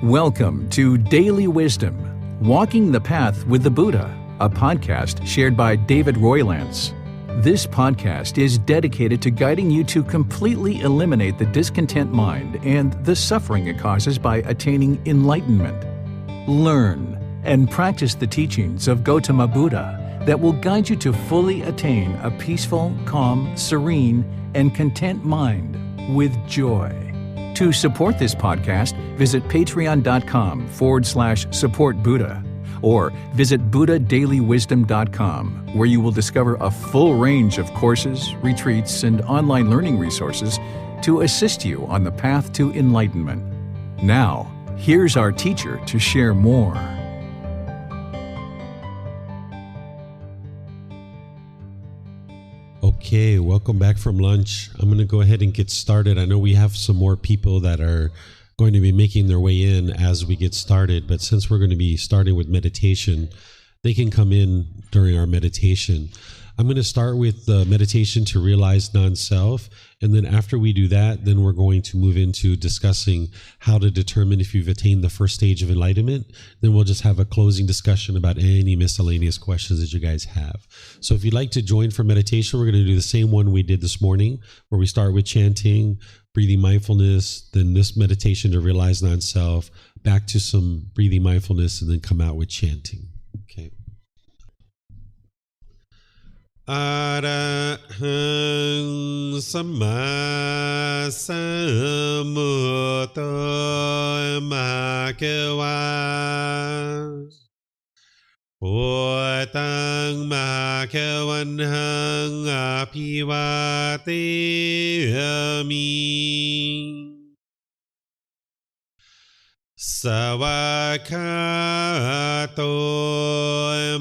Welcome to Daily Wisdom, Walking the Path with the Buddha, a podcast shared by David Roylance. This podcast is dedicated to guiding you to completely eliminate the discontent mind and the suffering it causes by attaining enlightenment. Learn and practice the teachings of Gautama Buddha that will guide you to fully attain a peaceful, calm, serene, and content mind with joy. To support this podcast, visit patreon.com/supportbuddha or visit buddhadailywisdom.com, where you will discover a full range of courses, retreats, and online learning resources to assist you on the path to enlightenment. Now, here's our teacher to share more. Okay, welcome back from lunch. I'm going to go ahead and get started. I know we have some more people that are going to be making their way in as we get started, but since we're going to be starting with meditation, they can come in during our meditation. I'm going to start with the meditation to realize non-self, and then after we do that, then we're going to move into discussing how to determine if you've attained the first stage of enlightenment. Then we'll just have a closing discussion about any miscellaneous questions that you guys have. So if you'd like to join for meditation, we're going to do the same one we did this morning, where we start with chanting, breathing mindfulness, then this meditation to realize non-self, back to some breathing mindfulness, and then come out with chanting. Okay. Arahang Samma Sambuddho Bhagava Bhutang Bhagavanhang Abhivateyami Savakato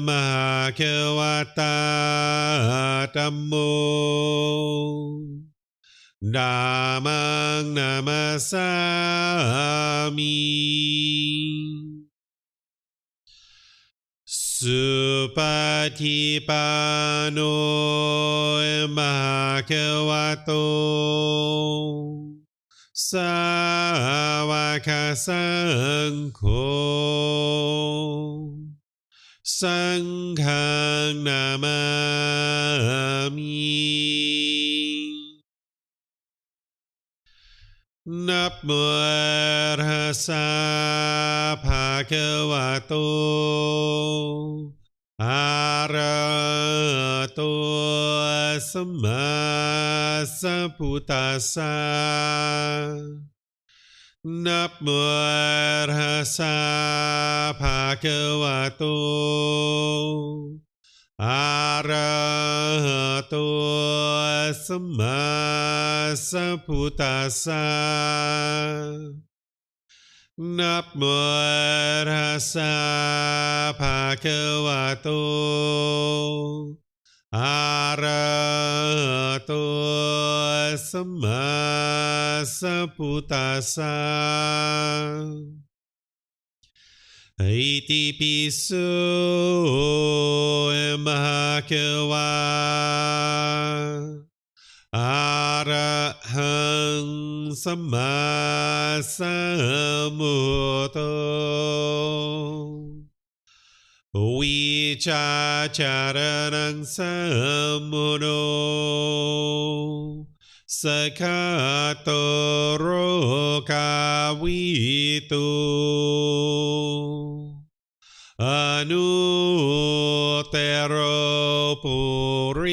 Bhagavata Dhammo Dhammang Namasami Supatipano Bhagavato Savaka Sangho Sanghang Namami Namo Tassa Bhagavato Arahato Samma Sambuddhassa Namo Tassa Bhagavato Arahato Samma Sambuddhassa Namo Tassa Bhagavato Arahato Samma Sambuddhassa Iti piso Bhagava Arahang Samma Sambuddho Vichacharanang Sambuddho Sakato Rokavitu Anutero Purisa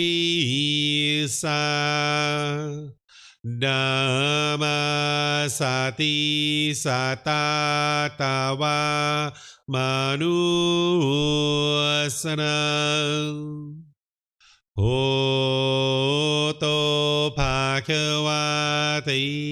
Dhamma Sati Satatawa Manusanam Bhutto Bhagavati.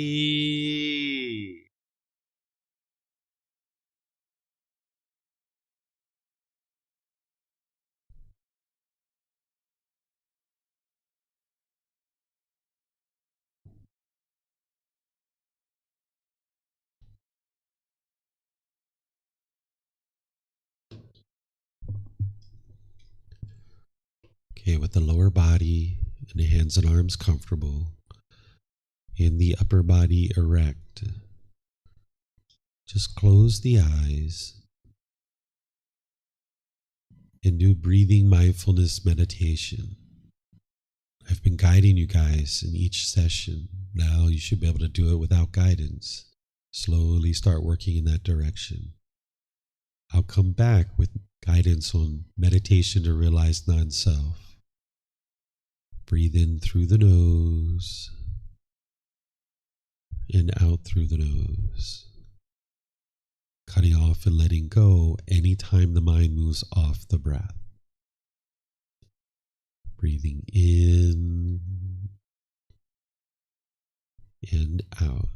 Okay, with the lower body and the hands and arms comfortable, and the upper body erect. just close the eyes and do breathing mindfulness meditation. I've been guiding you guys in each session. Now you should be able to do it without guidance. Slowly start working in that direction. I'll come back with guidance on meditation to realize non-self. Breathe in through the nose and out through the nose. Cutting off and letting go anytime the mind moves off the breath. Breathing in and out.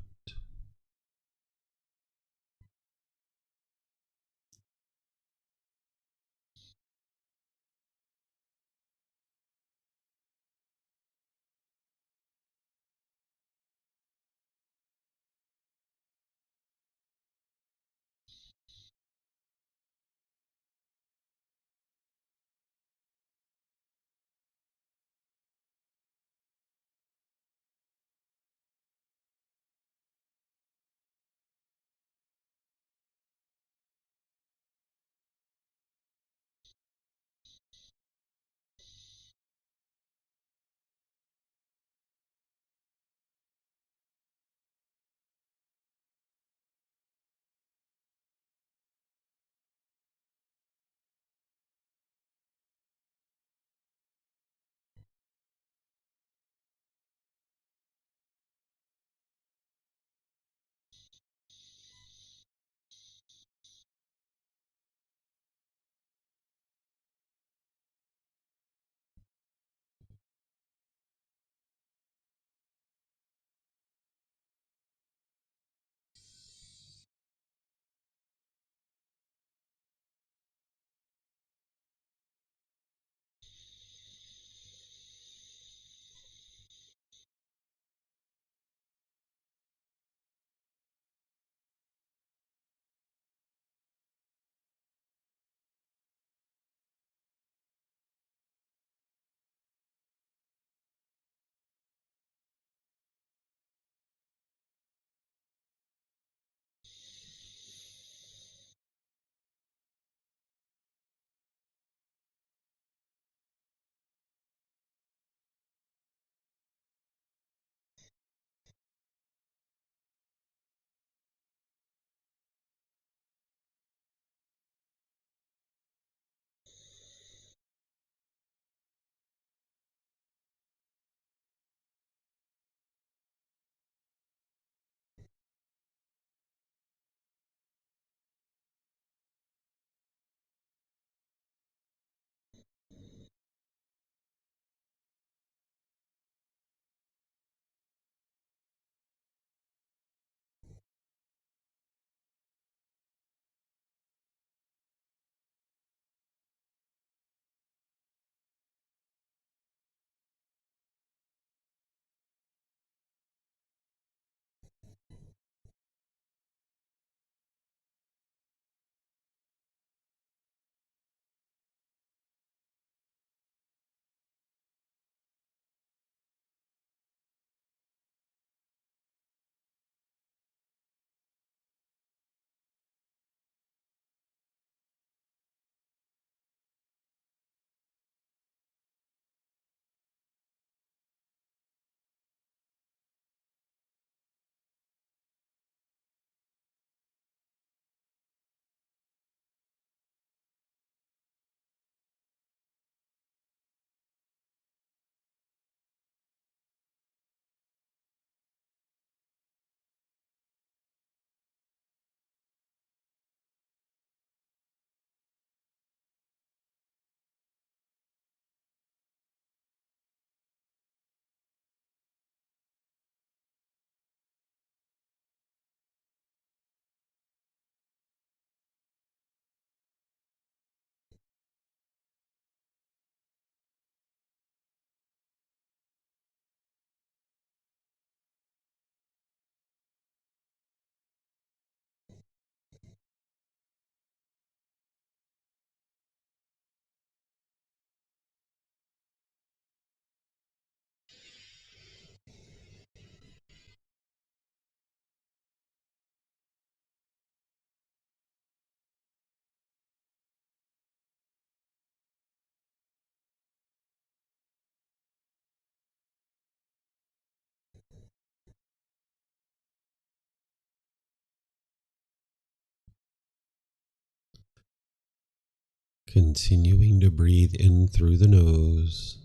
Continuing to breathe in through the nose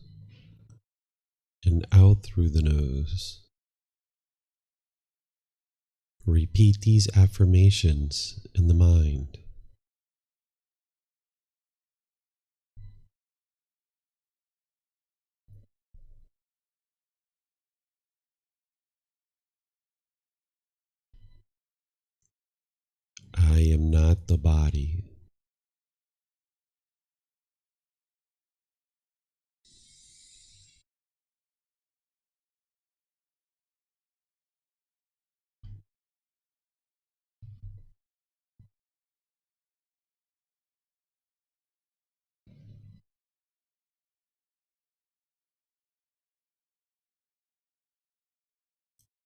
and out through the nose. Repeat these affirmations in the mind. I am not the body.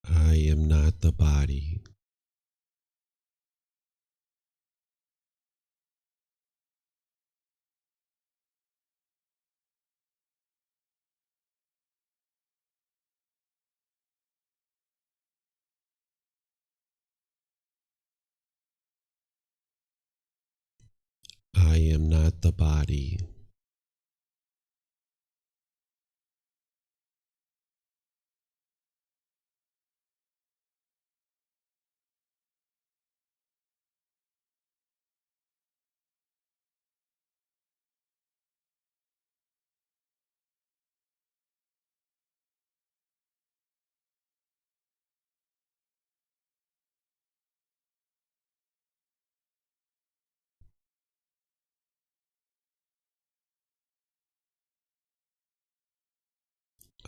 I am not the body. I am not the body.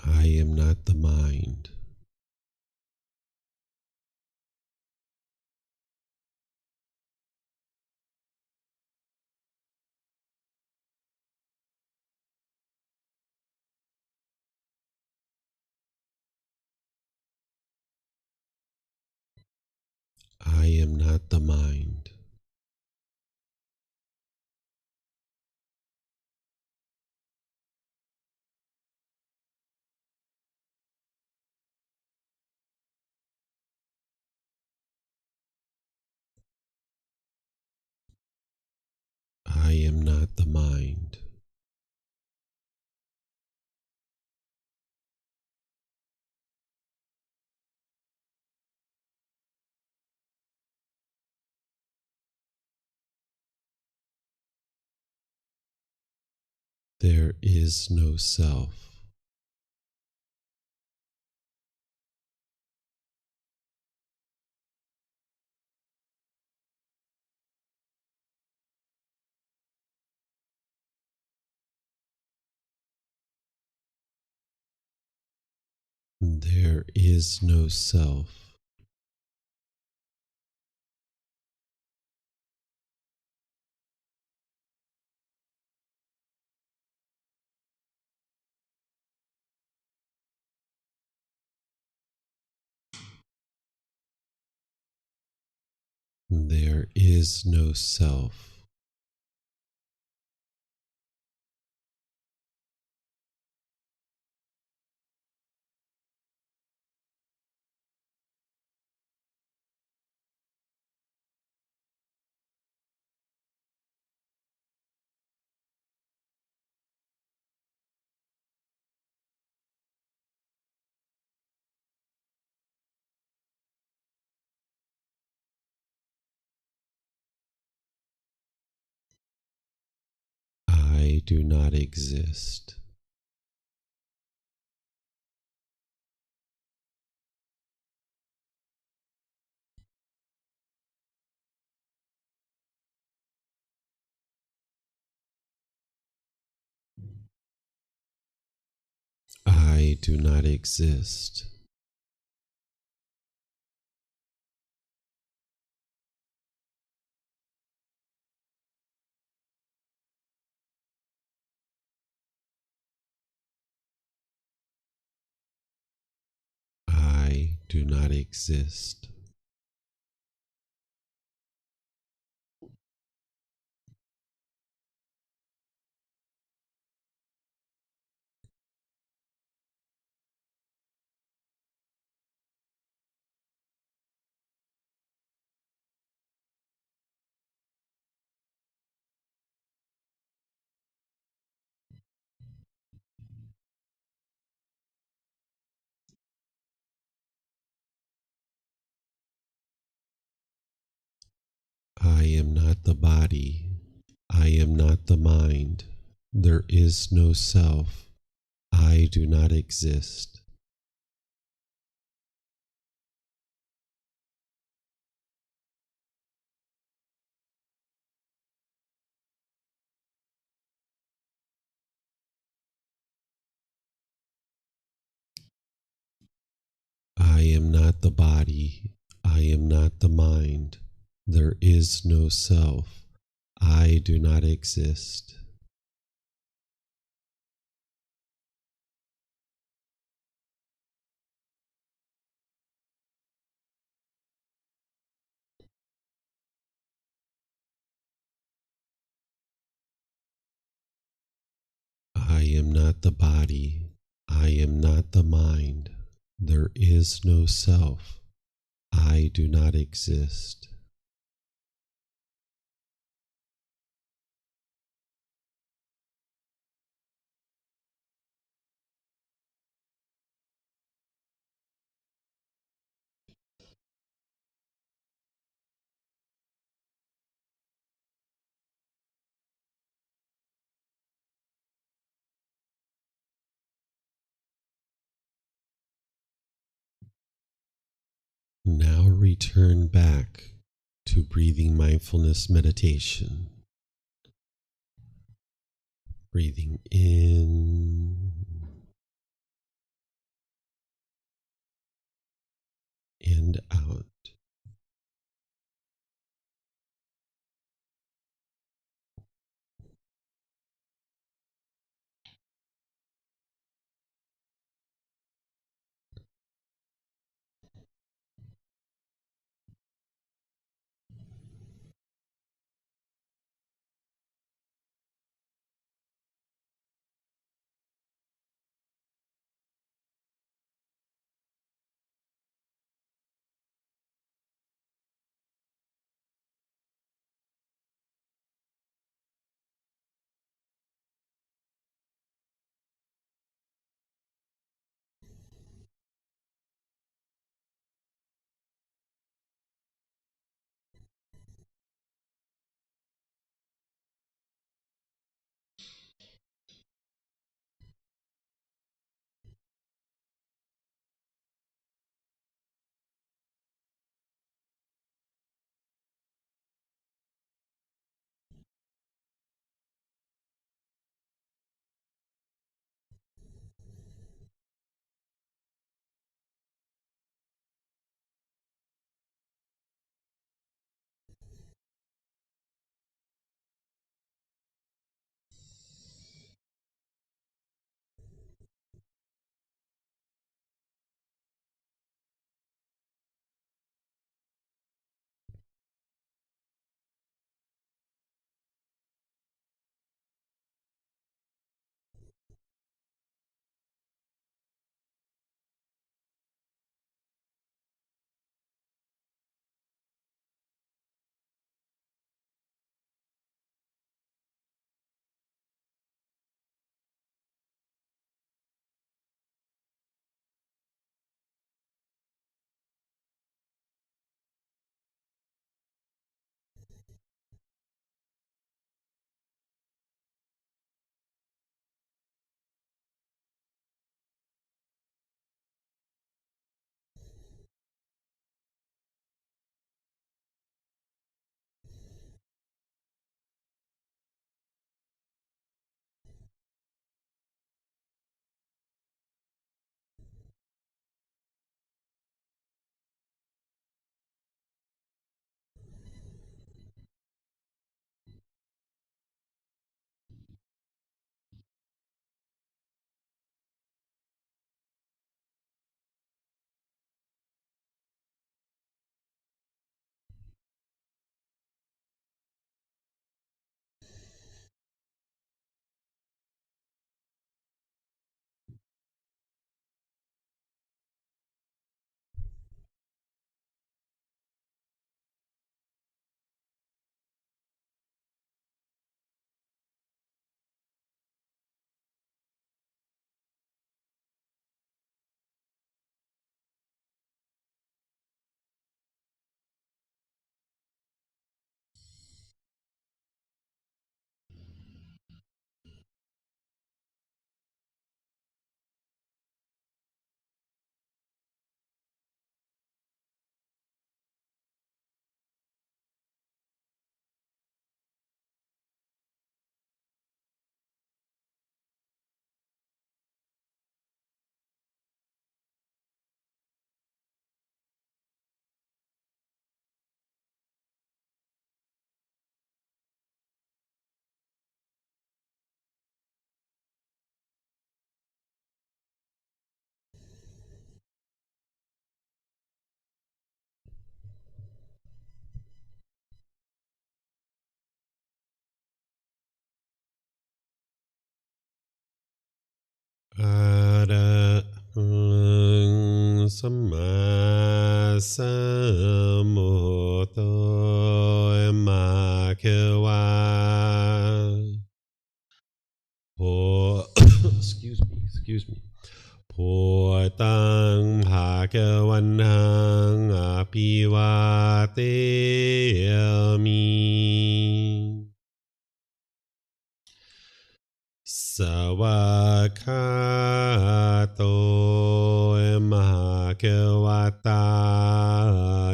I am not the mind. I am not the mind. I am not the mind. There is no self. There is no self. There is no self. I do not exist. I do not exist. I do not exist. I am not the body. I am not the mind. There is no self. I do not exist. I am not the body. I am not the mind. There is no self. I do not exist. I am not the body. I am not the mind. There is no self. I do not exist. Now return back to breathing mindfulness meditation. Breathing in and out. Arahang Samma Sambuddho Makewa. Excuse me. Potang Bhagavanang Apivateyami. Savakato Bhagavata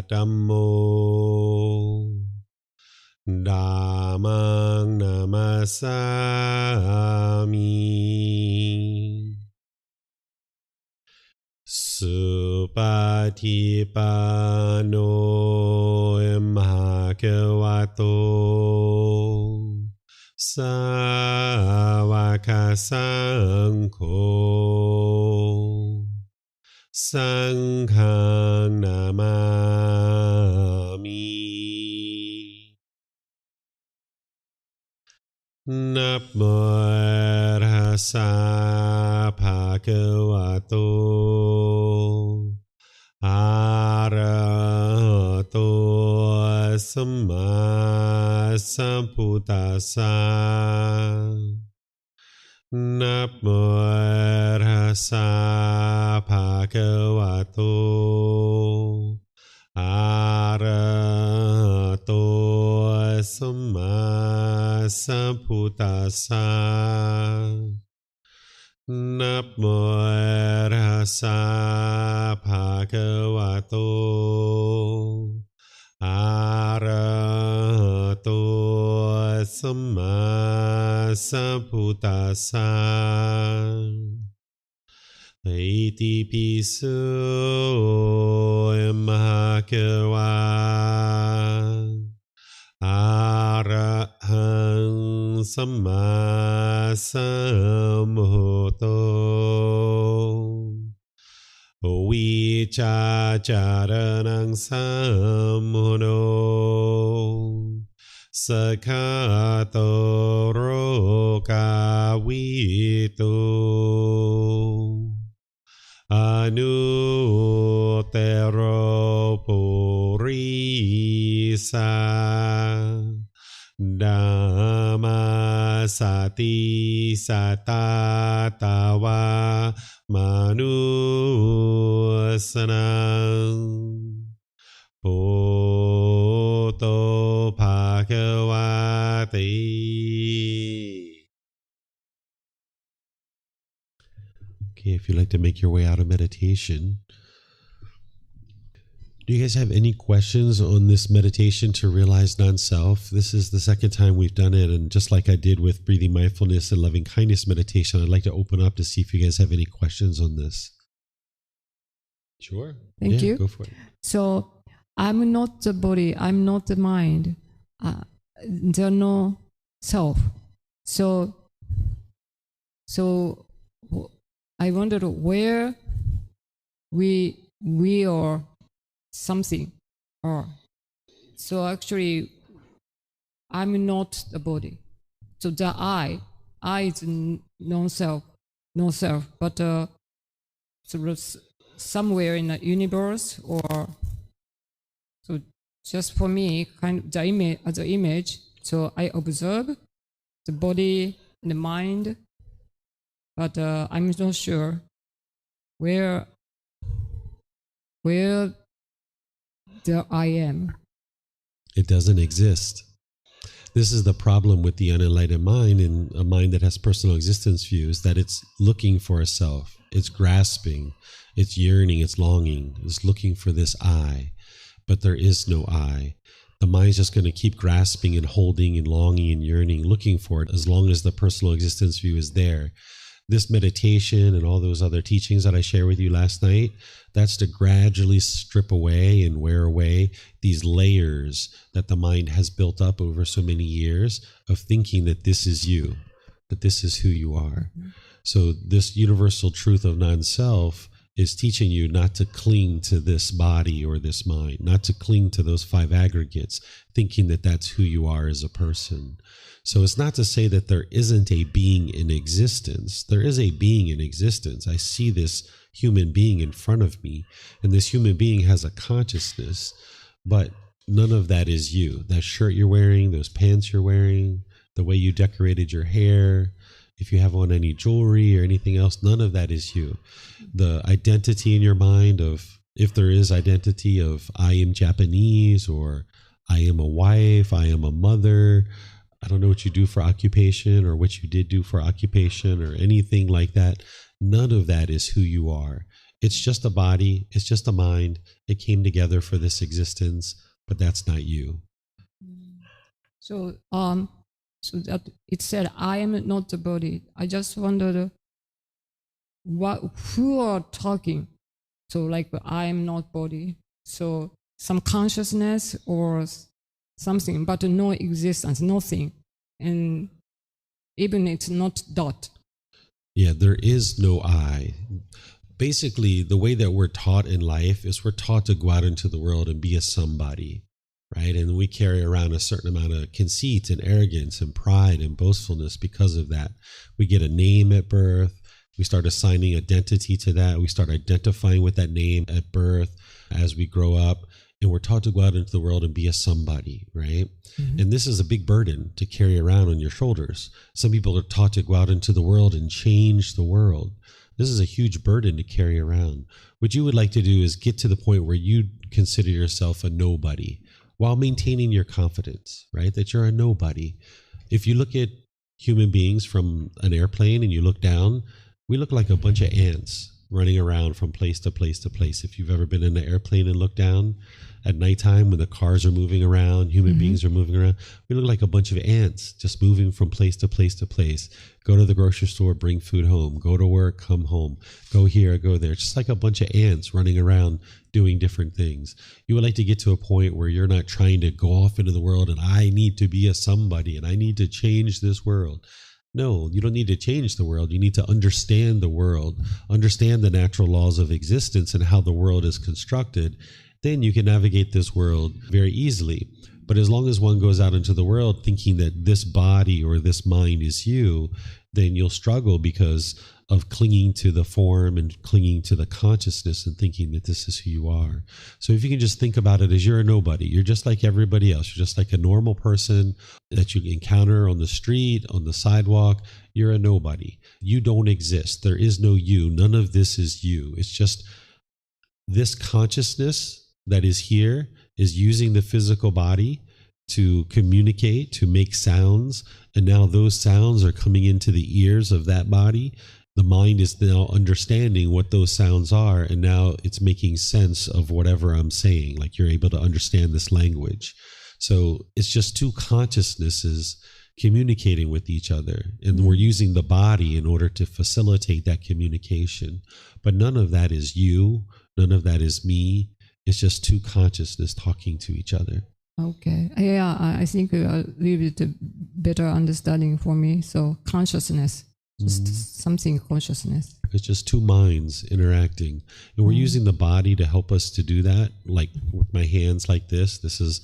Dhammo Dhammang Namasami. Supatipano Bhagavato Savaka Sangho Sanghang Namami. Namo Tassa Bhagavato Arahato Samma Sambuddhassa. Namo Tassa Bhagavato Arahato Samma Sambuddhassa. Namo Tassa Bhagavato Arahato Samma Sambuddhassa. Iti piso Bhagava Arahang Samma Sambuddho Vicacaranang Sammuno Sakato Rokavito Anutero Purisa Dhamma Sati Satatawa Manusanam Poto Bhagavati. Okay, if you'd like to make your way out of meditation, do you guys have any questions on this meditation to realize non-self? This is the second time we've done it, and just like I did with breathing mindfulness and loving kindness meditation, I'd like to open up to see if you guys have any questions on this. Sure. Thank you. Go for it. So I'm not the body, I'm not the mind. There's no self. So I wondered where we are something or so actually I'm not the body. So the I is non-self, but sort of somewhere in the universe, or so just for me kind of the image. So I observe the body and the mind, but I'm not sure where the I am. It doesn't exist. This is the problem with the unenlightened mind, and a mind that has personal existence views, that it's looking for a self. It's grasping, it's yearning, it's longing, it's looking for this I, but there is no I. The mind's just going to keep grasping and holding and longing and yearning, looking for it as long as the personal existence view is there. This meditation and all those other teachings that I shared with you last night, that's to gradually strip away and wear away these layers that the mind has built up over so many years of thinking that this is you, that this is who you are. So this universal truth of non-self is teaching you not to cling to this body or this mind, not to cling to those 5 aggregates, thinking that that's who you are as a person. So it's not to say that there isn't a being in existence. There is a being in existence. I see this human being in front of me, and this human being has a consciousness, but none of that is you. That shirt you're wearing, those pants you're wearing, the way you decorated your hair, if you have on any jewelry or anything else, none of that is you. The identity in your mind of, if there is identity of I am Japanese, or I am a wife, I am a mother, I don't know what you do for occupation or what you did do for occupation or anything like that. None of that is who you are. It's just a body. It's just a mind. It came together for this existence, but that's not you. So, so that it said, I am not the body. I just wondered who are talking. So like, I am not body. So some consciousness or something, but no existence, nothing. And even it's not dot. Yeah, there is no I. Basically, the way that we're taught in life is we're taught to go out into the world and be a somebody, right? And we carry around a certain amount of conceit and arrogance and pride and boastfulness because of that. We get a name at birth. We start assigning identity to that. We start identifying with that name at birth as we grow up. And we're taught to go out into the world and be a somebody, right? Mm-hmm. And this is a big burden to carry around on your shoulders. Some people are taught to go out into the world and change the world. This is a huge burden to carry around. What you would like to do is get to the point where you consider yourself a nobody while maintaining your confidence, right? That you're a nobody. If you look at human beings from an airplane and you look down, we look like a bunch of ants running around from place to place to place. If you've ever been in an airplane and looked down at nighttime when the cars are moving around, human beings are moving around, we look like a bunch of ants just moving from place to place to place. Go to the grocery store, bring food home. Go to work, come home. Go here, go there. Just like a bunch of ants running around doing different things. You would like to get to a point where you're not trying to go off into the world and I need to be a somebody and I need to change this world. No, you don't need to change the world. You need to understand the world, understand the natural laws of existence and how the world is constructed. Then you can navigate this world very easily. But as long as one goes out into the world thinking that this body or this mind is you, then you'll struggle because of clinging to the form and clinging to the consciousness and thinking that this is who you are. So if you can just think about it as you're a nobody, you're just like everybody else. You're just like a normal person that you encounter on the street, on the sidewalk. You're a nobody. You don't exist. There is no you. None of this is you. It's just this consciousness that is here is using the physical body to communicate, to make sounds. And now those sounds are coming into the ears of that body. The mind is now understanding what those sounds are, and now it's making sense of whatever I'm saying. Like you're able to understand this language. So it's just two consciousnesses communicating with each other, and we're using the body in order to facilitate that communication. But none of that is you. None of that is me. It's just two consciousness talking to each other. Okay. Yeah, I think a little bit better understanding for me. So consciousness. Just something consciousness. It's just two minds interacting. And we're using the body to help us to do that. Like with my hands like this. This is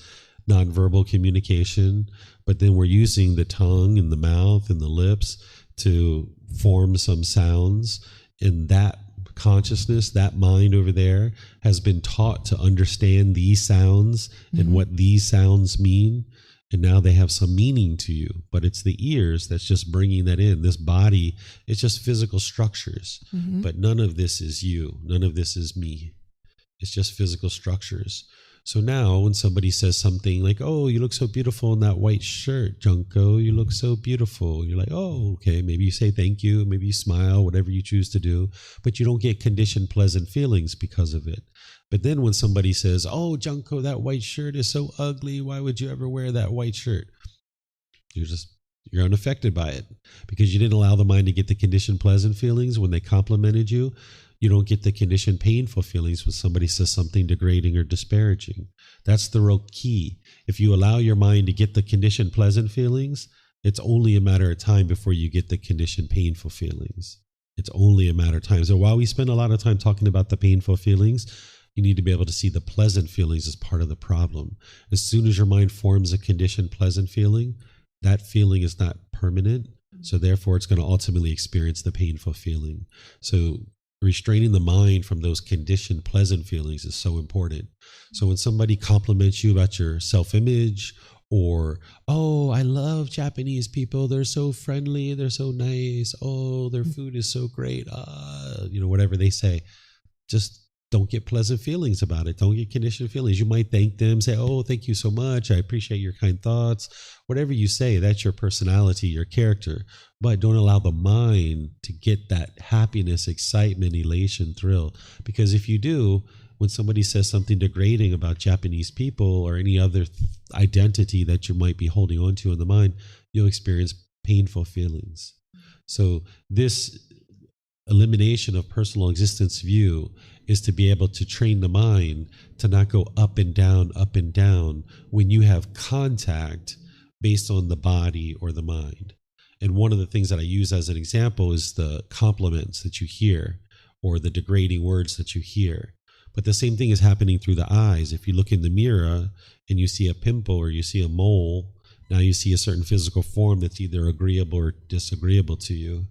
nonverbal communication. But then we're using the tongue and the mouth and the lips to form some sounds. And that consciousness, that mind over there, has been taught to understand these sounds and what these sounds mean. And now they have some meaning to you, but it's the ears that's just bringing that in. This body, it's just physical structures, but none of this is you. None of this is me. It's just physical structures. So now when somebody says something like, oh, you look so beautiful in that white shirt, Junko, you look so beautiful. You're like, oh, okay. Maybe you say thank you. Maybe you smile, whatever you choose to do, but you don't get conditioned pleasant feelings because of it. But then when somebody says, oh, Junko, that white shirt is so ugly. Why would you ever wear that white shirt? You're unaffected by it because you didn't allow the mind to get the conditioned pleasant feelings when they complimented you. You don't get the conditioned painful feelings when somebody says something degrading or disparaging. That's the real key. If you allow your mind to get the conditioned pleasant feelings, it's only a matter of time before you get the conditioned painful feelings. It's only a matter of time. So while we spend a lot of time talking about the painful feelings, you need to be able to see the pleasant feelings as part of the problem. As soon as your mind forms a conditioned pleasant feeling, that feeling is not permanent. So therefore, it's going to ultimately experience the painful feeling. So restraining the mind from those conditioned pleasant feelings is so important. So when somebody compliments you about your self-image, or, oh, I love Japanese people, they're so friendly, they're so nice, oh, their food is so great, whatever they say, just don't get pleasant feelings about it. Don't get conditioned feelings. You might thank them, say, oh, thank you so much, I appreciate your kind thoughts. Whatever you say, that's your personality, your character. But don't allow the mind to get that happiness, excitement, elation, thrill. Because if you do, when somebody says something degrading about Japanese people or any other identity that you might be holding on to in the mind, you'll experience painful feelings. So this elimination of personal existence view is to be able to train the mind to not go up and down when you have contact based on the body or the mind. And one of the things that I use as an example is the compliments that you hear or the degrading words that you hear. But the same thing is happening through the eyes. If you look in the mirror and you see a pimple or you see a mole, now you see a certain physical form that's either agreeable or disagreeable to you.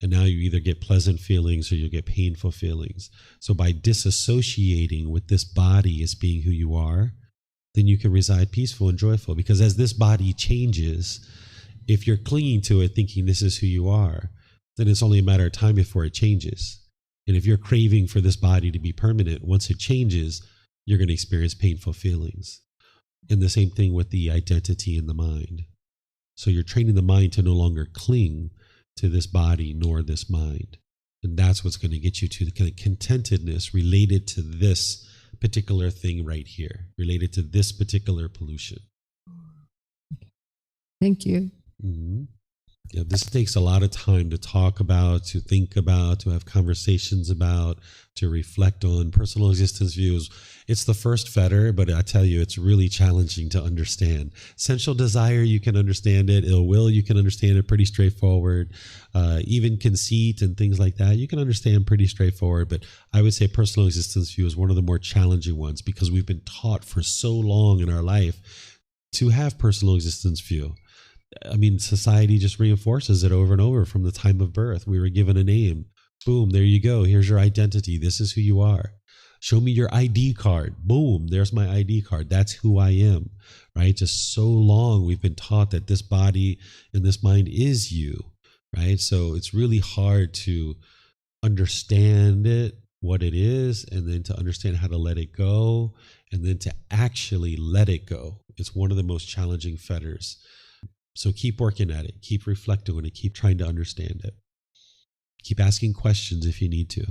And now you either get pleasant feelings or you get painful feelings. So by disassociating with this body as being who you are, then you can reside peaceful and joyful. Because as this body changes, if you're clinging to it thinking this is who you are, then it's only a matter of time before it changes. And if you're craving for this body to be permanent, once it changes, you're going to experience painful feelings. And the same thing with the identity in the mind. So you're training the mind to no longer cling to this body nor this mind. And that's what's going to get you to the kind of contentedness related to this particular thing right here, related to this particular pollution. Thank you. Mm-hmm. Yeah, this takes a lot of time to talk about, to think about, to have conversations about, to reflect on. Personal existence views. It's the first fetter, but I tell you, it's really challenging to understand. Sensual desire, you can understand it. Ill will, you can understand it pretty straightforward. Even conceit and things like that, you can understand pretty straightforward. But I would say personal existence view is one of the more challenging ones because we've been taught for so long in our life to have personal existence view. I mean, society just reinforces it over and over from the time of birth. We were given a name. Boom, there you go. Here's your identity. This is who you are. Show me your ID card. Boom, there's my ID card. That's who I am, right? Just so long we've been taught that this body and this mind is you, right? So it's really hard to understand it, what it is, and then to understand how to let it go, and then to actually let it go. It's one of the most challenging fetters. So keep working at it, keep reflecting on it, keep trying to understand it. Keep asking questions if you need to.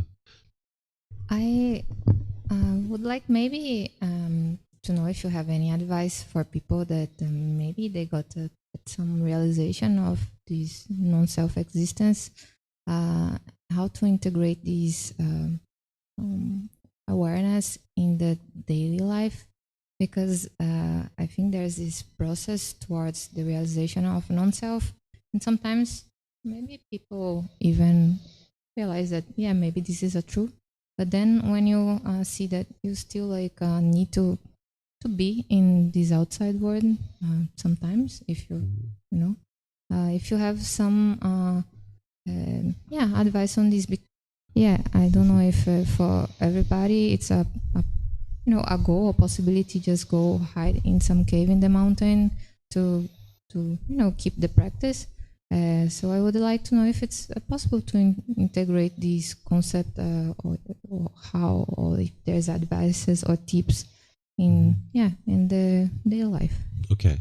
I would like maybe to know if you have any advice for people that maybe they got some realization of this non-self existence, how to integrate this awareness in the daily life. Because I think there's this process towards the realization of non-self, and sometimes maybe people even realize that, yeah, maybe this is a truth. But then when you see that you still need to be in this outside world, sometimes if you if you have some advice on this. Yeah, I don't know if for everybody it's a goal or possibility, just go hide in some cave in the mountain to keep the practice. So I would like to know if it's possible to integrate this concept or how, or if there's advices or tips in the daily life. Okay.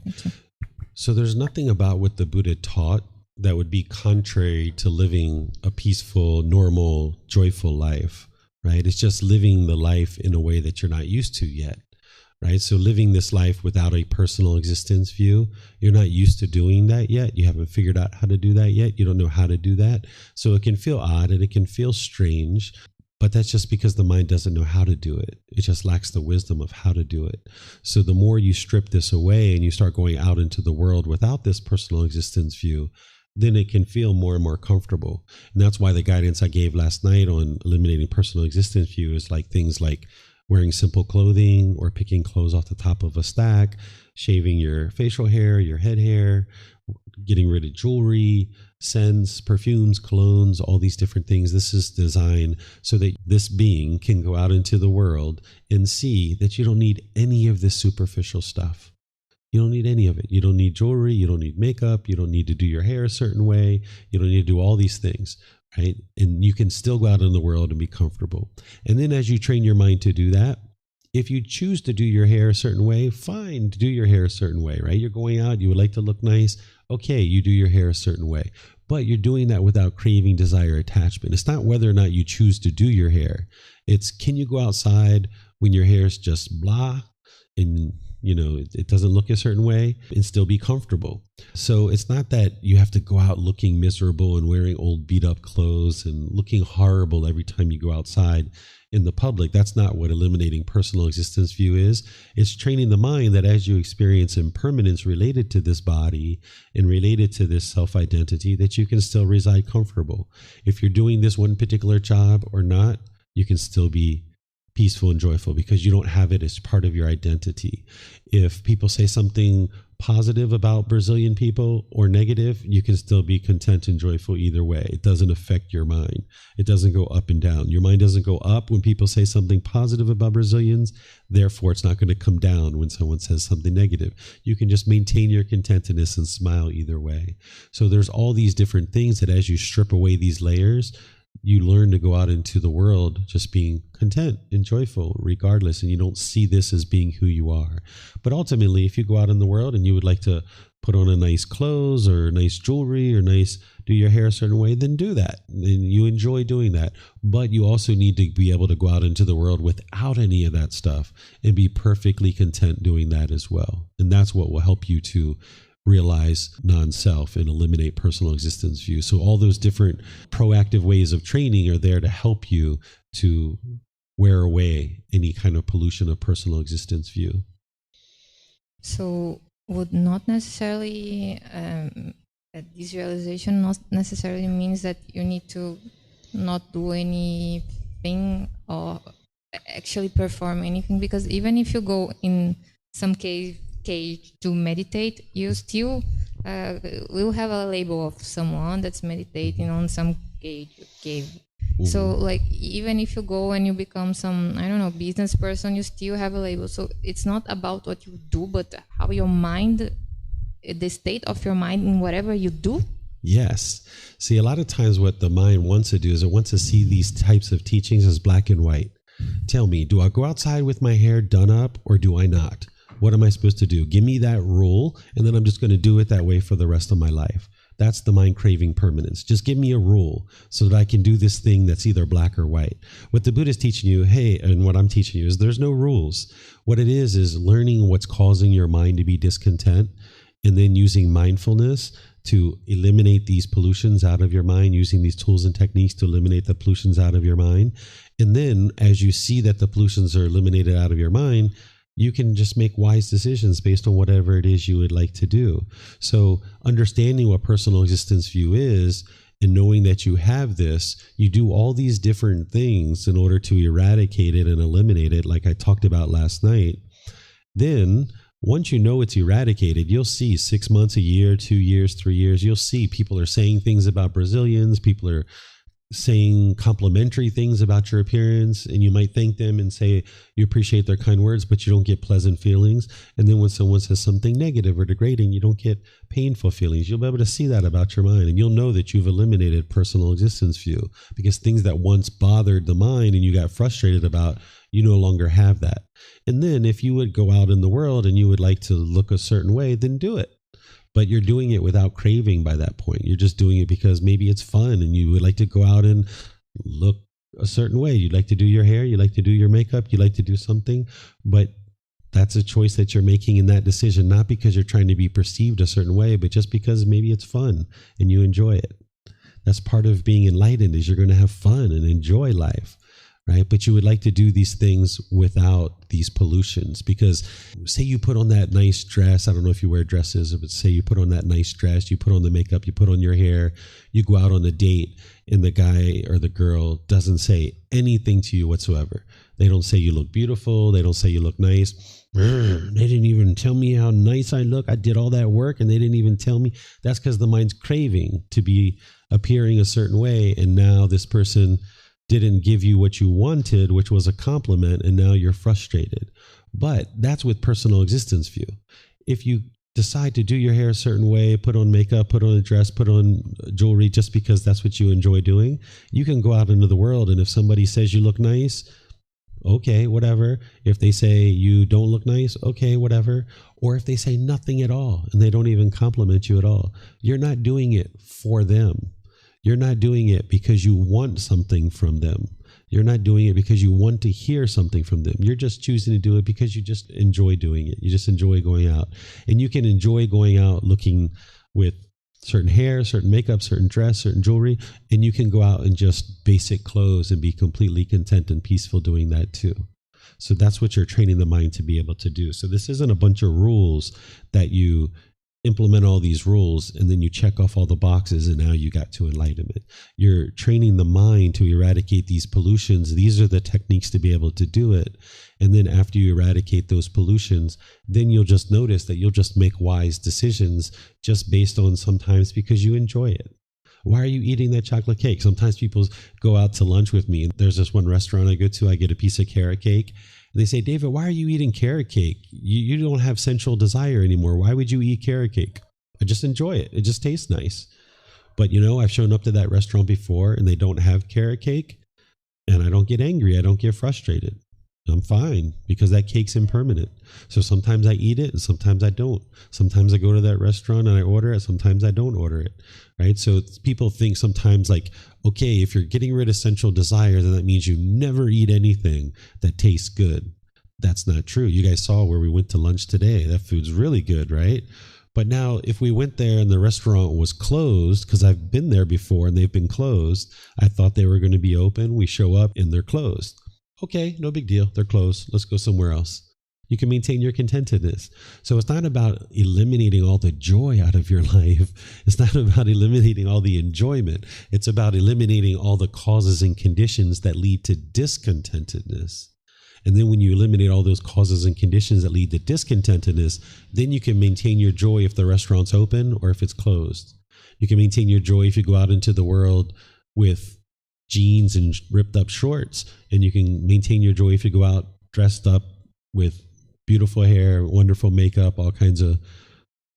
So there's nothing about what the Buddha taught that would be contrary to living a peaceful, normal, joyful life. Right? It's just living the life in a way that you're not used to yet, right? So living this life without a personal existence view, you're not used to doing that yet. You haven't figured out how to do that yet. You don't know how to do that. So it can feel odd and it can feel strange, but that's just because the mind doesn't know how to do it. It just lacks the wisdom of how to do it. So the more you strip this away and you start going out into the world without this personal existence view, then it can feel more and more comfortable. And that's why the guidance I gave last night on eliminating personal existence view is like things like wearing simple clothing or picking clothes off the top of a stack, shaving your facial hair, your head hair, getting rid of jewelry, scents, perfumes, colognes, all these different things. This is designed so that this being can go out into the world and see that you don't need any of this superficial stuff. You don't need any of it. You don't need jewelry. You don't need makeup. You don't need to do your hair a certain way. You don't need to do all these things, right? And you can still go out in the world and be comfortable. And then as you train your mind to do that, if you choose to do your hair a certain way, fine, do your hair a certain way, right? You're going out, you would like to look nice. Okay, you do your hair a certain way. But you're doing that without craving, desire, attachment. It's not whether or not you choose to do your hair. It's can you go outside when your hair is just blah and it doesn't look a certain way and still be comfortable. So it's not that you have to go out looking miserable and wearing old beat up clothes and looking horrible every time you go outside in the public. That's not what eliminating personal existence view is. It's training the mind that as you experience impermanence related to this body and related to this self-identity, that you can still reside comfortable. If you're doing this one particular job or not, you can still be peaceful and joyful because you don't have it as part of your identity. If people say something positive about Brazilian people or negative, you can still be content and joyful either way. It doesn't affect your mind. It doesn't go up and down. Your mind doesn't go up when people say something positive about Brazilians. Therefore, it's not going to come down when someone says something negative. You can just maintain your contentedness and smile either way. So there's all these different things that as you strip away these layers, you learn to go out into the world just being content and joyful regardless, and you don't see this as being who you are. But ultimately, if you go out in the world and you would like to put on a nice clothes or nice jewelry or do your hair a certain way, then do that. And you enjoy doing that. But you also need to be able to go out into the world without any of that stuff and be perfectly content doing that as well. And that's what will help you to realize non-self and eliminate personal existence view. So all those different proactive ways of training are there to help you to wear away any kind of pollution of personal existence view. So would not necessarily, this realization not necessarily means that you need to not do anything or actually perform anything, because even if you go in some cage to meditate, you still will have a label of someone that's meditating on some cave. Mm-hmm. So like even if you go and you become some, I don't know, business person, you still have a label. So it's not about what you do, but how your mind, the state of your mind in whatever you do. Yes. See, a lot of times what the mind wants to do is it wants to see these types of teachings as black and white. Tell me, do I go outside with my hair done up or do I not? What am I supposed to do? Give me that rule, and then I'm just going to do it that way for the rest of my life. That's the mind craving permanence. Just give me a rule so that I can do this thing that's either black or white. What the Buddha is teaching you, and what I'm teaching you is there's no rules. What it is learning what's causing your mind to be discontent, and then using mindfulness to eliminate these pollutions out of your mind, using these tools and techniques to eliminate the pollutions out of your mind. And then as you see that the pollutions are eliminated out of your mind, you can just make wise decisions based on whatever it is you would like to do. So understanding what personal existence view is and knowing that you have this, you do all these different things in order to eradicate it and eliminate it, like I talked about last night. Then once you know it's eradicated, you'll see 6 months, a year, 2 years, 3 years, you'll see people are saying things about Brazilians, people are saying complimentary things about your appearance, and you might thank them and say you appreciate their kind words, but you don't get pleasant feelings. And then when someone says something negative or degrading, you don't get painful feelings. You'll be able to see that about your mind, and you'll know that you've eliminated personal existence view, because things that once bothered the mind and you got frustrated about, you no longer have that. And then if you would go out in the world and you would like to look a certain way, then do it. But you're doing it without craving by that point. You're just doing it because maybe it's fun and you would like to go out and look a certain way. You'd like to do your hair, you like to do your makeup, you like to do something, but that's a choice that you're making in that decision, not because you're trying to be perceived a certain way, but just because maybe it's fun and you enjoy it. That's part of being enlightened, is you're going to have fun and enjoy life. right? But you would like to do these things without these pollutions, because say you put on that nice dress. I don't know if you wear dresses, but say you put on that nice dress, you put on the makeup, you put on your hair, you go out on a date, and the guy or the girl doesn't say anything to you whatsoever. They don't say you look beautiful. They don't say you look nice. They didn't even tell me how nice I look. I did all that work and they didn't even tell me. That's because the mind's craving to be appearing a certain way. And now this person didn't give you what you wanted, which was a compliment, and now you're frustrated. But that's with personal existence view. If you decide to do your hair a certain way, put on makeup, put on a dress, put on jewelry, just because that's what you enjoy doing, you can go out into the world, and if somebody says you look nice, okay, whatever. If they say you don't look nice, okay, whatever. Or if they say nothing at all and they don't even compliment you at all, you're not doing it for them. You're not doing it because you want something from them. You're not doing it because you want to hear something from them. You're just choosing to do it because you just enjoy doing it. You just enjoy going out. And you can enjoy going out looking with certain hair, certain makeup, certain dress, certain jewelry, and you can go out in just basic clothes and be completely content and peaceful doing that too. So that's what you're training the mind to be able to do. So this isn't a bunch of rules that you implement all these rules and then you check off all the boxes and now you got to enlightenment. You're training the mind to eradicate these pollutions. These are the techniques to be able to do it. And then after you eradicate those pollutions, then you'll just notice that you'll just make wise decisions just based on sometimes because you enjoy it. Why are you eating that chocolate cake? Sometimes people go out to lunch with me. There's this one restaurant I go to, I get a piece of carrot cake. And they say, David, why are you eating carrot cake? You don't have sensual desire anymore. Why would you eat carrot cake? I just enjoy it. It just tastes nice. But you know, I've shown up to that restaurant before and they don't have carrot cake and I don't get angry. I don't get frustrated. I'm fine because that cake's impermanent. So sometimes I eat it and sometimes I don't. Sometimes I go to that restaurant and I order it. Sometimes I don't order it, right? So people think sometimes like, okay, if you're getting rid of sensual desire, then that means you never eat anything that tastes good. That's not true. You guys saw where we went to lunch today. That food's really good, right? But now if we went there and the restaurant was closed, because I've been there before and they've been closed, I thought they were going to be open. We show up and they're closed. Okay, no big deal. They're closed. Let's go somewhere else. You can maintain your contentedness. So it's not about eliminating all the joy out of your life. It's not about eliminating all the enjoyment. It's about eliminating all the causes and conditions that lead to discontentedness. And then when you eliminate all those causes and conditions that lead to discontentedness, then you can maintain your joy if the restaurant's open or if it's closed. You can maintain your joy if you go out into the world with jeans and ripped up shorts, and you can maintain your joy if you go out dressed up with beautiful hair, wonderful makeup, all kinds of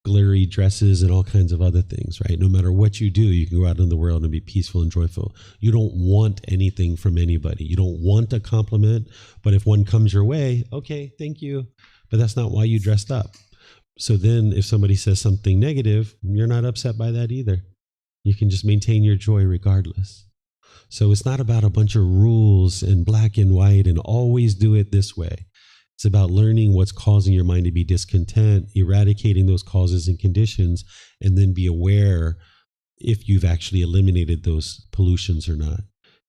glittery dresses and all kinds of other things, right? No matter what you do, you can go out in the world and be peaceful and joyful. You don't want anything from anybody. You don't want a compliment, but if one comes your way, okay, thank you. But that's not why you dressed up. So then if somebody says something negative, you're not upset by that either. You can just maintain your joy regardless. So it's not about a bunch of rules and black and white and always do it this way. It's about learning what's causing your mind to be discontent, eradicating those causes and conditions, and then be aware if you've actually eliminated those pollutions or not.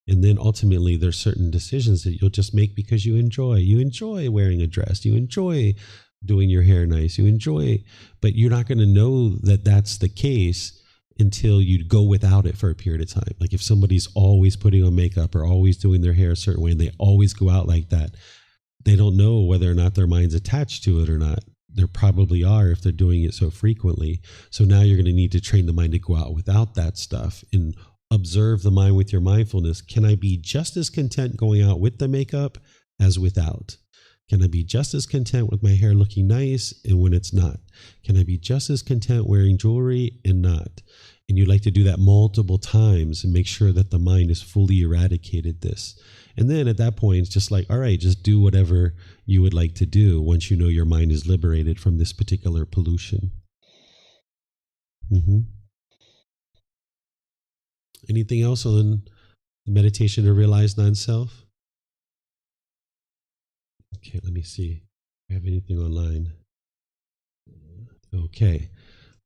And then ultimately there's certain decisions that you'll just make because you enjoy. You enjoy wearing a dress. You enjoy doing your hair nice. You enjoy, but you're not going to know that that's the case until you go without it for a period of time. Like if somebody's always putting on makeup or always doing their hair a certain way and they always go out like that, they don't know whether or not their mind's attached to it or not. There probably are if they're doing it so frequently. So now you're going to need to train the mind to go out without that stuff and observe the mind with your mindfulness. Can I be just as content going out with the makeup as without? Can I be just as content with my hair looking nice and when it's not? Can I be just as content wearing jewelry and not? And you'd like to do that multiple times and make sure that the mind is fully eradicated this. And then at that point, it's just like, all right, just do whatever you would like to do once you know your mind is liberated from this particular pollution. Anything else on meditation to realize non-self? Okay, let me see. Do I have anything online? Okay.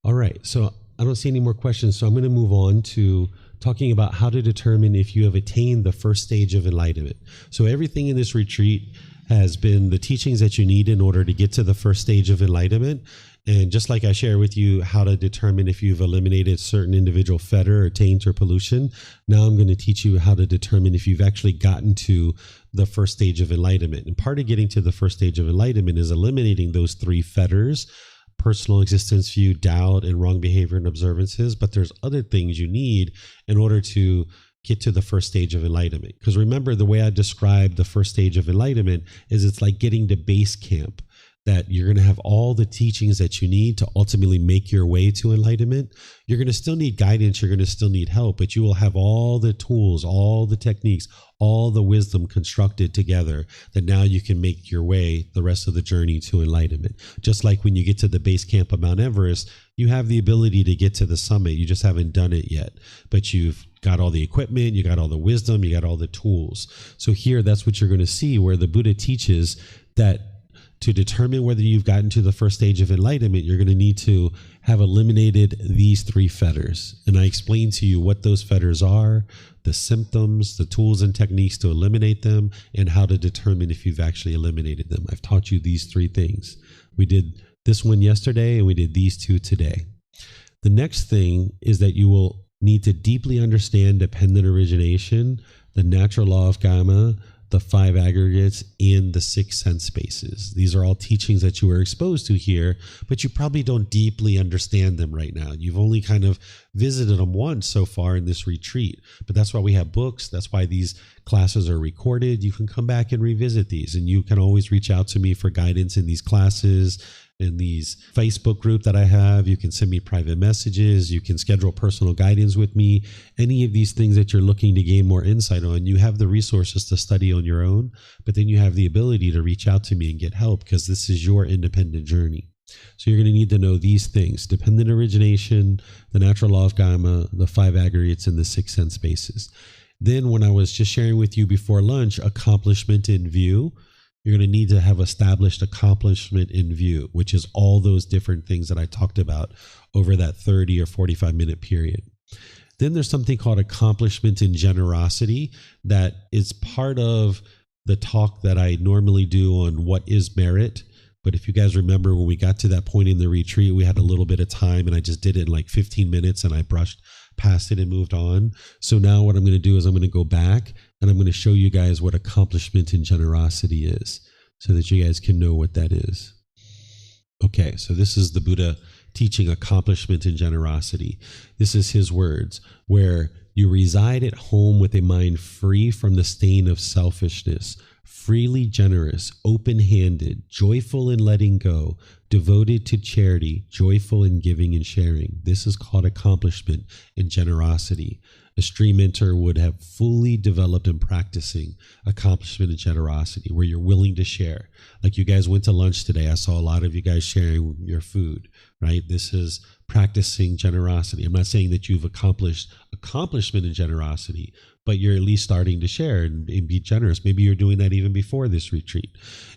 All right. So I don't see any more questions. So I'm going to move on to talking about how to determine if you have attained the first stage of enlightenment. So everything in this retreat has been the teachings that you need in order to get to the first stage of enlightenment. And just like I share with you how to determine if you've eliminated certain individual fetter or taint or pollution, now I'm going to teach you how to determine if you've actually gotten to the first stage of enlightenment. And part of getting to the first stage of enlightenment is eliminating those three fetters: personal existence view, doubt, and wrong behavior and observances. But there's other things you need in order to get to the first stage of enlightenment. Because remember, the way I describe the first stage of enlightenment is it's like getting to base camp, that you're going to have all the teachings that you need to ultimately make your way to enlightenment. You're going to still need guidance. You're going to still need help, but you will have all the tools, all the techniques, all the wisdom constructed together that now you can make your way the rest of the journey to enlightenment. Just like when you get to the base camp of Mount Everest, you have the ability to get to the summit. You just haven't done it yet, but you've got all the equipment, you got all the wisdom, you got all the tools. So here, that's what you're going to see, where the Buddha teaches that to determine whether you've gotten to the first stage of enlightenment, you're going to need to have eliminated these three fetters. And I explained to you what those fetters are, the symptoms, the tools and techniques to eliminate them, and how to determine if you've actually eliminated them. I've taught you these three things. We did this one yesterday, and we did these two today. The next thing is that you will need to deeply understand dependent origination, the natural law of karma, the five aggregates, and the six sense spaces. These are all teachings that you were exposed to here, but you probably don't deeply understand them right now. You've only kind of visited them once so far in this retreat, but that's why we have books. That's why these classes are recorded. You can come back and revisit these, and you can always reach out to me for guidance in these classes. In these Facebook group that I have, you can send me private messages, you can schedule personal guidance with me. Any of these things that you're looking to gain more insight on, you have the resources to study on your own, but then you have the ability to reach out to me and get help, because this is your independent journey. So you're going to need to know these things: dependent origination, the natural law of karma, the five aggregates, and the six sense spaces. Then, when I was just sharing with you before lunch, accomplishment in view, you're going to need to have established accomplishment in view, which is all those different things that I talked about over that 30 or 45-minute period. Then there's something called accomplishment in generosity that is part of the talk that I normally do on what is merit. But if you guys remember, when we got to that point in the retreat, we had a little bit of time, and I just did it in like 15 minutes, and I brushed past it and moved on. So now what I'm going to do is I'm going to go back, and I'm going to show you guys what accomplishment in generosity is, so that you guys can know what that is. Okay, so this is the Buddha teaching accomplishment in generosity. This is his words, where you reside at home with a mind free from the stain of selfishness, freely generous, open-handed, joyful in letting go, devoted to charity, joyful in giving and sharing. This is called accomplishment in generosity. A stream mentor would have fully developed in practicing accomplishment in generosity, where you're willing to share. Like you guys went to lunch today. I saw a lot of you guys sharing your food, right? This is practicing generosity. I'm not saying that you've accomplished accomplishment in generosity, but you're at least starting to share and be generous. Maybe you're doing that even before this retreat.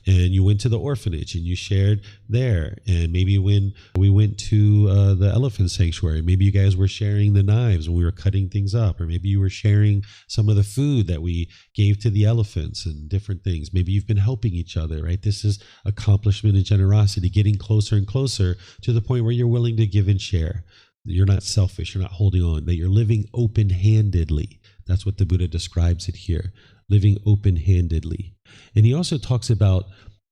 And you went to the orphanage and you shared there. And maybe when we went to the elephant sanctuary, maybe you guys were sharing the knives when we were cutting things up. Or maybe you were sharing some of the food that we gave to the elephants and different things. Maybe you've been helping each other, right? This is accomplishment and generosity, getting closer and closer to the point where you're willing to give and share. You're not selfish. You're not holding on. That you're living open-handedly. That's what the Buddha describes it here, living open-handedly. And he also talks about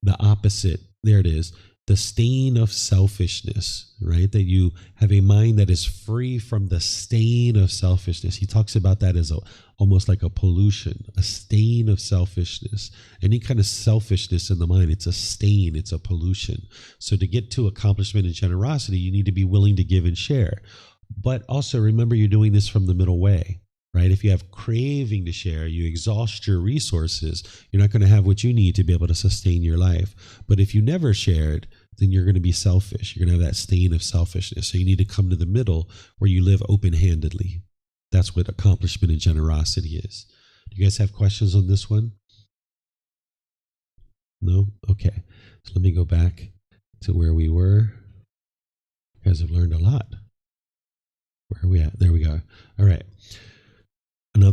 the opposite. There it is, the stain of selfishness, right? That you have a mind that is free from the stain of selfishness. He talks about that as almost like a pollution, a stain of selfishness. Any kind of selfishness in the mind, it's a stain, it's a pollution. So to get to accomplishment and generosity, you need to be willing to give and share. But also remember, you're doing this from the middle way. Right? If you have craving to share, you exhaust your resources, you're not going to have what you need to be able to sustain your life. But if you never shared, then you're going to be selfish. You're going to have that stain of selfishness. So you need to come to the middle where you live open-handedly. That's what accomplishment and generosity is. Do you guys have questions on this one? No? Okay. So let me go back to where we were. You guys have learned a lot. Where are we at? There we go. All right.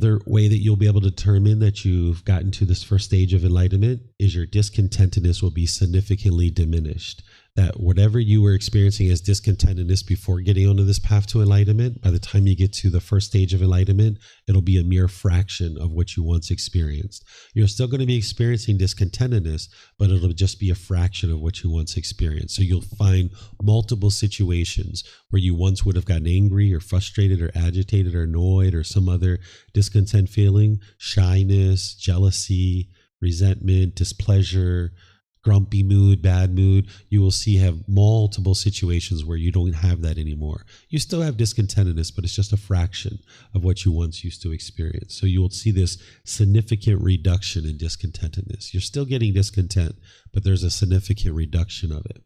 Another way that you'll be able to determine that you've gotten to this first stage of enlightenment is your discontentedness will be significantly diminished. That whatever you were experiencing as discontentedness before getting onto this path to enlightenment, by the time you get to the first stage of enlightenment, it'll be a mere fraction of what you once experienced. You're still going to be experiencing discontentedness, but it'll just be a fraction of what you once experienced. So you'll find multiple situations where you once would have gotten angry or frustrated or agitated or annoyed or some other discontent feeling, shyness, jealousy, resentment, displeasure, grumpy mood, bad mood. You will see have multiple situations where you don't have that anymore. You still have discontentedness, but it's just a fraction of what you once used to experience. So you will see this significant reduction in discontentedness. You're still getting discontent, but there's a significant reduction of it.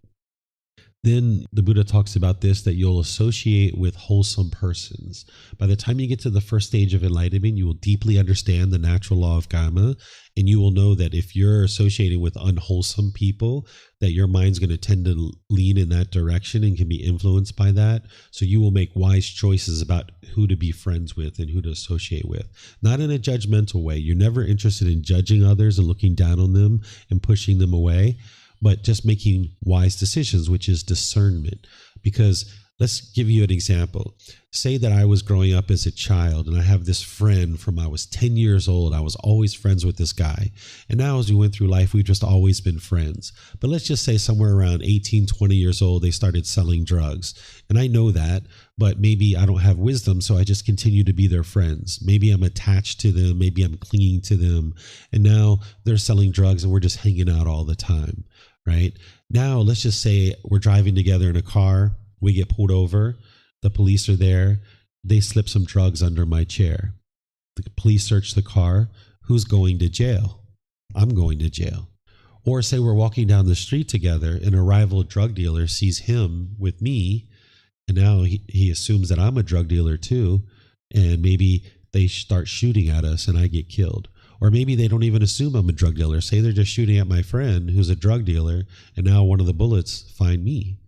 Then the Buddha talks about this, that you'll associate with wholesome persons. By the time you get to the first stage of enlightenment, you will deeply understand the natural law of karma, and you will know that if you're associating with unwholesome people, that your mind's going to tend to lean in that direction and can be influenced by that. So you will make wise choices about who to be friends with and who to associate with. Not in a judgmental way. You're never interested in judging others and looking down on them and pushing them away, but just making wise decisions, which is discernment. Because let's give you an example. Say that I was growing up as a child and I have this friend from I was 10 years old. I was always friends with this guy. And now as we went through life, we've just always been friends. But let's just say somewhere around 18, 20 years old, they started selling drugs. And I know that, but maybe I don't have wisdom, so I just continue to be their friends. Maybe I'm attached to them. Maybe I'm clinging to them. And now they're selling drugs and we're just hanging out all the time. Right? Now, let's just say we're driving together in a car. We get pulled over. The police are there. They slip some drugs under my chair. The police search the car. Who's going to jail? I'm going to jail. Or say we're walking down the street together and a rival drug dealer sees him with me. And now he assumes that I'm a drug dealer too. And maybe they start shooting at us and I get killed. Or maybe they don't even assume I'm a drug dealer. Say they're just shooting at my friend who's a drug dealer, and now one of the bullets find me,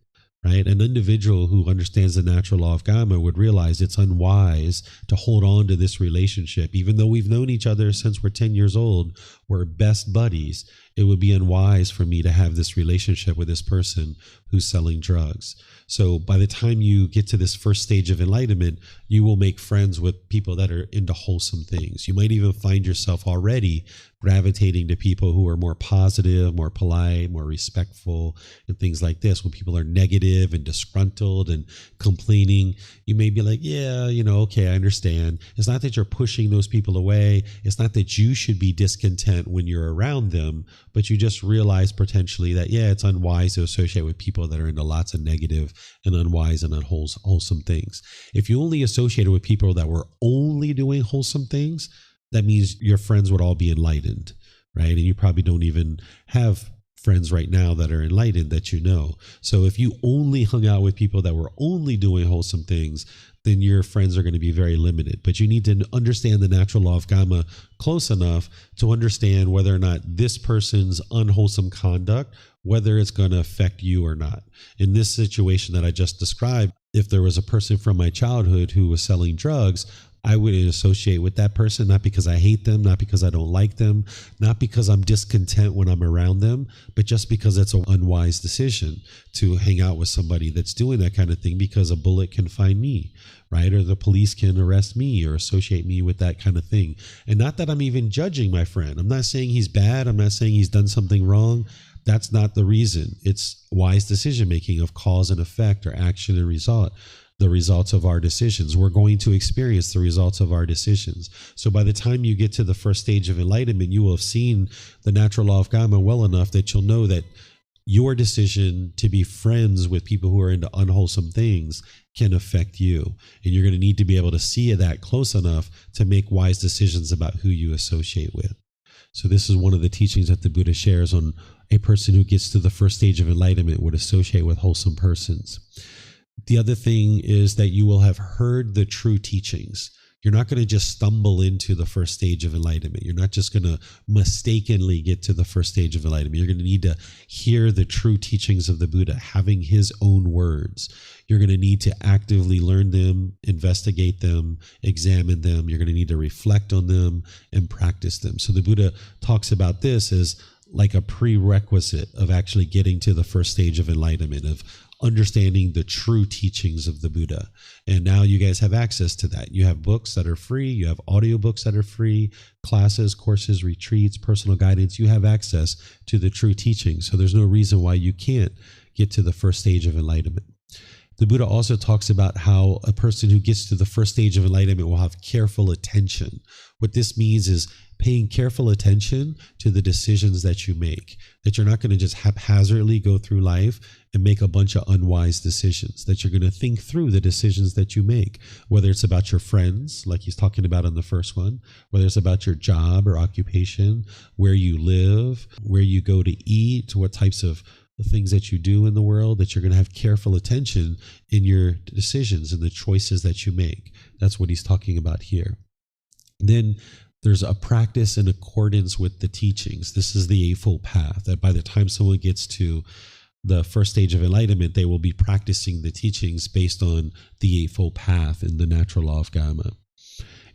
right? An individual who understands the natural law of karma would realize it's unwise to hold on to this relationship. Even though we've known each other since we're 10 years old, we're best buddies. It would be unwise for me to have this relationship with this person who's selling drugs. So by the time you get to this first stage of enlightenment, you will make friends with people that are into wholesome things. You might even find yourself already gravitating to people who are more positive, more polite, more respectful, and things like this. When people are negative and disgruntled and complaining, you may be like, yeah, okay, I understand. It's not that you're pushing those people away. It's not that you should be discontent when you're around them, but you just realize potentially that, yeah, it's unwise to associate with people that are into lots of negative and unwise and unwholesome things. If you only associated with people that were only doing wholesome things, that means your friends would all be enlightened, right? And you probably don't even have friends right now that are enlightened that you know. So if you only hung out with people that were only doing wholesome things, then your friends are going to be very limited. But you need to understand the natural law of karma close enough to understand whether or not this person's unwholesome conduct, whether it's going to affect you or not. In this situation that I just described, if there was a person from my childhood who was selling drugs, I would associate with that person, not because I hate them, not because I don't like them, not because I'm discontent when I'm around them, but just because it's an unwise decision to hang out with somebody that's doing that kind of thing, because a bullet can find me, right? Or the police can arrest me or associate me with that kind of thing. And not that I'm even judging my friend. I'm not saying he's bad. I'm not saying he's done something wrong. That's not the reason. It's wise decision-making of cause and effect, or action and result. The results of our decisions. We're going to experience the results of our decisions. So by the time you get to the first stage of enlightenment, you will have seen the natural law of karma well enough that you'll know that your decision to be friends with people who are into unwholesome things can affect you. And you're going to need to be able to see that close enough to make wise decisions about who you associate with. So this is one of the teachings that the Buddha shares on a person who gets to the first stage of enlightenment would associate with wholesome persons. The other thing is that you will have heard the true teachings. You're not going to just stumble into the first stage of enlightenment. You're not just going to mistakenly get to the first stage of enlightenment. You're going to need to hear the true teachings of the Buddha, having his own words. You're going to need to actively learn them, investigate them, examine them. You're going to need to reflect on them and practice them. So the Buddha talks about this as like a prerequisite of actually getting to the first stage of enlightenment, of understanding the true teachings of the Buddha. And now you guys have access to that. You have books that are free. You have audiobooks that are free, classes, courses, retreats, personal guidance. You have access to the true teachings. So there's no reason why you can't get to the first stage of enlightenment. The Buddha also talks about how a person who gets to the first stage of enlightenment will have careful attention. What this means is paying careful attention to the decisions that you make, that you're not going to just haphazardly go through life and make a bunch of unwise decisions, that you're going to think through the decisions that you make, whether it's about your friends, like he's talking about on the first one, whether it's about your job or occupation, where you live, where you go to eat, what types of the things that you do in the world, that you're going to have careful attention in your decisions and the choices that you make. That's what he's talking about here. Then there's a practice in accordance with the teachings. This is the Eightfold Path, that by the time someone gets to the first stage of enlightenment, they will be practicing the teachings based on the Eightfold Path and the natural law of karma.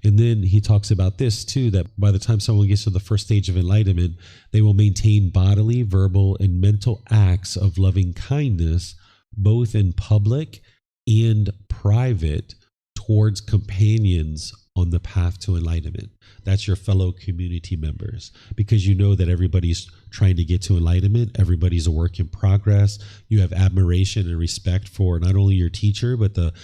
And then he talks about this too, that by the time someone gets to the first stage of enlightenment, they will maintain bodily, verbal, and mental acts of loving kindness, both in public and private, towards companions on the path to enlightenment. That's your fellow community members, because you know that everybody's trying to get to enlightenment. Everybody's a work in progress. You have admiration and respect for not only your teacher, but the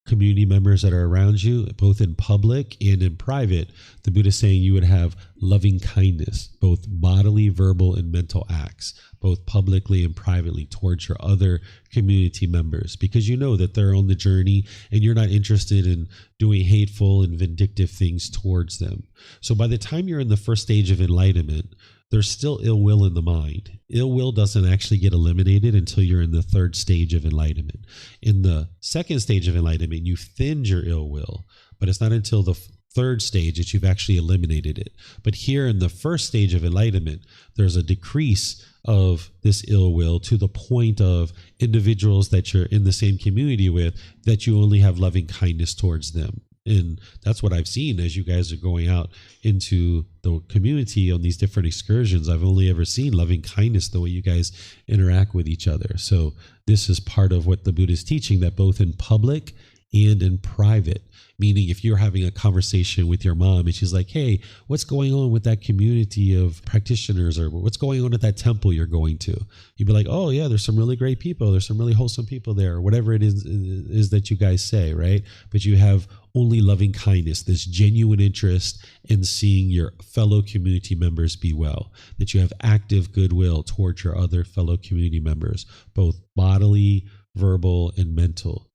community members that are around you, both in public and in private. The Buddha is saying you would have loving kindness, both bodily, verbal, and mental acts, both publicly and privately towards your other community members, because you know that they're on the journey and you're not interested in doing hateful and vindictive things towards them. So by the time you're in the first stage of enlightenment, there's still ill will in the mind. Ill will doesn't actually get eliminated until you're in the third stage of enlightenment. In the second stage of enlightenment, you thinned your ill will, but it's not until the third stage that you've actually eliminated it. But here in the first stage of enlightenment, there's a decrease of this ill will to the point of individuals that you're in the same community with, that you only have loving kindness towards them. And that's what I've seen as you guys are going out into the community on these different excursions. I've only ever seen loving kindness, the way you guys interact with each other. So this is part of what the Buddha is teaching, that both in public and in private, meaning if you're having a conversation with your mom and she's like, hey, what's going on with that community of practitioners, or what's going on at that temple you're going to? You'd be like, oh yeah, there's some really great people. There's some really wholesome people there, or whatever it is that you guys say, right? But you have only loving kindness, this genuine interest in seeing your fellow community members be well, that you have active goodwill towards your other fellow community members, both bodily, verbal, and mental.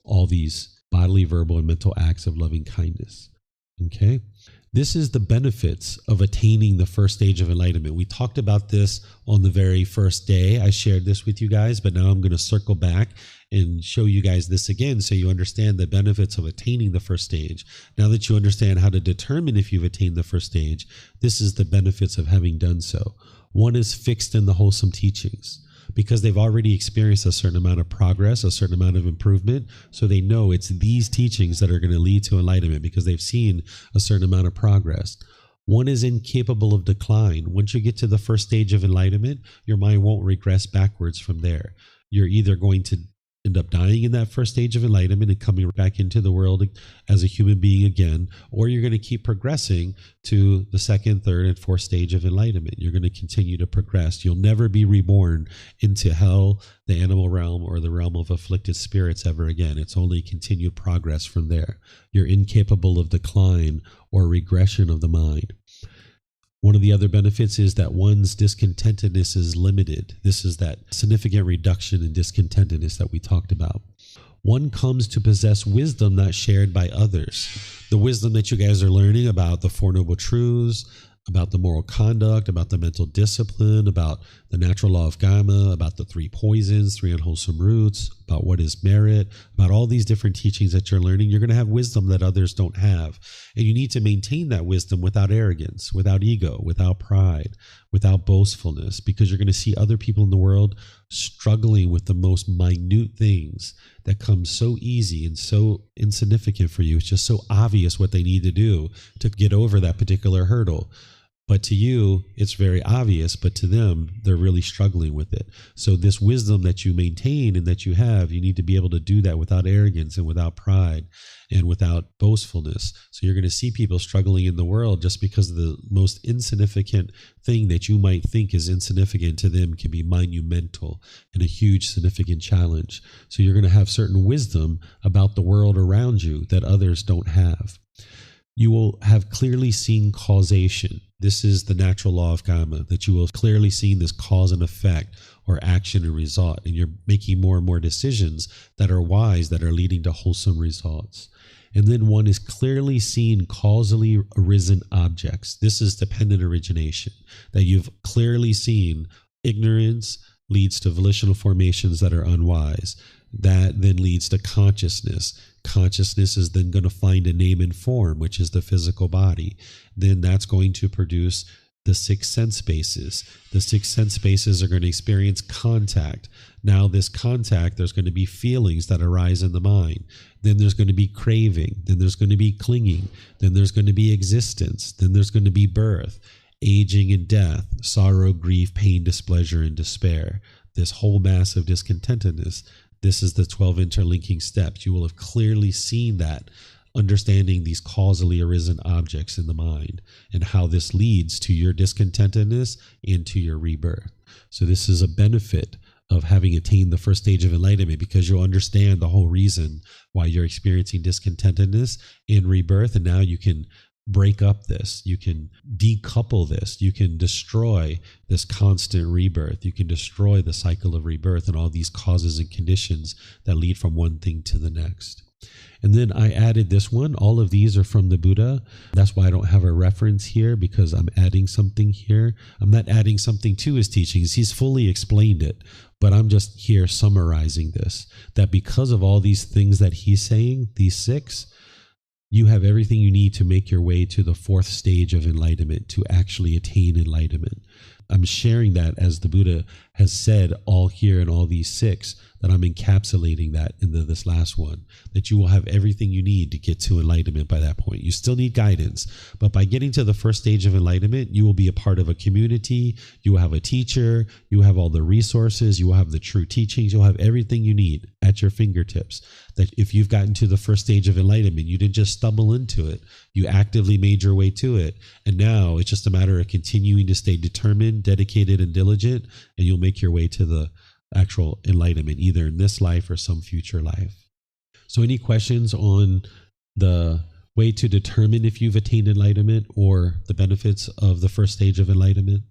All these bodily, verbal, and mental acts of loving kindness. Okay? This is the benefits of attaining the first stage of enlightenment. We talked about this on the very first day. I shared this with you guys, but now I'm going to circle back and show you guys this again so you understand the benefits of attaining the first stage. Now that you understand how to determine if you've attained the first stage, this is the benefits of having done so. One is fixed in the wholesome teachings, because they've already experienced a certain amount of progress, a certain amount of improvement. So they know it's these teachings that are going to lead to enlightenment, because they've seen a certain amount of progress. One is incapable of decline. Once you get to the first stage of enlightenment, your mind won't regress backwards from there. You're either going to end up dying in that first stage of enlightenment and coming back into the world as a human being again, or you're going to keep progressing to the second, third, and fourth stage of enlightenment. You're going to continue to progress. You'll never be reborn into hell, the animal realm, or the realm of afflicted spirits ever again. It's only continued progress from there. You're incapable of decline or regression of the mind. One of the other benefits is that one's discontentedness is limited. This is that significant reduction in discontentedness that we talked about. One comes to possess wisdom not shared by others. The wisdom that you guys are learning about the Four Noble Truths, about the moral conduct, about the mental discipline, about the natural law of karma, about the three poisons, three unwholesome roots, about what is merit, about all these different teachings that you're learning. You're going to have wisdom that others don't have. And you need to maintain that wisdom without arrogance, without ego, without pride, without boastfulness, because you're going to see other people in the world struggling with the most minute things that come so easy and so insignificant for you. It's just so obvious what they need to do to get over that particular hurdle. But to you, it's very obvious, but to them, they're really struggling with it. So this wisdom that you maintain and that you have, you need to be able to do that without arrogance and without pride and without boastfulness. So you're going to see people struggling in the world just because the most insignificant thing that you might think is insignificant to them can be monumental and a huge significant challenge. So you're going to have certain wisdom about the world around you that others don't have. You will have clearly seen causation. This is the natural law of karma, that you will clearly see this cause and effect or action and result. And you're making more and more decisions that are wise, that are leading to wholesome results. And then one is clearly seen causally arisen objects. This is dependent origination, that you've clearly seen ignorance leads to volitional formations that are unwise. That then leads to consciousness. Consciousness is then going to find a name and form, which is the physical body. Then that's going to produce the 6 sense spaces. The 6 sense spaces are going to experience contact. Now this contact, there's going to be feelings that arise in the mind. Then there's going to be craving. Then there's going to be clinging. Then there's going to be existence. Then there's going to be birth, aging and death, sorrow, grief, pain, displeasure, and despair. This whole mass of discontentedness. This is the 12 interlinking steps. You will have clearly seen that, understanding these causally arisen objects in the mind and how this leads to your discontentedness and to your rebirth. So this is a benefit of having attained the first stage of enlightenment, because you'll understand the whole reason why you're experiencing discontentedness and rebirth. And now you can break up this, you can decouple this, you can destroy this constant rebirth, you can destroy the cycle of rebirth and all these causes and conditions that lead from one thing to the next. And then I added this one. All of these are from the Buddha. That's why I don't have a reference here, because I'm adding something here. I'm not adding something to his teachings. He's fully explained it, but I'm just here summarizing this, that because of all these things that he's saying, these 6, you have everything you need to make your way to the 4th stage of enlightenment, to actually attain enlightenment. I'm sharing that as the Buddha has said all here in all these 6, that I'm encapsulating that into this last one, that you will have everything you need to get to enlightenment by that point. You still need guidance, but by getting to the 1st stage of enlightenment, you will be a part of a community, you will have a teacher, you will have all the resources, you will have the true teachings, you'll have everything you need at your fingertips. That if you've gotten to the 1st stage of enlightenment, you didn't just stumble into it, you actively made your way to it. And now it's just a matter of continuing to stay determined, dedicated, and diligent, and you'll make your way to the actual enlightenment, either in this life or some future life. So any questions on the way to determine if you've attained enlightenment or the benefits of the 1st stage of enlightenment?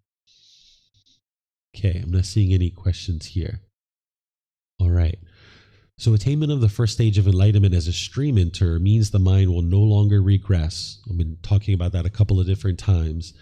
Okay, I'm not seeing any questions here. All right. So attainment of the 1st stage of enlightenment as a stream enter means the mind will no longer regress. I've been talking about that a couple of different times.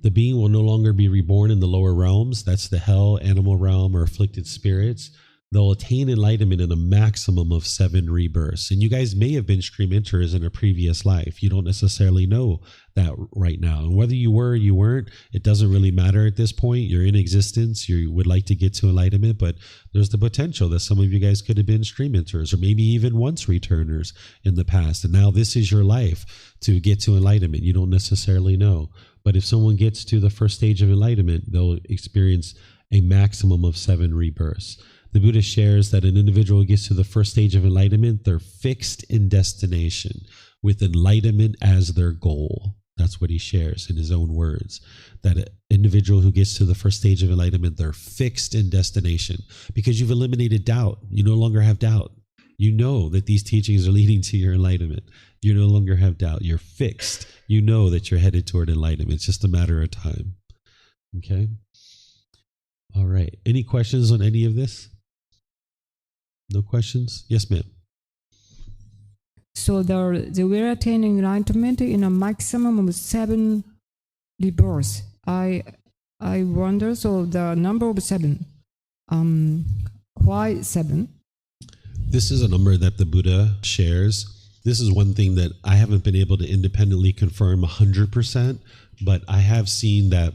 The being will no longer be reborn in the lower realms. That's the hell, animal realm, or afflicted spirits. They'll attain enlightenment in a maximum of 7 rebirths. And you guys may have been stream enters in a previous life. You don't necessarily know that right now. And whether you were or you weren't, it doesn't really matter at this point. You're in existence. You would like to get to enlightenment, but there's the potential that some of you guys could have been stream enters, or maybe even once returners in the past. And now this is your life to get to enlightenment. You don't necessarily know. But if someone gets to the 1st stage of enlightenment, they'll experience a maximum of 7 rebirths. The Buddha shares that an individual gets to the 1st stage of enlightenment, they're fixed in destination with enlightenment as their goal. That's what he shares in his own words, that an individual who gets to the 1st stage of enlightenment, they're fixed in destination because you've eliminated doubt. You no longer have doubt. You know that these teachings are leading to your enlightenment. You no longer have doubt. You're fixed. You know that you're headed toward enlightenment. It's just a matter of time. Okay? All right. Any questions on any of this? No questions? Yes, ma'am. So they will attain enlightenment in a maximum of 7 rebirths. I wonder, so the number of 7, why 7? This is a number that the Buddha shares. This is one thing that I haven't been able to independently confirm 100%, but I have seen that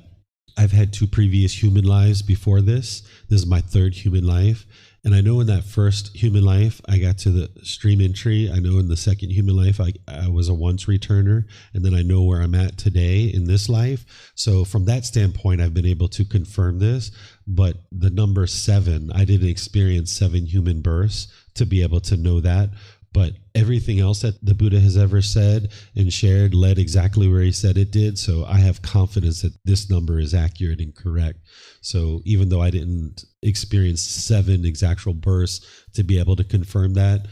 I've had 2 previous human lives before this. This is my 3rd human life. And I know in that first human life, I got to the stream entry. I know in the second human life, I was a once returner. And then I know where I'm at today in this life. So from that standpoint, I've been able to confirm this. But the number 7, I didn't experience 7 human births to be able to know that. But everything else that the Buddha has ever said and shared led exactly where he said it did. So I have confidence that this number is accurate and correct. So even though I didn't experience 7 exact births to be able to confirm that,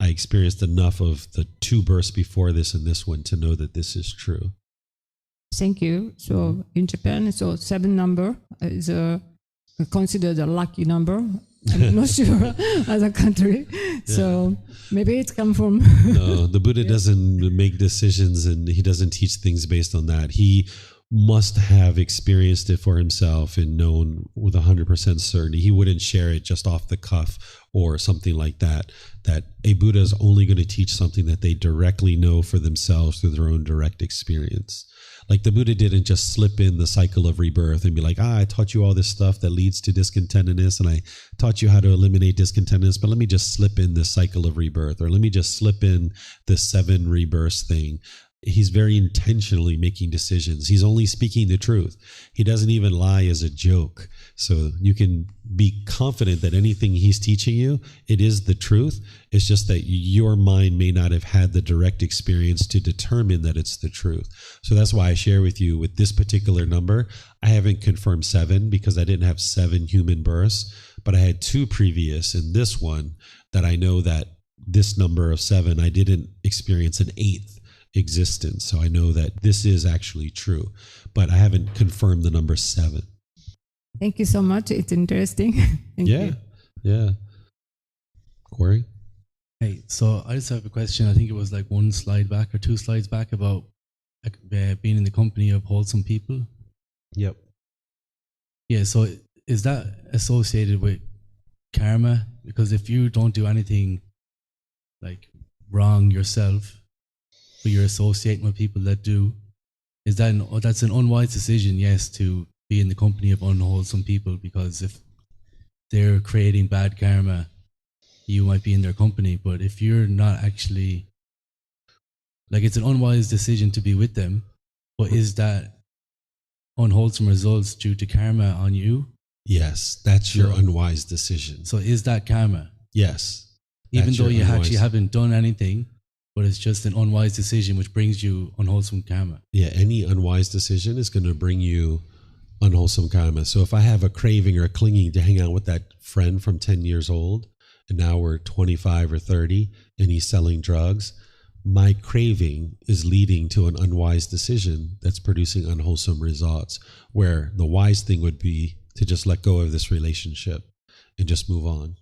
I experienced enough of the 2 births before this and this one to know that this is true. Thank you. So in Japan, so 7 number is considered a lucky number. I'm not sure other country. So maybe it come from. No, the Buddha doesn't make decisions and he doesn't teach things based on that. He must have experienced it for himself and known with 100% certainty. He wouldn't share it just off the cuff or something like that. That a Buddha is only going to teach something that they directly know for themselves through their own direct experience. Like the Buddha didn't just slip in the cycle of rebirth and be like, I taught you all this stuff that leads to discontentedness and I taught you how to eliminate discontentedness, but let me just slip in this cycle of rebirth, or let me just slip in this 7 rebirths thing. He's very intentionally making decisions. He's only speaking the truth. He doesn't even lie as a joke. So you can be confident that anything he's teaching you, it is the truth. It's just that your mind may not have had the direct experience to determine that it's the truth. So that's why I share with you with this particular number. I haven't confirmed 7 because I didn't have 7 human births, but I had 2 previous in this one that I know that this number of 7, I didn't experience an 8th existence. So I know that this is actually true, but I haven't confirmed the number 7. Thank you so much. It's interesting. Thank you. Yeah. Corey? Hey, so I just have a question. I think it was like 1 slide back or 2 slides back about being in the company of wholesome people. Yep. Yeah, so is that associated with karma? Because if you don't do anything like wrong yourself, but you're associating with people that do, is that that's an unwise decision, yes, to be in the company of unwholesome people, because if they're creating bad karma, you might be in their company. But if you're not actually, like, it's an unwise decision to be with them, but is that unwholesome results due to karma on you? Yes, that's your unwise decision. So is that karma? Yes. Even though you actually haven't done anything, but it's just an unwise decision which brings you unwholesome karma. Yeah, any unwise decision is going to bring you unwholesome karma. So if I have a craving or a clinging to hang out with that friend from 10 years old, and now we're 25 or 30, and he's selling drugs, my craving is leading to an unwise decision that's producing unwholesome results, where the wise thing would be to just let go of this relationship and just move on.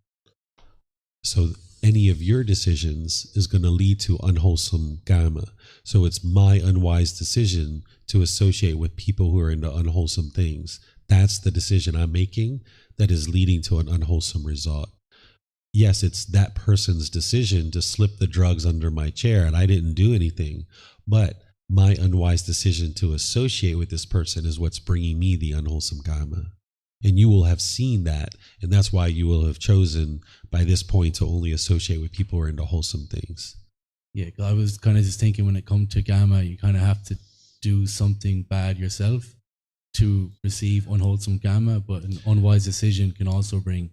So any of your decisions is going to lead to unwholesome karma. So it's my unwise decision to associate with people who are into unwholesome things. That's the decision I'm making that is leading to an unwholesome result. Yes, it's that person's decision to slip the drugs under my chair and I didn't do anything, but my unwise decision to associate with this person is what's bringing me the unwholesome karma. And you will have seen that, and that's why you will have chosen by this point to only associate with people who are into wholesome things. Yeah, I was kind of just thinking when it comes to karma, you kind of have to do something bad yourself to receive unwholesome karma, but an unwise decision can also bring.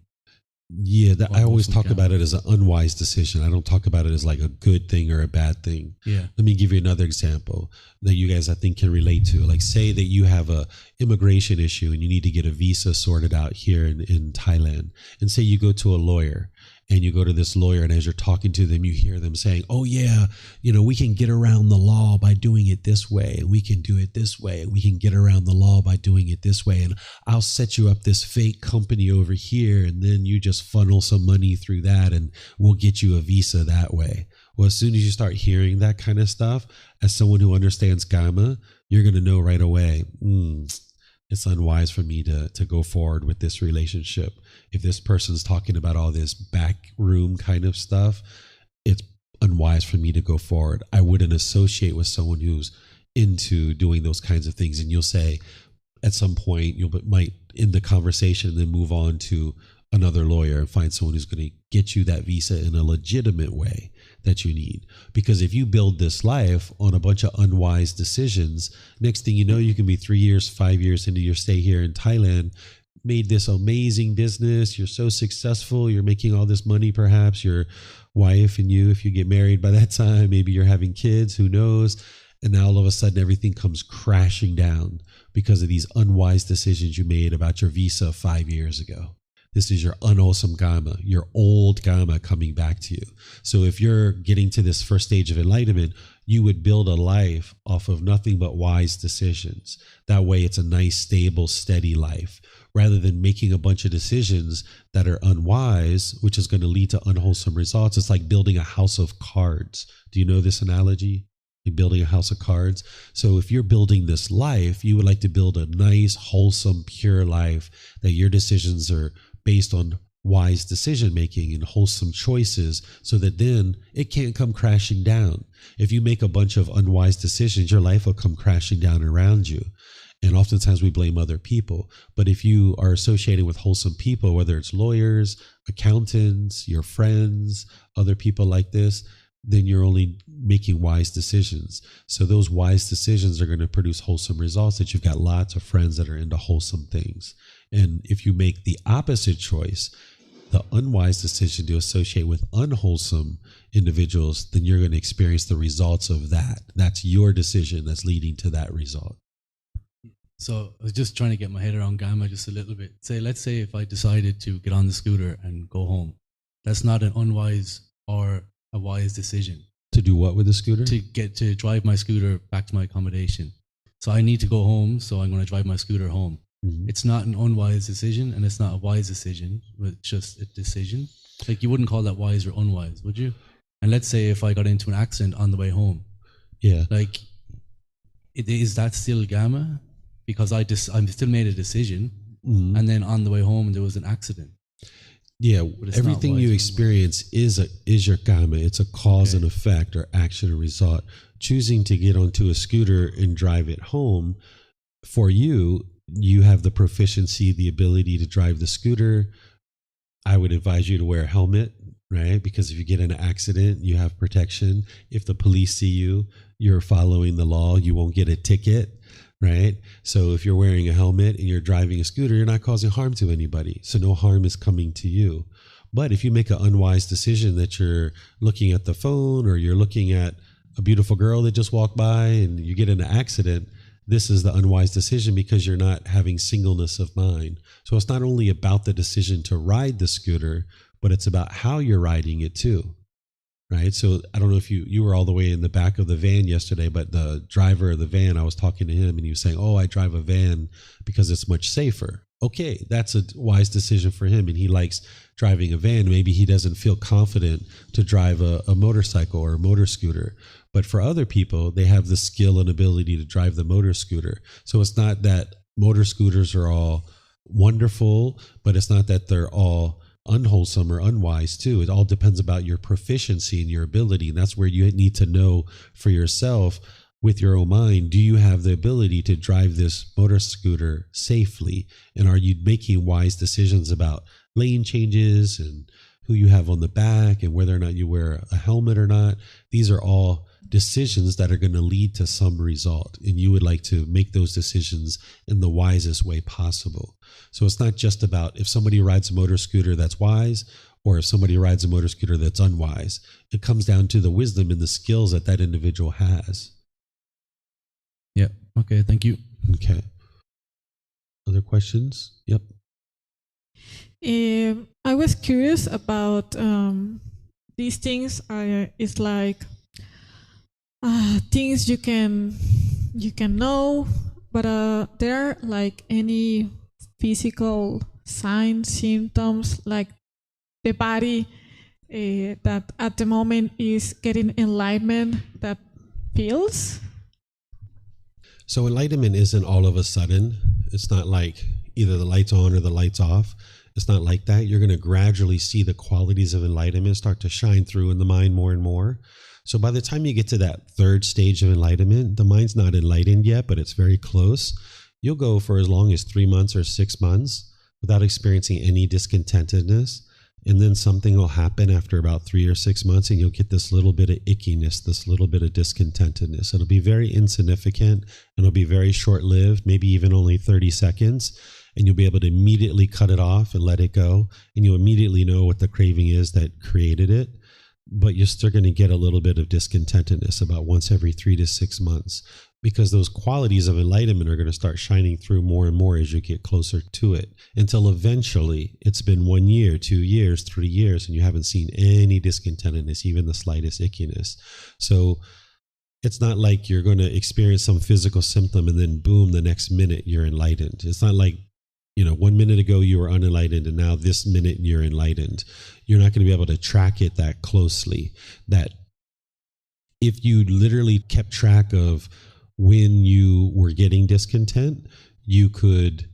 Yeah, I always talk about it as an unwise decision. I don't talk about it as like a good thing or a bad thing. Yeah. Let me give you another example that you guys I think can relate to. Like, say that you have a immigration issue and you need to get a visa sorted out here in Thailand. And say you go to a lawyer and you go to this lawyer, and as you're talking to them, you hear them saying, oh yeah, we can get around the law by doing it this way, and we can do it this way, and we can get around the law by doing it this way, and I'll set you up this fake company over here, and then you just funnel some money through that, and we'll get you a visa that way. Well, as soon as you start hearing that kind of stuff, as someone who understands karma, you're going to know right away, It's unwise for me to go forward with this relationship. If this person's talking about all this back room kind of stuff, it's unwise for me to go forward. I wouldn't associate with someone who's into doing those kinds of things. And you'll say at some point you might end the conversation and then move on to another lawyer and find someone who's going to get you that visa in a legitimate way that you need. Because if you build this life on a bunch of unwise decisions, next thing you know, you can be 3 years, 5 years into your stay here in Thailand, made this amazing business, you're so successful, you're making all this money, perhaps your wife and you, if you get married by that time, maybe you're having kids, who knows? And now all of a sudden everything comes crashing down because of these unwise decisions you made about your visa 5 years ago. This is your unwholesome karma, your old karma coming back to you. So if you're getting to this first stage of enlightenment, you would build a life off of nothing but wise decisions. That way it's a nice, stable, steady life, rather than making a bunch of decisions that are unwise, which is going to lead to unwholesome results. It's like building a house of cards. Do you know this analogy? Building a house of cards. So if you're building this life, you would like to build a nice, wholesome, pure life, that your decisions are based on wise decision making and wholesome choices, so that then it can't come crashing down. If you make a bunch of unwise decisions, your life will come crashing down around you. And oftentimes we blame other people. But if you are associated with wholesome people, whether it's lawyers, accountants, your friends, other people like this, then you're only making wise decisions. So those wise decisions are going to produce wholesome results, that you've got lots of friends that are into wholesome things. And if you make the opposite choice, the unwise decision to associate with unwholesome individuals, then you're going to experience the results of that. That's your decision that's leading to that result. So I was just trying to get my head around Gamma just a little bit. Let's say if I decided to get on the scooter and go home, that's not an unwise or a wise decision. To do what with the scooter? To drive my scooter back to my accommodation. So I need to go home, so I'm going to drive my scooter home. Mm-hmm. It's not an unwise decision, and it's not a wise decision. It's just a decision. Like, you wouldn't call that wise or unwise, would you? And let's say if I got into an accident on the way home. Yeah. Like, is that still Gamma? Because I still made a decision, mm-hmm. and then on the way home there was an accident. Yeah, everything you experience is your karma. It's a cause and effect, or action and result. Choosing to get onto a scooter and drive it home, for you have the proficiency, the ability to drive the scooter. I would advise you to wear a helmet, right? Because if you get in an accident, you have protection. If the police see you, you're following the law, you won't get a ticket. Right? So if you're wearing a helmet and you're driving a scooter, you're not causing harm to anybody. So no harm is coming to you. But if you make an unwise decision that you're looking at the phone, or you're looking at a beautiful girl that just walked by and you get in an accident, this is the unwise decision, because you're not having singleness of mind. So it's not only about the decision to ride the scooter, but it's about how you're riding it too. Right. So I don't know if you were all the way in the back of the van yesterday, but the driver of the van, I was talking to him and he was saying, oh, I drive a van because it's much safer. Okay, that's a wise decision for him. And he likes driving a van. Maybe he doesn't feel confident to drive a motorcycle or a motor scooter. But for other people, they have the skill and ability to drive the motor scooter. So it's not that motor scooters are all wonderful, but it's not that they're all unwholesome or unwise too. It all depends about your proficiency and your ability. And that's where you need to know for yourself, with your own mind, do you have the ability to drive this motor scooter safely? And are you making wise decisions about lane changes and who you have on the back and whether or not you wear a helmet or not? These are all decisions that are going to lead to some result, and you would like to make those decisions in the wisest way possible. So it's not just about if somebody rides a motor scooter that's wise, or if somebody rides a motor scooter that's unwise. It comes down to the wisdom and the skills that that individual has. Yeah. Okay. Thank you. Okay. Other questions? Yep. I was curious about these things. It's like things you can know, but there are like any physical signs, symptoms, like the body that at the moment is getting enlightenment that feels? So enlightenment isn't all of a sudden. It's not like either the light's on or the light's off. It's not like that. You're going to gradually see the qualities of enlightenment start to shine through in the mind more and more. So by the time you get to that third stage of enlightenment, the mind's not enlightened yet, but it's very close. You'll go for as long as 3 months or 6 months without experiencing any discontentedness. And then something will happen after about 3 or 6 months, and you'll get this little bit of ickiness, this little bit of discontentedness. It'll be very insignificant, and it'll be very short-lived, maybe even only 30 seconds. And you'll be able to immediately cut it off and let it go. And you'll immediately know what the craving is that created it. But you're still going to get a little bit of discontentedness about once every 3 to 6 months, because those qualities of enlightenment are going to start shining through more and more as you get closer to it, until eventually it's been 1 year, 2 years, 3 years, and you haven't seen any discontentedness, even the slightest ickiness. So it's not like you're going to experience some physical symptom and then boom, the next minute you're enlightened. It's not like, 1 minute ago you were unenlightened and now this minute you're enlightened. You're not going to be able to track it that closely. That if you literally kept track of when you were getting discontent, you could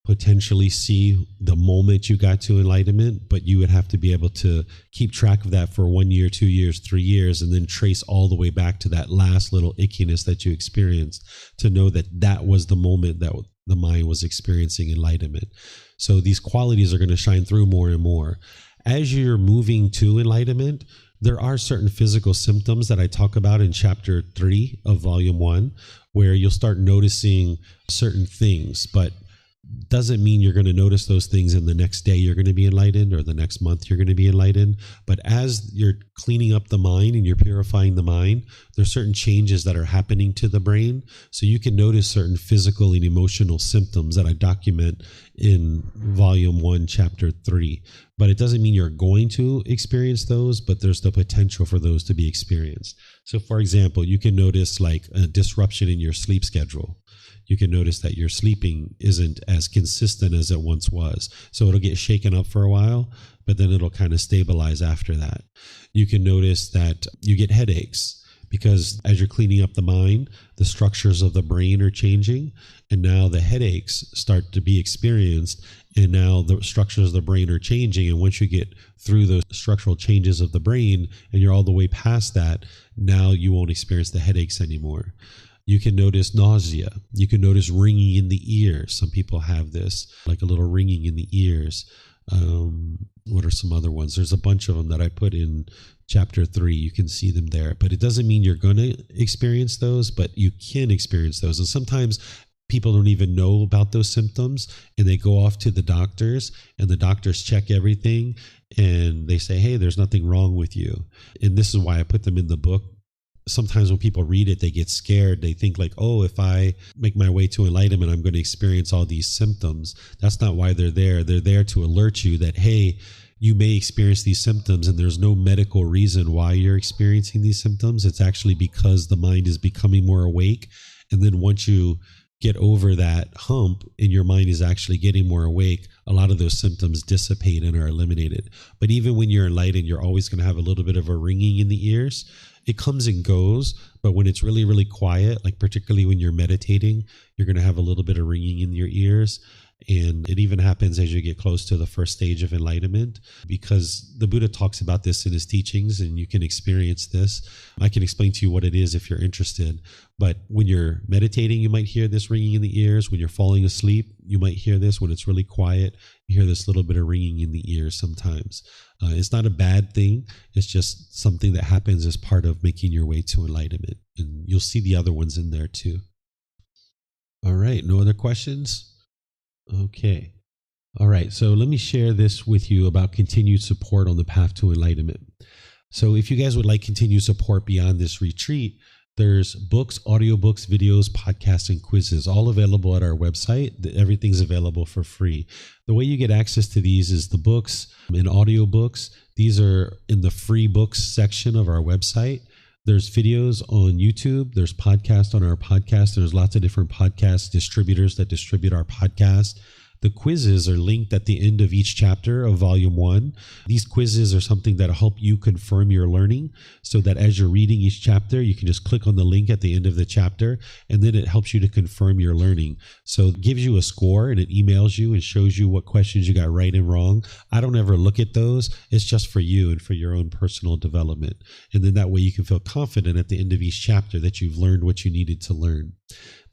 potentially see the moment you got to enlightenment, but you would have to be able to keep track of that for 1 year, 2 years, 3 years, and then trace all the way back to that last little ickiness that you experienced to know that that was the moment that the mind was experiencing enlightenment. So these qualities are going to shine through more and more. As you're moving to enlightenment, there are certain physical symptoms that I talk about in chapter 3 of volume 1, where you'll start noticing certain things, but doesn't mean you're going to notice those things and the next day you're going to be enlightened or the next month you're going to be enlightened. But as you're cleaning up the mind and you're purifying the mind, there's certain changes that are happening to the brain. So you can notice certain physical and emotional symptoms that I document in volume 1, chapter 3. But it doesn't mean you're going to experience those, but there's the potential for those to be experienced. So for example, you can notice like a disruption in your sleep schedule. You can notice that your sleeping isn't as consistent as it once was. So it'll get shaken up for a while, but then it'll kind of stabilize after that. You can notice that you get headaches because as you're cleaning up the mind, the structures of the brain are changing, and now the headaches start to be experienced, and now the structures of the brain are changing. And once you get through those structural changes of the brain and you're all the way past that, now you won't experience the headaches anymore. You can notice nausea. You can notice ringing in the ears. Some people have this, like a little ringing in the ears. What are some other ones? There's a bunch of them that I put in chapter 3. You can see them there. But it doesn't mean you're going to experience those, but you can experience those. And sometimes people don't even know about those symptoms, and they go off to the doctors, and the doctors check everything, and they say, hey, there's nothing wrong with you. And this is why I put them in the book. Sometimes when people read it, they get scared. They think like, oh, if I make my way to enlightenment, I'm going to experience all these symptoms. That's not why they're there. They're there to alert you that, hey, you may experience these symptoms and there's no medical reason why you're experiencing these symptoms. It's actually because the mind is becoming more awake. And then once you get over that hump and your mind is actually getting more awake, a lot of those symptoms dissipate and are eliminated. But even when you're enlightened, you're always going to have a little bit of a ringing in the ears. It comes and goes, but when it's really, really quiet, like particularly when you're meditating, you're going to have a little bit of ringing in your ears. And it even happens as you get close to the first stage of enlightenment, because the Buddha talks about this in his teachings, and you can experience this. I can explain to you what it is if you're interested. But when you're meditating, you might hear this ringing in the ears. When you're falling asleep, you might hear this. When it's really quiet, you hear this little bit of ringing in the ears sometimes. It's not a bad thing. It's just something that happens as part of making your way to enlightenment. And you'll see the other ones in there too. All right. No other questions? Okay. All right. So let me share this with you about continued support on the path to enlightenment. So if you guys would like continued support beyond this retreat, there's books, audiobooks, videos, podcasts, and quizzes, all available at our website. Everything's available for free. The way you get access to these is the books and audiobooks. These are in the free books section of our website. There's videos on YouTube. There's podcasts on our podcast. There's lots of different podcast distributors that distribute our podcast. The quizzes are linked at the end of each chapter of Volume 1. These quizzes are something that help you confirm your learning, so that as you're reading each chapter, you can just click on the link at the end of the chapter, and then it helps you to confirm your learning. So it gives you a score, and it emails you and shows you what questions you got right and wrong. I don't ever look at those. It's just for you and for your own personal development. And then that way you can feel confident at the end of each chapter that you've learned what you needed to learn.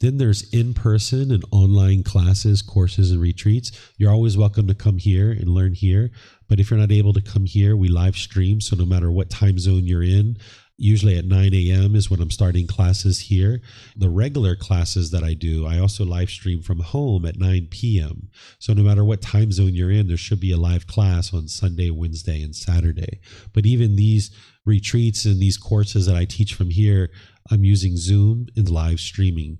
Then there's in-person and online classes, courses, and retreats. You're always welcome to come here and learn here. But if you're not able to come here, we live stream. So no matter what time zone you're in, usually at 9 a.m. is when I'm starting classes here. The regular classes that I do, I also live stream from home at 9 p.m. So no matter what time zone you're in, there should be a live class on Sunday, Wednesday, and Saturday. But even these retreats and these courses that I teach from here, I'm using Zoom and live streaming.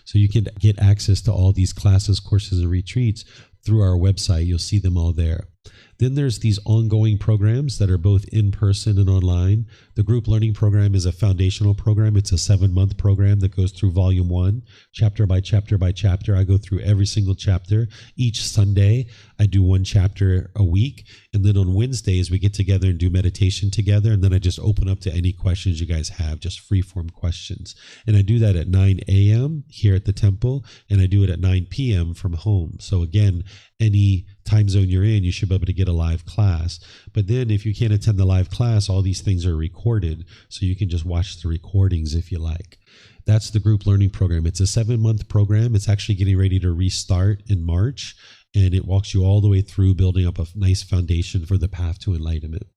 So you can get access to all these classes, courses, and retreats through our website. You'll see them all there. Then there's these ongoing programs that are both in person and online. The group learning program is a foundational program. It's a 7-month program that goes through Volume 1, chapter by chapter by chapter. I go through every single chapter. Each Sunday, I do 1 chapter a week. And then on Wednesdays, we get together and do meditation together. And then I just open up to any questions you guys have, just free-form questions. And I do that at 9 a.m. here at the temple, and I do it at 9 p.m. from home. So again, any time zone you're in, you should be able to get a live class. But then if you can't attend the live class, all these things are recorded, so you can just watch the recordings if you like. That's the group learning program. It's a 7-month program. It's actually getting ready to restart in March, and it walks you all the way through building up a nice foundation for the path to enlightenment.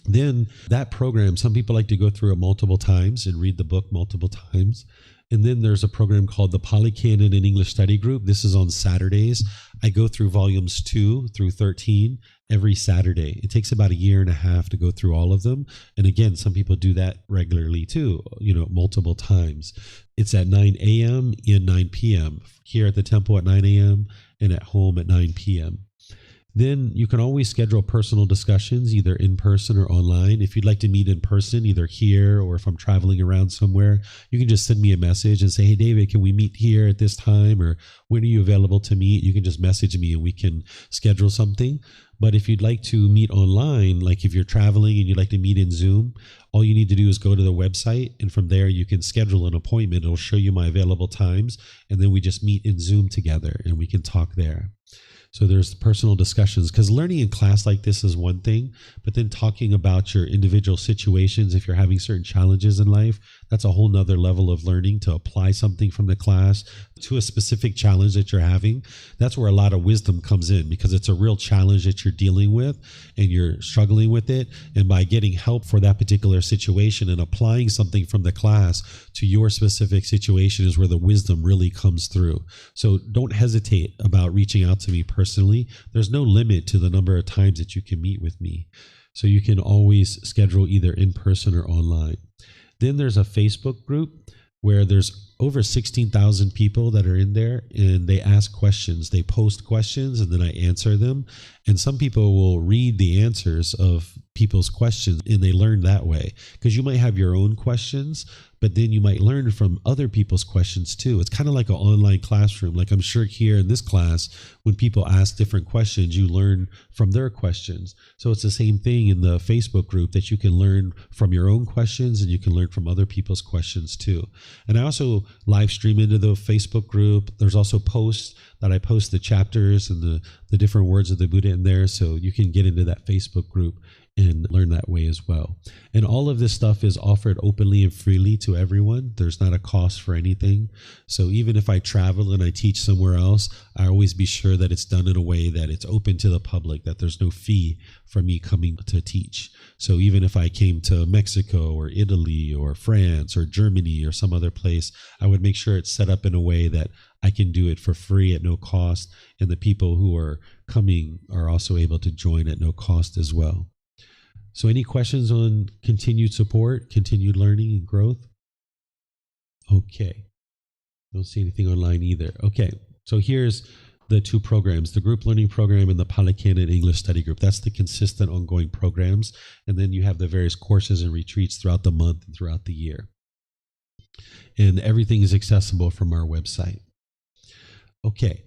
Then that program, some people like to go through it multiple times and read the book multiple times. And then there's a program called the Pali Canon and English Study Group. This is on Saturdays. I go through volumes 2 through 13 every Saturday. It takes about 1.5 years to go through all of them. And again, some people do that regularly too, multiple times. It's at 9 a.m. and 9 p.m. here at the temple at 9 a.m. and at home at 9 p.m. Then you can always schedule personal discussions, either in person or online. If you'd like to meet in person, either here or if I'm traveling around somewhere, you can just send me a message and say, hey, David, can we meet here at this time? Or when are you available to meet? You can just message me and we can schedule something. But if you'd like to meet online, like if you're traveling and you'd like to meet in Zoom, all you need to do is go to the website, and from there you can schedule an appointment. It'll show you my available times, and then we just meet in Zoom together and we can talk there. So there's personal discussions, because learning in class like this is one thing, but then talking about your individual situations, if you're having certain challenges in life, that's a whole nother level of learning, to apply something from the class to a specific challenge that you're having. That's where a lot of wisdom comes in, because it's a real challenge that you're dealing with and you're struggling with it. And by getting help for that particular situation and applying something from the class to your specific situation is where the wisdom really comes through. So don't hesitate about reaching out to me personally. There's no limit to the number of times that you can meet with me. So you can always schedule either in person or online. Then there's a Facebook group where there's over 16,000 people that are in there, and they ask questions. They post questions and then I answer them. And some people will read the answers of people's questions, and they learn that way, because you might have your own questions, but then you might learn from other people's questions too. It's kind of like an online classroom. Like I'm sure here in this class, when people ask different questions, you learn from their questions. So it's the same thing in the Facebook group, that you can learn from your own questions and you can learn from other people's questions too. And I also live stream into the Facebook group. There's also posts that I post the chapters and the different words of the Buddha in there, so you can get into that Facebook group and learn that way as well. And all of this stuff is offered openly and freely to everyone. There's not a cost for anything. So even if I travel and I teach somewhere else, I always be sure that it's done in a way that it's open to the public, that there's no fee for me coming to teach. So even if I came to Mexico or Italy or France or Germany or some other place, I would make sure it's set up in a way that I can do it for free at no cost, and the people who are coming are also able to join at no cost as well. So any questions on continued support, continued learning and growth? Okay. Don't see anything online either. Okay. So here's the 2 programs, the group learning program and the Pali Canon English study group. That's the consistent ongoing programs. And then you have the various courses and retreats throughout the month and throughout the year. And everything is accessible from our website. Okay.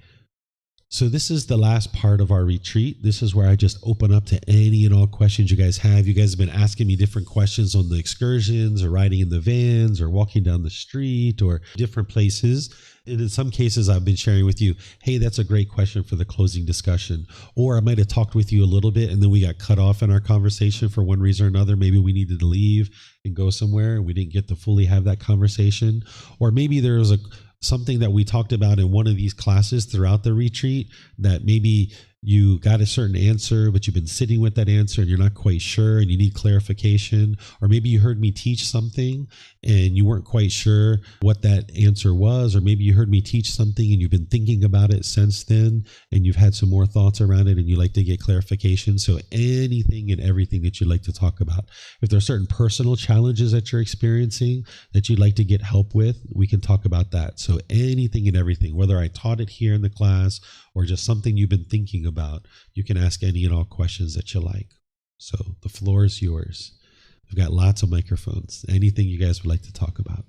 So this is the last part of our retreat. This is where I just open up to any and all questions you guys have. You guys have been asking me different questions on the excursions or riding in the vans or walking down the street or different places. And in some cases, I've been sharing with you, hey, that's a great question for the closing discussion. Or I might have talked with you a little bit and then we got cut off in our conversation for one reason or another. Maybe we needed to leave and go somewhere and we didn't get to fully have that conversation. Or maybe there was something that we talked about in one of these classes throughout the retreat that maybe you got a certain answer, but you've been sitting with that answer and you're not quite sure and you need clarification. Or maybe you heard me teach something and you weren't quite sure what that answer was. Or maybe you heard me teach something and you've been thinking about it since then and you've had some more thoughts around it and you like to get clarification. So anything and everything that you'd like to talk about. If there are certain personal challenges that you're experiencing that you'd like to get help with, we can talk about that. So anything and everything, whether I taught it here in the class or just something you've been thinking about, you can ask any and all questions that you like. So the floor is yours. We've got lots of microphones. Anything you guys would like to talk about.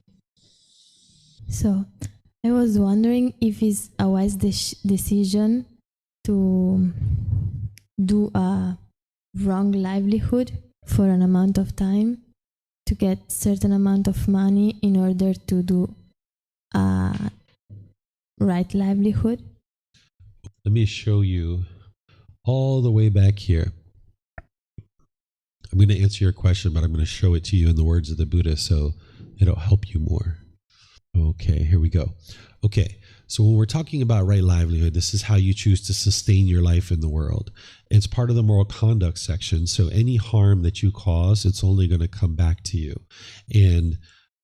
So I was wondering if it's a wise decision to do a wrong livelihood for an amount of time to get certain amount of money in order to do a right livelihood. Let me show you all the way back here. I'm going to answer your question, but I'm going to show it to you in the words of the Buddha so it'll help you more. Okay, here we go. Okay, so when we're talking about right livelihood, this is how you choose to sustain your life in the world. It's part of the moral conduct section. So any harm that you cause, it's only going to come back to you. And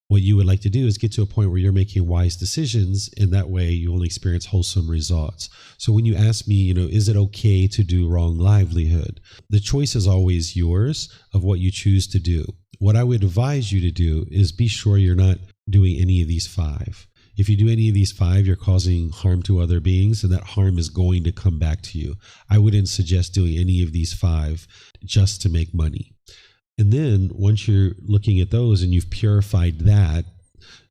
what you would like to do is get to a point where you're making wise decisions, and that way you only experience wholesome results. So when you ask me, is it okay to do wrong livelihood? The choice is always yours of what you choose to do. What I would advise you to do is be sure you're not doing any of these 5. If you do any of these 5, you're causing harm to other beings, and that harm is going to come back to you. I wouldn't suggest doing any of these 5 just to make money. And then once you're looking at those and you've purified that,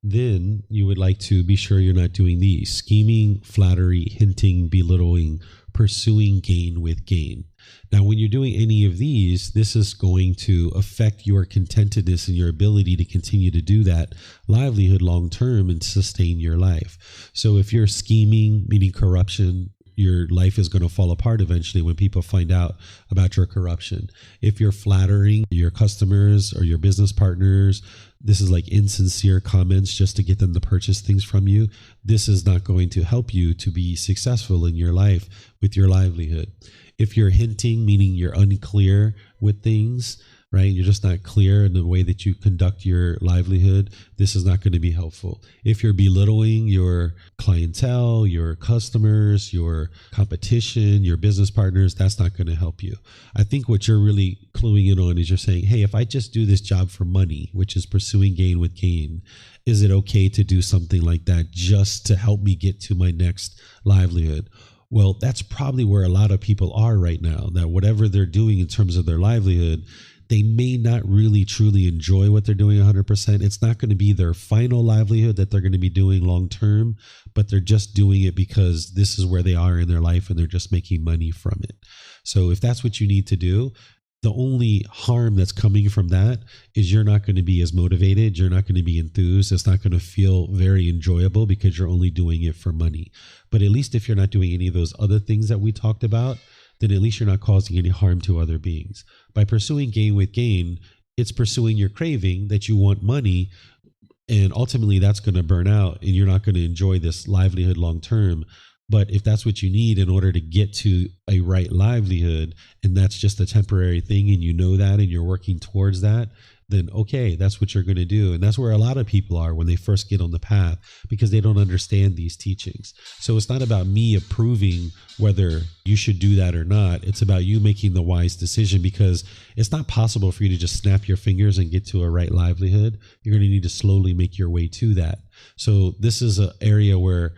then you would like to be sure you're not doing these: scheming, flattery, hinting, belittling, pursuing gain with gain. Now, when you're doing any of these, this is going to affect your contentedness and your ability to continue to do that livelihood long term and sustain your life. So if you're scheming, meaning corruption, your life is going to fall apart eventually when people find out about your corruption. If you're flattering your customers or your business partners, this is like insincere comments just to get them to purchase things from you. This is not going to help you to be successful in your life with your livelihood. If you're hinting, meaning you're unclear with things, right? You're just not clear in the way that you conduct your livelihood. This is not going to be helpful. If you're belittling your clientele, your customers, your competition, your business partners, that's not going to help you. I think what you're really cluing in on is you're saying, hey, if I just do this job for money, which is pursuing gain with gain, is it okay to do something like that just to help me get to my next livelihood? Well, that's probably where a lot of people are right now, that whatever they're doing in terms of their livelihood, they may not really truly enjoy what they're doing 100%. It's not going to be their final livelihood that they're going to be doing long term, but they're just doing it because this is where they are in their life and they're just making money from it. So if that's what you need to do, the only harm that's coming from that is you're not going to be as motivated. You're not going to be enthused. It's not going to feel very enjoyable because you're only doing it for money. But at least if you're not doing any of those other things that we talked about, then at least you're not causing any harm to other beings. By pursuing gain with gain, it's pursuing your craving that you want money, and ultimately that's going to burn out and you're not going to enjoy this livelihood long term. But if that's what you need in order to get to a right livelihood, and that's just a temporary thing and you know that and you're working towards that, then okay, that's what you're going to do. And that's where a lot of people are when they first get on the path, because they don't understand these teachings. So it's not about me approving whether you should do that or not. It's about you making the wise decision, because it's not possible for you to just snap your fingers and get to a right livelihood. You're going to need to slowly make your way to that. So this is an area where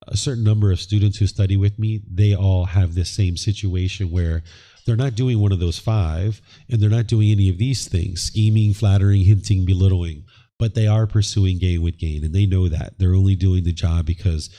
a certain number of students who study with me, they all have this same situation where they're not doing one of those 5, and they're not doing any of these things: scheming, flattering, hinting, belittling, but they are pursuing gain with gain, and they know that. They're only doing the job because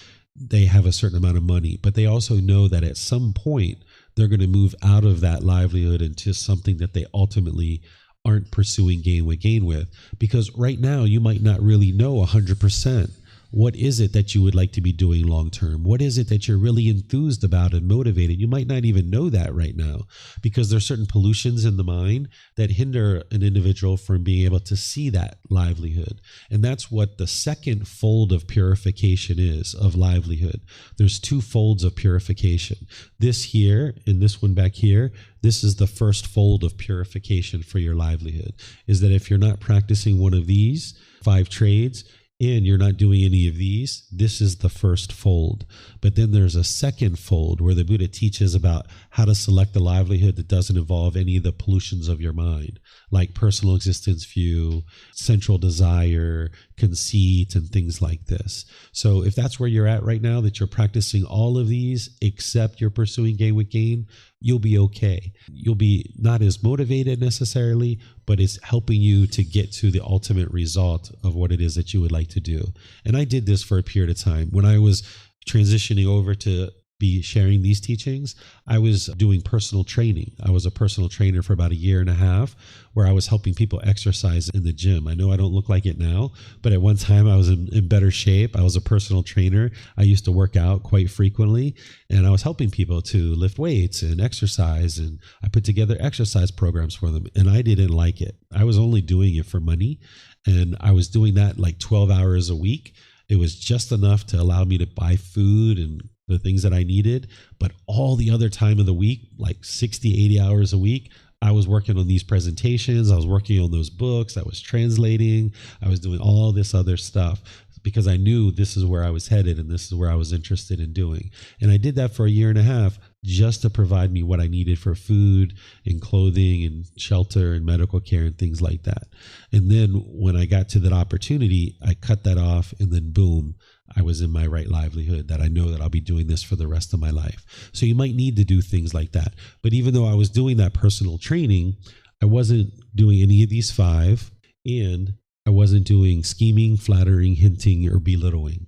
they have a certain amount of money, but they also know that at some point they're going to move out of that livelihood into something that they ultimately aren't pursuing gain with. Because right now you might not really know 100% what is it that you would like to be doing long term? What is it that you're really enthused about and motivated? You might not even know that right now, because there's certain pollutions in the mind that hinder an individual from being able to see that livelihood. And that's what the second fold of purification is, of livelihood. There's two folds of purification. This here and this one back here, this is the first fold of purification for your livelihood, is that if you're not practicing one of these 5 trades, and you're not doing any of these, this is the first fold. But then there's a second fold where the Buddha teaches about how to select a livelihood that doesn't involve any of the pollutions of your mind, like personal existence view, central desire, conceit, and things like this. So if that's where you're at right now, that you're practicing all of these except you're pursuing gain with gain, you'll be okay. You'll be not as motivated necessarily, but it's helping you to get to the ultimate result of what it is that you would like to do. And I did this for a period of time. When I was transitioning over to be sharing these teachings, I was doing personal training. I was a personal trainer for about 1.5 years, where I was helping people exercise in the gym. I know I don't look like it now, but at one time I was in better shape. I was a personal trainer. I used to work out quite frequently, and I was helping people to lift weights and exercise, and I put together exercise programs for them, and I didn't like it. I was only doing it for money, and I was doing that like 12 hours a week. It was just enough to allow me to buy food and the things that I needed. But all the other time of the week, like 60, 80 hours a week, I was working on these presentations. I was working on those books. I was translating. I was doing all this other stuff because I knew this is where I was headed and this is where I was interested in doing. And I did that for 1.5 years just to provide me what I needed for food and clothing and shelter and medical care and things like that. And then when I got to that opportunity, I cut that off, and then boom, I was in my right livelihood, that I know that I'll be doing this for the rest of my life. So you might need to do things like that. But even though I was doing that personal training, I wasn't doing any of these 5, and I wasn't doing scheming, flattering, hinting, or belittling.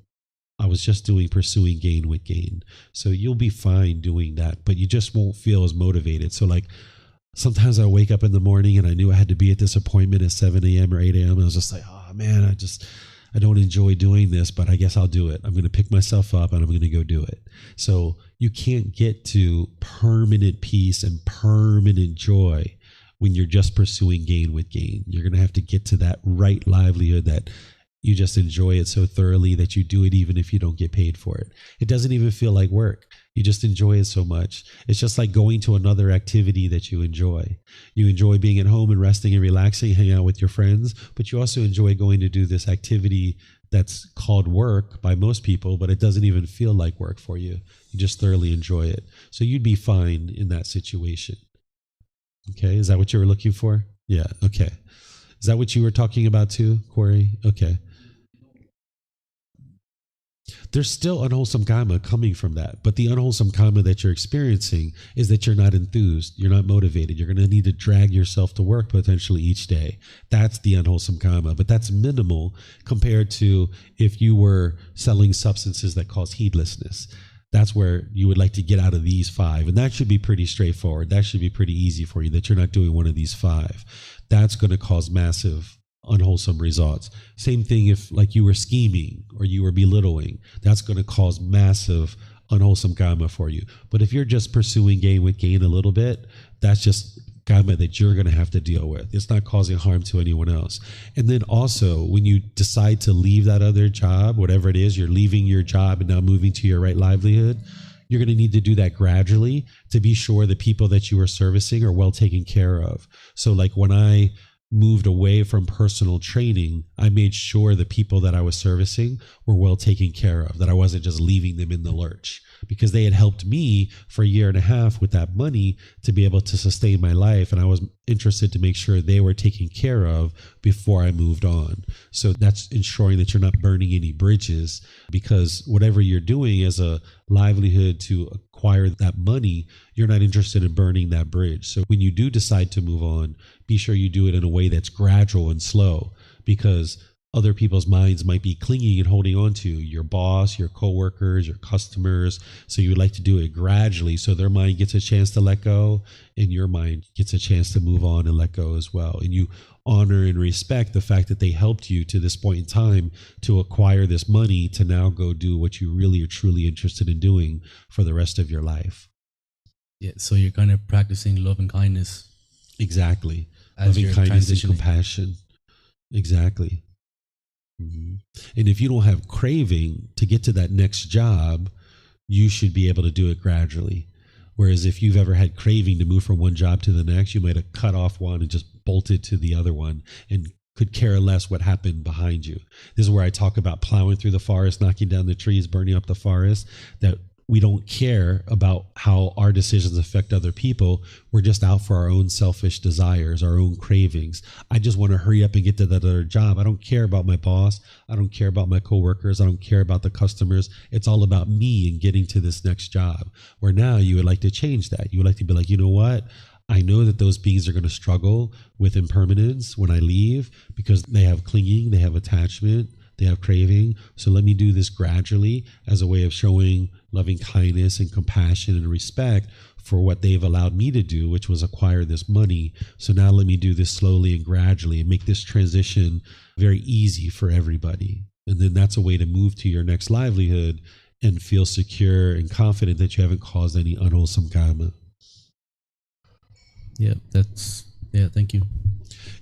I was just doing pursuing gain with gain. So you'll be fine doing that, but you just won't feel as motivated. So like sometimes I wake up in the morning and I knew I had to be at this appointment at 7 a.m. or 8 a.m. And I was just like, oh man, I don't enjoy doing this, but I guess I'll do it. I'm going to pick myself up and I'm going to go do it. So you can't get to permanent peace and permanent joy when you're just pursuing gain with gain. You're going to have to get to that right livelihood that you just enjoy it so thoroughly that you do it even if you don't get paid for it. It doesn't even feel like work. You just enjoy it so much. It's just like going to another activity that you enjoy. You enjoy being at home and resting and relaxing, hanging out with your friends, but you also enjoy going to do this activity that's called work by most people, but it doesn't even feel like work for you. You just thoroughly enjoy it. So you'd be fine in that situation. Okay, is that what you were looking for? Yeah, okay. Is that what you were talking about too, Corey? Okay. There's still unwholesome karma coming from that, but the unwholesome karma that you're experiencing is that you're not enthused, you're not motivated. You're going to need to drag yourself to work potentially each day. That's the unwholesome karma, but that's minimal compared to if you were selling substances that cause heedlessness. That's where you would like to get out of these 5. And that should be pretty straightforward. That should be pretty easy for you, that you're not doing one of these 5. That's going to cause massive unwholesome results. Same thing if like you were scheming or you were belittling, that's going to cause massive unwholesome karma for you. But if you're just pursuing gain with gain a little bit, that's just karma that you're going to have to deal with. It's not causing harm to anyone else. And then also when you decide to leave that other job, whatever it is, you're leaving your job and now moving to your right livelihood, you're going to need to do that gradually to be sure the people that you are servicing are well taken care of. So like when I moved away from personal training, I made sure the people that I was servicing were well taken care of, that I wasn't just leaving them in the lurch, because they had helped me for 1.5 years with that money to be able to sustain my life. And I was interested to make sure they were taken care of before I moved on. So that's ensuring that you're not burning any bridges, because whatever you're doing as a livelihood to acquire that money, you're not interested in burning that bridge. So when you do decide to move on, be sure you do it in a way that's gradual and slow, because other people's minds might be clinging and holding on to, your boss, your coworkers, your customers. So you would like to do it gradually so their mind gets a chance to let go and your mind gets a chance to move on and let go as well. And you honor and respect the fact that they helped you to this point in time to acquire this money to now go do what you really are truly interested in doing for the rest of your life. Yeah, so you're kind of practicing love and kindness. Exactly. As Loving you're kindness and transitioning. compassion. Exactly. And if you don't have craving to get to that next job, you should be able to do it gradually. Whereas if you've ever had craving to move from one job to the next, you might have cut off one and just bolted to the other one and could care less what happened behind you. This is where I talk about plowing through the forest, knocking down the trees, burning up the forest, that we don't care about how our decisions affect other people. We're just out for our own selfish desires, our own cravings. I just want to hurry up and get to that other job. I don't care about my boss. I don't care about my coworkers. I don't care about the customers. It's all about me and getting to this next job. Where now you would like to change that. You would like to be like, you know what? I know that those beings are going to struggle with impermanence when I leave because they have clinging, they have attachment, they have craving. So let me do this gradually as a way of showing loving kindness and compassion and respect for what they've allowed me to do, which was acquire this money. So now let me do this slowly and gradually and make this transition very easy for everybody. And then that's a way to move to your next livelihood and feel secure and confident that you haven't caused any unwholesome karma. Yeah, thank you.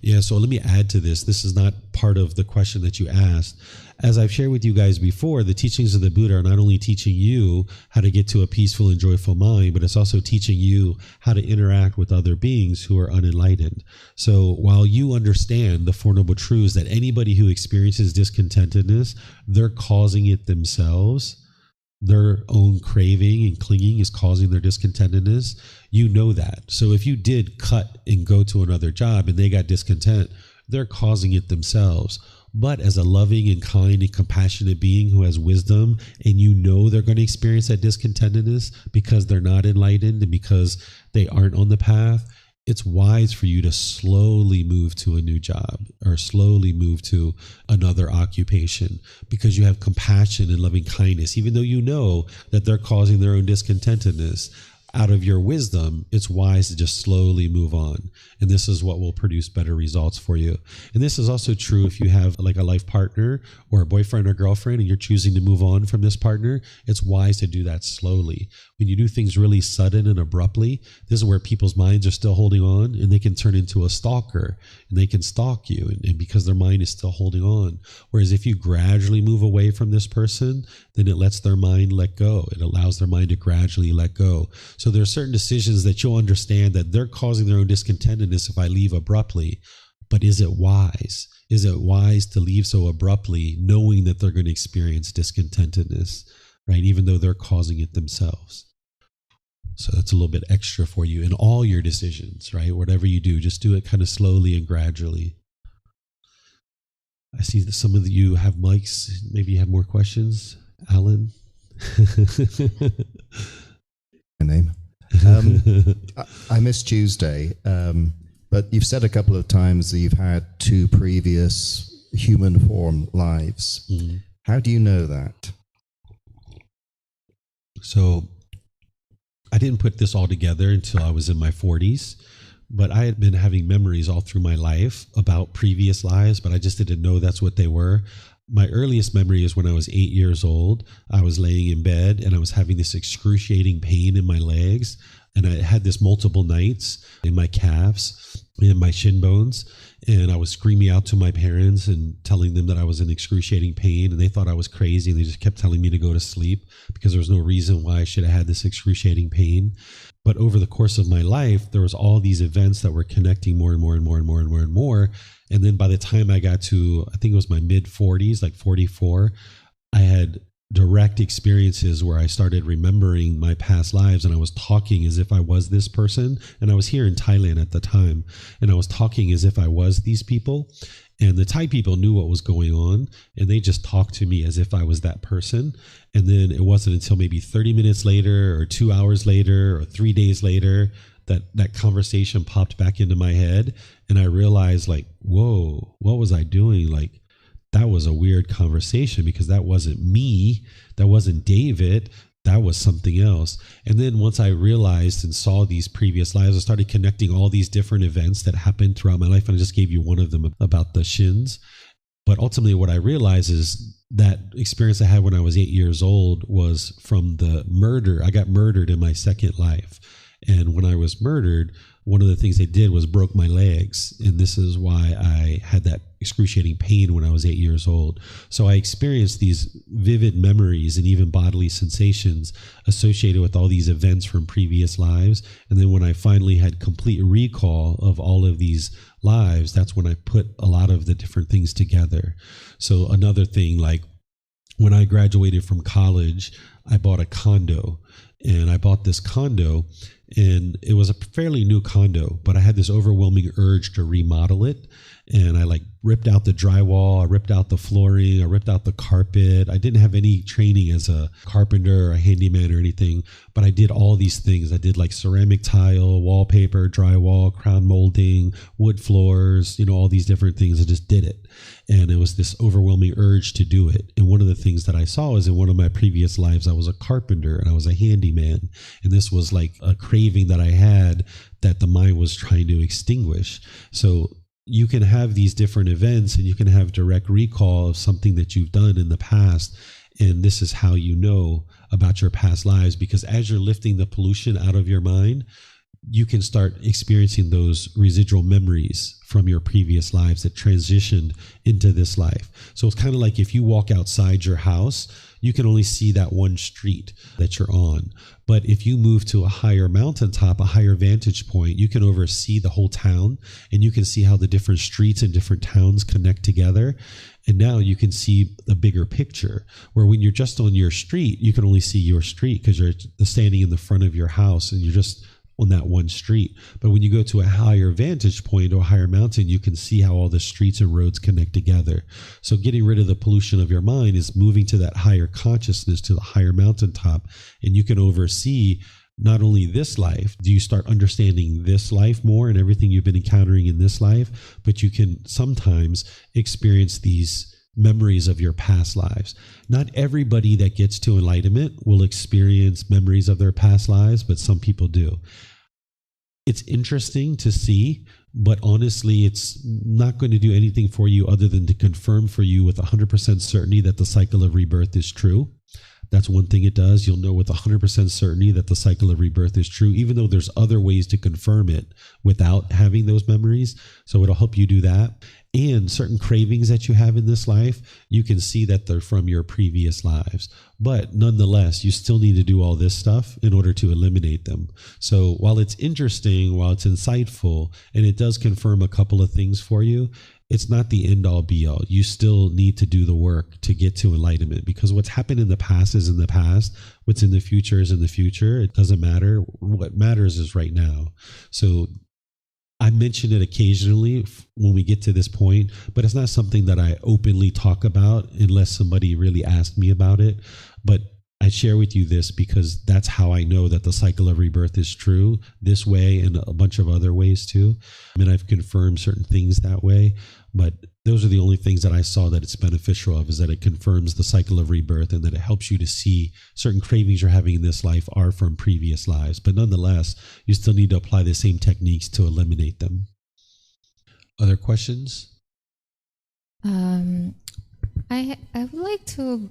Yeah, so let me add to this. This is not part of the question that you asked. As I've shared with you guys before, the teachings of the Buddha are not only teaching you how to get to a peaceful and joyful mind, but it's also teaching you how to interact with other beings who are unenlightened. So while you understand the Four Noble Truths that anybody who experiences discontentedness, they're causing it themselves, their own craving and clinging is causing their discontentedness, you know that. So if you did cut and go to another job and they got discontent, they're causing it themselves. But as a loving and kind and compassionate being who has wisdom, and you know they're going to experience that discontentedness because they're not enlightened and because they aren't on the path, it's wise for you to slowly move to a new job or slowly move to another occupation because you have compassion and loving kindness, even though you know that they're causing their own discontentedness. Out of your wisdom, it's wise to just slowly move on. And this is what will produce better results for you. And this is also true if you have like a life partner or a boyfriend or girlfriend and you're choosing to move on from this partner. It's wise to do that slowly. When you do things really sudden and abruptly, this is where people's minds are still holding on and they can turn into a stalker and they can stalk you and because their mind is still holding on. Whereas if you gradually move away from this person, then it lets their mind let go. It allows their mind to gradually let go. So there are certain decisions that you'll understand that they're causing their own discontentedness if I leave abruptly. But is it wise? Is it wise to leave so abruptly knowing that they're going to experience discontentedness, right? Even though they're causing it themselves. So that's a little bit extra for you in all your decisions, right? Whatever you do, just do it kind of slowly and gradually. I see that some of you have mics. Maybe you have more questions. Alan? My name. I missed Tuesday, but you've said a couple of times that you've had 2 previous human form lives. Mm. How do you know that? So I didn't put this all together until I was in my 40s, but I had been having memories all through my life about previous lives, but I just didn't know that's what they were. My earliest memory is when I was 8 years old. I was laying in bed and I was having this excruciating pain in my legs. And I had this multiple nights in my calves, in my shin bones. And I was screaming out to my parents and telling them that I was in excruciating pain. And they thought I was crazy. And they just kept telling me to go to sleep because there was no reason why I should have had this excruciating pain. But over the course of my life, there was all these events that were connecting more and more and more and more and more and more. And then by the time I got to, I think it was my mid 40s, like 44, I had direct experiences where I started remembering my past lives and I was talking as if I was this person. And I was here in Thailand at the time and I was talking as if I was these people. And the Thai people knew what was going on and they just talked to me as if I was that person. And then it wasn't until maybe 30 minutes later or 2 hours later or 3 days later that conversation popped back into my head. And I realized like, whoa, what was I doing? Like that was a weird conversation because that wasn't me, that wasn't David, that was something else. And then once I realized and saw these previous lives, I started connecting all these different events that happened throughout my life. And I just gave you one of them about the shins. But ultimately what I realized is that experience I had when I was 8 years old was from the murder. I got murdered in my second life. And when I was murdered, one of the things they did was broke my legs. And this is why I had that excruciating pain when I was 8 years old. So I experienced these vivid memories and even bodily sensations associated with all these events from previous lives. And then when I finally had complete recall of all of these lives, that's when I put a lot of the different things together. So another thing, like when I graduated from college, I bought a condo. And I bought this condo, and it was a fairly new condo, but I had this overwhelming urge to remodel it. And I like ripped out the drywall, I ripped out the flooring, I ripped out the carpet. I didn't have any training as a carpenter or a handyman or anything, but I did all these things. I did like ceramic tile, wallpaper, drywall, crown molding, wood floors, all these different things. I just did it. And it was this overwhelming urge to do it. And one of the things that I saw is in one of my previous lives, I was a carpenter and I was a handyman. And this was like a craving that I had that the mind was trying to extinguish. So you can have these different events and you can have direct recall of something that you've done in the past. And this is how you know about your past lives, because as you're lifting the pollution out of your mind, you can start experiencing those residual memories from your previous lives that transitioned into this life. So it's kind of like if you walk outside your house, you can only see that one street that you're on. But if you move to a higher mountaintop, a higher vantage point, you can oversee the whole town, and you can see how the different streets and different towns connect together. And now you can see a bigger picture, where when you're just on your street, you can only see your street because you're standing in the front of your house and you're just on that one street. But when you go to a higher vantage point or a higher mountain, you can see how all the streets and roads connect together. So getting rid of the pollution of your mind is moving to that higher consciousness, to the higher mountaintop, and you can oversee not only this life, do you start understanding this life more and everything you've been encountering in this life, but you can sometimes experience these memories of your past lives. Not everybody that gets to enlightenment will experience memories of their past lives, but some people do. It's interesting to see, but honestly, it's not going to do anything for you other than to confirm for you with 100% certainty that the cycle of rebirth is true. That's one thing it does. You'll know with 100% certainty that the cycle of rebirth is true, even though there's other ways to confirm it without having those memories. So it'll help you do that. And certain cravings that you have in this life, you can see that they're from your previous lives. But nonetheless, you still need to do all this stuff in order to eliminate them. So while it's interesting, while it's insightful, and it does confirm a couple of things for you, it's not the end all be all. You still need to do the work to get to enlightenment, because what's happened in the past is in the past. What's in the future is in the future. It doesn't matter. What matters is right now. So I mention it occasionally when we get to this point, but it's not something that I openly talk about unless somebody really asked me about it. But I share with you this because that's how I know that the cycle of rebirth is true this way and a bunch of other ways too. I mean, I've confirmed certain things that way, but those are the only things that I saw that it's beneficial of, is that it confirms the cycle of rebirth and that it helps you to see certain cravings you're having in this life are from previous lives. But nonetheless, you still need to apply the same techniques to eliminate them. Other questions? I would like to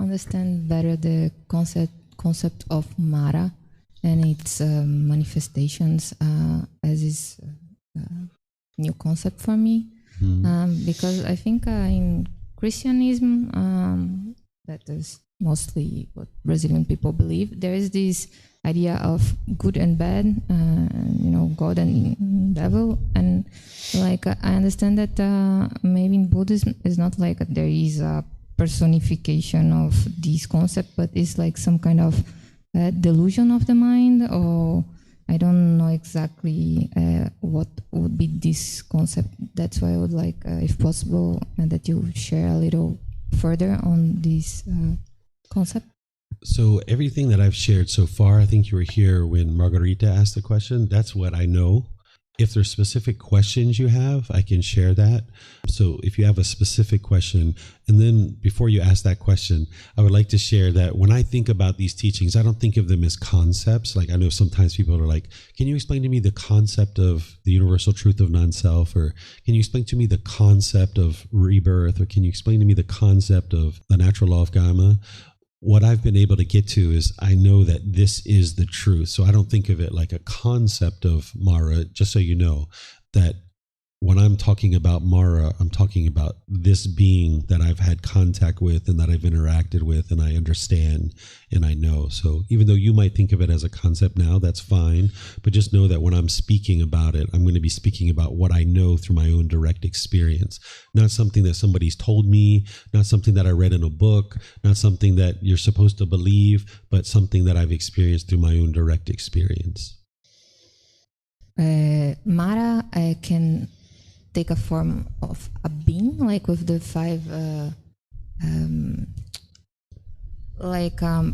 understand better the concept of Mara and its manifestations, as is a new concept for me. Because I think in Christianism, that is mostly what Brazilian people believe, there is this idea of good and bad, God and devil. And like I understand that maybe in Buddhism it's not like there is a personification of this concept, but it's like some kind of delusion of the mind, or I don't know exactly what would be this concept. That's why I would like, if possible, that you share a little further on this concept. So everything that I've shared so far, I think you were here when Margarita asked the question. That's what I know. If there's specific questions you have, I can share that. So if you have a specific question, and then before you ask that question, I would like to share that when I think about these teachings, I don't think of them as concepts. Like I know sometimes people are like, can you explain to me the concept of the universal truth of non-self? Or can you explain to me the concept of rebirth? Or can you explain to me the concept of the natural law of karma? What I've been able to get to is I know that this is the truth. So I don't think of it like a concept of Mara, just so you know, that when I'm talking about Mara, I'm talking about this being that I've had contact with and that I've interacted with and I understand and I know. So even though you might think of it as a concept now, that's fine. But just know that when I'm speaking about it, I'm going to be speaking about what I know through my own direct experience. Not something that somebody's told me, not something that I read in a book, not something that you're supposed to believe, but something that I've experienced through my own direct experience. Mara can take a form of a being, like with the five,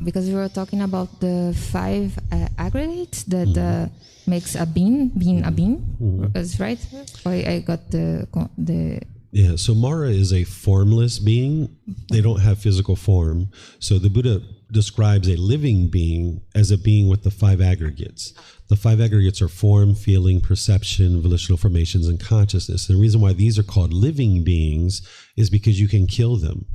because we were talking about the five aggregates that makes a being a being. That's right. I got the. Yeah, so Mara is a formless being. They don't have physical form. So the Buddha describes a living being as a being with the five aggregates. The five aggregates are form, feeling, perception, volitional formations, and consciousness. And the reason why these are called living beings is because you can kill them,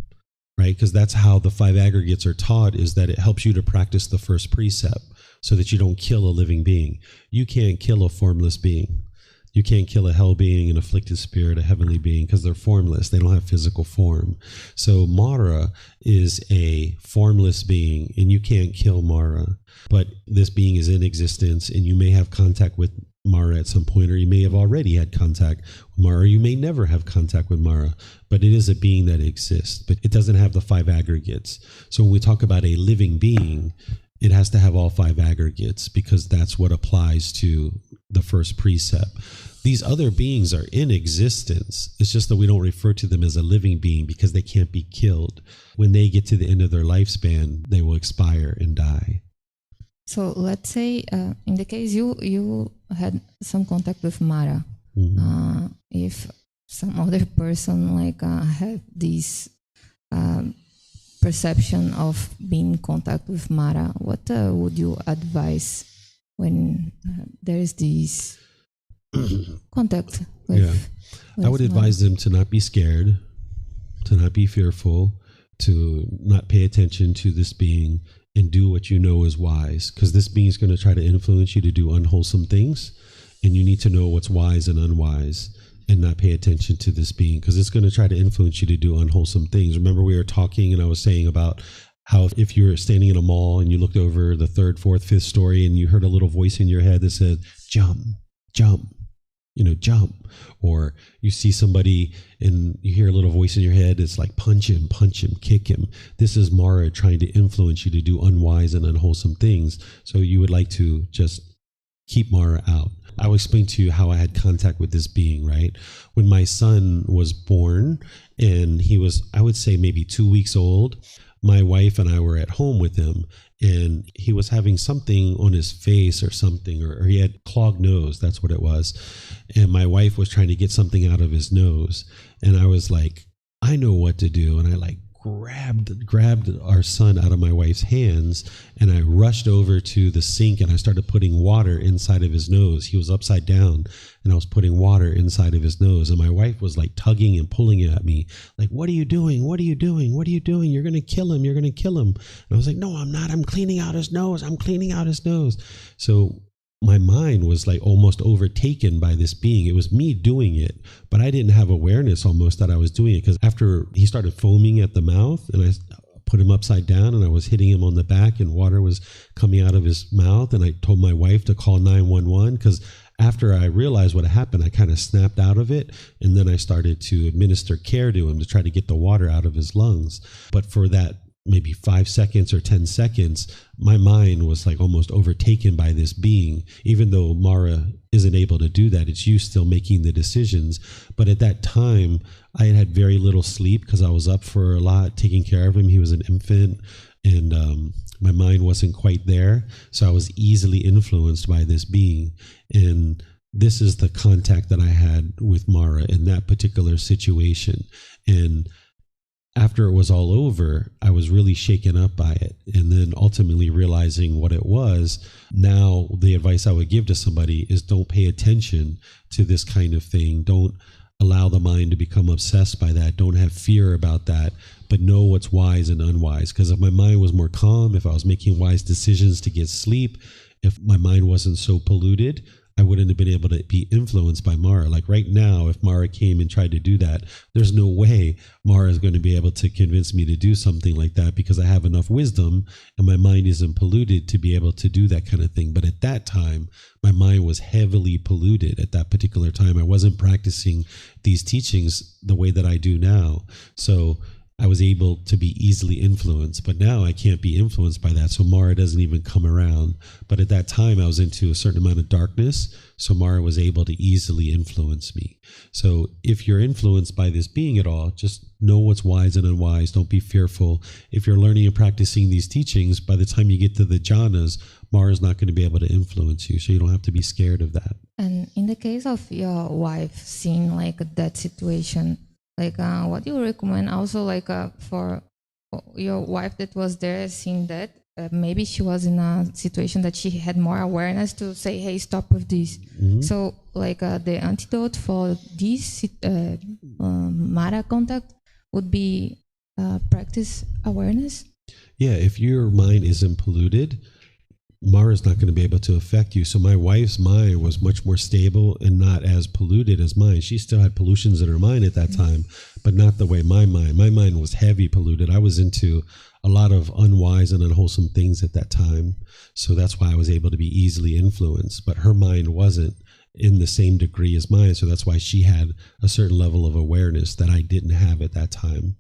right? Because that's how the five aggregates are taught, is that it helps you to practice the first precept so that you don't kill a living being. You can't kill a formless being. You can't kill a hell being, an afflicted spirit, a heavenly being, because they're formless. They don't have physical form. So Mara is a formless being, and you can't kill Mara. But this being is in existence, and you may have contact with Mara at some point, or you may have already had contact with Mara, or you may never have contact with Mara. But it is a being that exists, but it doesn't have the five aggregates. So when we talk about a living being, it has to have all five aggregates, because that's what applies to the first precept. These other beings are in existence. It's just that we don't refer to them as a living being because they can't be killed. When they get to the end of their lifespan, they will expire and die. So let's say in the case you had some contact with Mara. If some other person had this perception of being in contact with Mara, what would you advise when there is this contact with I would advise them to not be scared, to not be fearful, to not pay attention to this being, and do what you know is wise, because this being is going to try to influence you to do unwholesome things, and you need to know what's wise and unwise and not pay attention to this being, because it's going to try to influence you to do unwholesome things. Remember, we were talking and I was saying about how if you're standing in a mall and you looked over the third, fourth, fifth story and you heard a little voice in your head that said, jump, jump, jump. Or you see somebody and you hear a little voice in your head, it's like, punch him, kick him. This is Mara trying to influence you to do unwise and unwholesome things. So you would like to just keep Mara out. I will explain to you how I had contact with this being, right? When my son was born and he was, I would say maybe 2 weeks old, my wife and I were at home with him, and he was having something on his face or something, or he had clogged nose. That's what it was. And my wife was trying to get something out of his nose. And I was like, I know what to do. And I grabbed our son out of my wife's hands, and I rushed over to the sink and I started putting water inside of his nose. He was upside down and I was putting water inside of his nose, and my wife was like tugging and pulling at me like, what are you doing? What are you doing? What are you doing? You're going to kill him. You're going to kill him. And I was like, no, I'm not. I'm cleaning out his nose. I'm cleaning out his nose. So my mind was like almost overtaken by this being. It was me doing it, but I didn't have awareness almost that I was doing it, because after he started foaming at the mouth and I put him upside down and I was hitting him on the back and water was coming out of his mouth, and I told my wife to call 911, because after I realized what happened, I kind of snapped out of it, and then I started to administer care to him to try to get the water out of his lungs. But for that maybe 5 seconds or 10 seconds, my mind was like almost overtaken by this being. Even though Mara isn't able to do that, it's you still making the decisions. But at that time, I had very little sleep because I was up for a lot, taking care of him. He was an infant, and my mind wasn't quite there. So I was easily influenced by this being. And this is the contact that I had with Mara in that particular situation. And after it was all over, I was really shaken up by it. And then ultimately realizing what it was, now the advice I would give to somebody is don't pay attention to this kind of thing. Don't allow the mind to become obsessed by that. Don't have fear about that, but know what's wise and unwise. Because if my mind was more calm, if I was making wise decisions to get sleep, if my mind wasn't so polluted, I wouldn't have been able to be influenced by Mara. Like right now, if Mara came and tried to do that, there's no way Mara is going to be able to convince me to do something like that, because I have enough wisdom and my mind isn't polluted to be able to do that kind of thing. But at that time, my mind was heavily polluted at that particular time. I wasn't practicing these teachings the way that I do now. So I was able to be easily influenced, but now I can't be influenced by that. So Mara doesn't even come around. But at that time, I was into a certain amount of darkness. So Mara was able to easily influence me. So if you're influenced by this being at all, just know what's wise and unwise. Don't be fearful. If you're learning and practicing these teachings, by the time you get to the jhanas, Mara's not going to be able to influence you. So you don't have to be scared of that. And in the case of your wife seeing like that situation, like what do you recommend also, like for your wife that was there seeing that, maybe she was in a situation that she had more awareness to say, hey, stop with this. Mm-hmm. So like the antidote for this Mara contact would be practice awareness? Yeah, if your mind isn't polluted, Mara's not going to be able to affect you. So my wife's mind was much more stable and not as polluted as mine. She still had pollutions in her mind at that time, but not the way my mind was heavy polluted. I was into a lot of unwise and unwholesome things at that time. So that's why I was able to be easily influenced, but her mind wasn't in the same degree as mine. So that's why she had a certain level of awareness that I didn't have at that time.